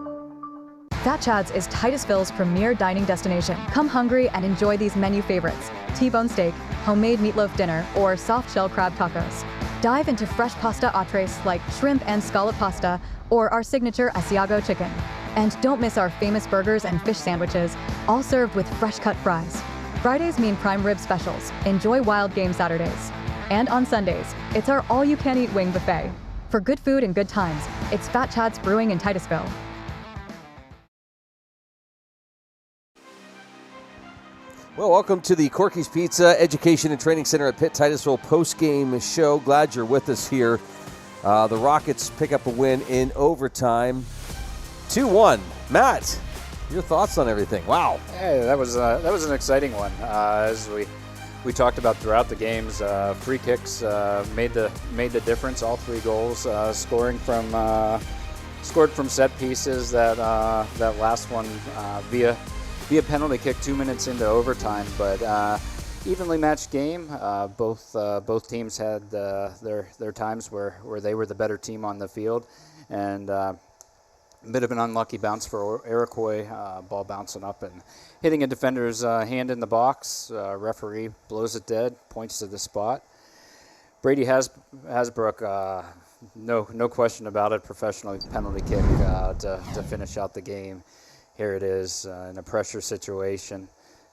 Fat Chad's is Titusville's premier dining destination. Come hungry and enjoy these menu favorites: T-bone steak, homemade meatloaf dinner, or soft shell crab tacos. Dive into fresh pasta entrees like shrimp and scallop pasta or our signature Asiago chicken. And don't miss our famous burgers and fish sandwiches, all served with fresh cut fries. Fridays mean prime rib specials. Enjoy Wild Game Saturdays. And on Sundays, it's our all-you-can-eat wing buffet. For good food and good times, it's Fat Chad's Brewing in Titusville. Well, welcome to the Corky's Pizza Education and Training Center at Pitt Titusville postgame show. Glad you're with us here. The Rockets pick up a win in overtime, 2-1. Matt, your thoughts on everything? Wow. Hey, that was an exciting one. As we talked about throughout the games, free kicks made the difference. All 3 goals, scored from set pieces. That last one via penalty kick 2 minutes into overtime, but evenly matched game. Both teams had their times where they were the better team on the field, and a bit of an unlucky bounce for Iroquois. Ball bouncing up and hitting a defender's hand in the box. Referee blows it dead, points to the spot. Brady Hasbrook, no question about it, professional penalty kick to finish out the game. Here it is in a pressure situation.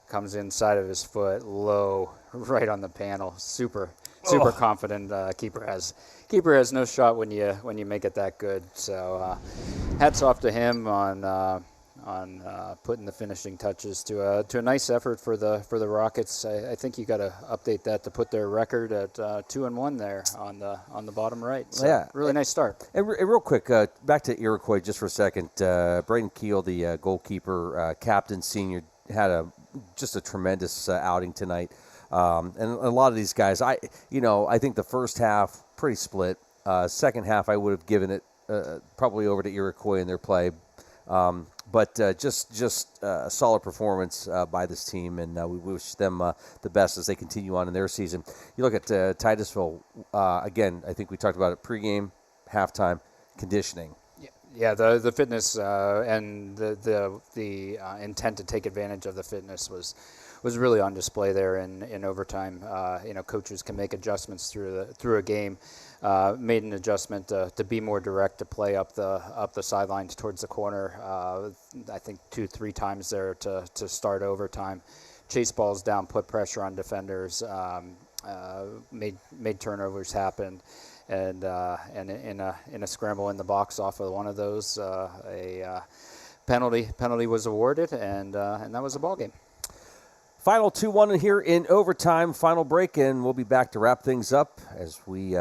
Comes inside of his foot, low, right on the panel. Super confident. Keeper has no shot when you make it that good. So hats off to him on putting the finishing touches to a nice effort for the Rockets. I think you got to update that to put their record at 2-1 there on the bottom right. So yeah, really nice start. And real quick, back to Iroquois just for a second. Braden Keel, the goalkeeper, captain, senior, had just a tremendous outing tonight. And a lot of these guys, I think the first half pretty split. Second half, I would have given it probably over to Iroquois in their play. But just a solid performance by this team, and we wish them the best as they continue on in their season. You look at Titusville, again, I think we talked about it pregame, halftime, conditioning. Yeah, the fitness and the intent to take advantage of the fitness was really on display there in overtime. Coaches can make adjustments through a game. Made an adjustment to be more direct, to play up the sidelines towards the corner. I think 2-3 times there to start overtime. Chase balls down, put pressure on defenders. Made turnovers happen. And in a scramble in the box off of one of those, a penalty was awarded, and that was the ball game. Final 2-1 here in overtime. Final break, and we'll be back to wrap things up as we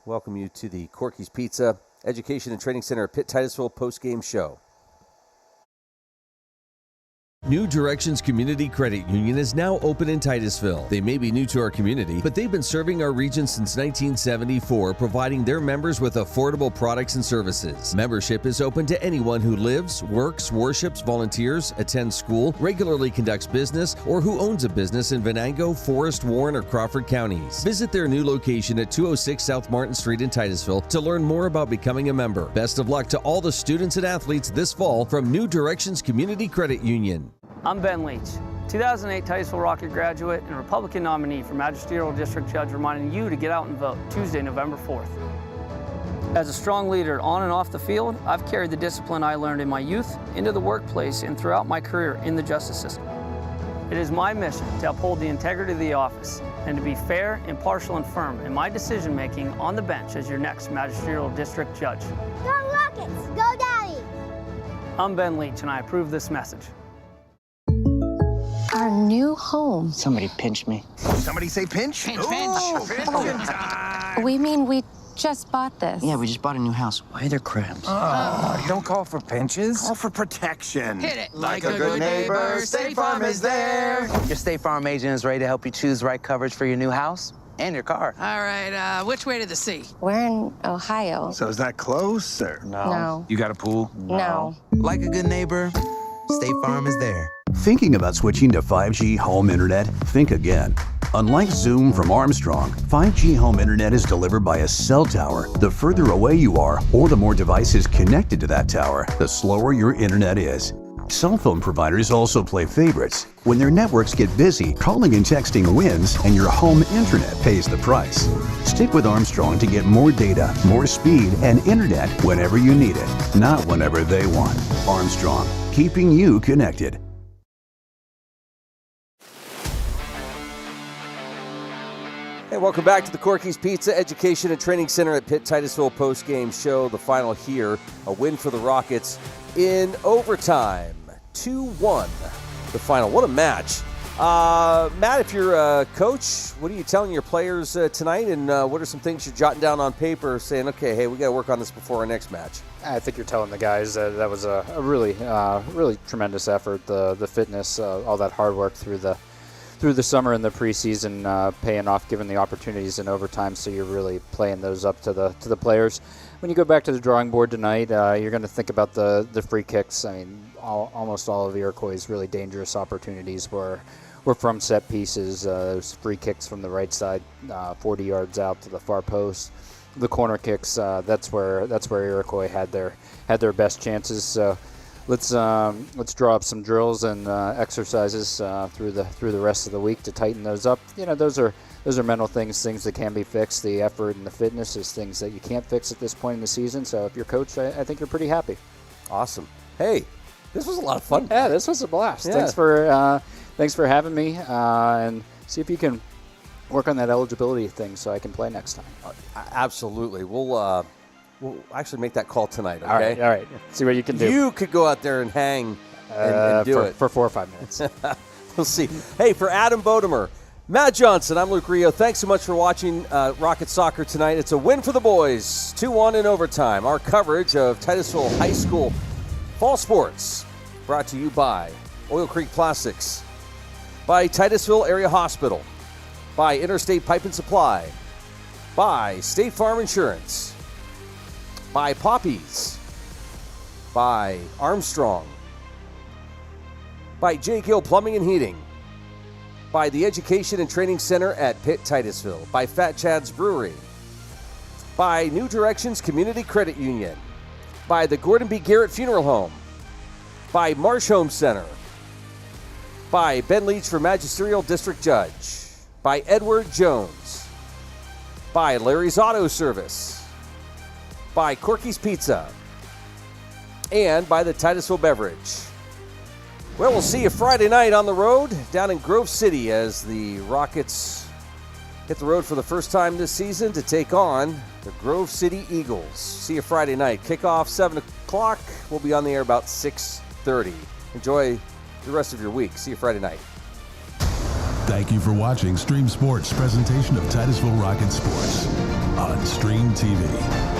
welcome you to the Corky's Pizza Education and Training Center at Pitt Titusville Postgame Show. New Directions Community Credit Union is now open in Titusville. They may be new to our community, but they've been serving our region since 1974, providing their members with affordable products and services. Membership is open to anyone who lives, works, worships, volunteers, attends school, regularly conducts business, or who owns a business in Venango, Forest, Warren, or Crawford counties. Visit their new location at 206 South Martin Street in Titusville to learn more about becoming a member. Best of luck to all the students and athletes this fall from New Directions Community Credit Union. I'm Ben Leach, 2008 Titusville Rocket graduate and Republican nominee for Magisterial District Judge, reminding you to get out and vote Tuesday, November 4th. As a strong leader on and off the field, I've carried the discipline I learned in my youth into the workplace and throughout my career in the justice system. It is my mission to uphold the integrity of the office and to be fair, impartial, and firm in my decision-making on the bench as your next Magisterial District Judge. Go Rockets! Go Daddy! I'm Ben Leach, and I approve this message. Our new home. Somebody pinched me. Somebody say pinch? Pinch. We mean we just bought this. Yeah, we just bought a new house. Why are there crabs? Oh, don't call for pinches. Call for protection. Hit it. Like a good neighbor, State Farm is there. Your State Farm agent is ready to help you choose the right coverage for your new house and your car. All right, which way to the sea? We're in Ohio. So is that close, or? No. You got a pool? No. Like a good neighbor, State Farm is there. Thinking about switching to 5G home internet? Think again. Unlike Zoom from Armstrong, 5G home internet is delivered by a cell tower. The further away you are, or the more devices connected to that tower, the slower your internet is. Cell phone providers also play favorites. When their networks get busy, calling and texting wins, and your home internet pays the price. Stick with Armstrong to get more data, more speed, and internet whenever you need it, not whenever they want. Armstrong, keeping you connected. Hey, welcome back to the Corky's Pizza Education and Training Center at Pitt Titusville Postgame Show. The final here, a win for the Rockets in overtime. 2-1, the final. What a match. Matt, if you're a coach, what are you telling your players tonight, and what are some things you're jotting down on paper saying, okay, hey, we got to work on this before our next match? I think you're telling the guys that was a really tremendous effort. The fitness, all that hard work through the summer and the preseason paying off, given the opportunities in overtime. So you're really playing those up to the players. When you go back to the drawing board tonight, you're going to think about the free kicks. I mean, almost all of Iroquois' really dangerous opportunities were from set pieces. Those free kicks from the right side, 40 yards out to the far post. The corner kicks, that's where Iroquois had their best chances. So let's draw up some drills and exercises through the rest of the week to tighten those up. You know, those are mental things that can be fixed. The effort and the fitness is things that you can't fix at this point in the season. So if you're coach, I think you're pretty happy. Awesome. Hey, this was a lot of fun. Yeah, this was a blast. Yeah. Thanks for having me, and see if you can work on that eligibility thing so I can play next time. Absolutely. We'll actually make that call tonight, okay? All right. See what you can do. You could go out there and hang and do it. For 4 or 5 minutes. We'll see. Hey, for Adam Bodemer, Matt Johnson, I'm Luke Rio. Thanks so much for watching Rocket Soccer tonight. It's a win for the boys, 2-1 in overtime. Our coverage of Titusville High School fall sports brought to you by Oil Creek Plastics, by Titusville Area Hospital, by Interstate Pipe and Supply, by State Farm Insurance, by Poppies, by Armstrong, by J. Gill Plumbing and Heating, by the Education and Training Center at Pitt Titusville, by Fat Chad's Brewery, by New Directions Community Credit Union, by the Gordon B. Garrett Funeral Home, by Marsh Home Center, by Ben Leach for Magisterial District Judge, by Edward Jones, by Larry's Auto Service, by Corky's Pizza, and by the Titusville Beverage. Well, we'll see you Friday night on the road down in Grove City as the Rockets hit the road for the first time this season to take on the Grove City Eagles. See you Friday night. Kickoff 7 o'clock. We'll be on the air about 6 6:30. Enjoy the rest of your week. See you Friday night. Thank you for watching Stream Sports' presentation of Titusville Rocket Sports on Stream TV.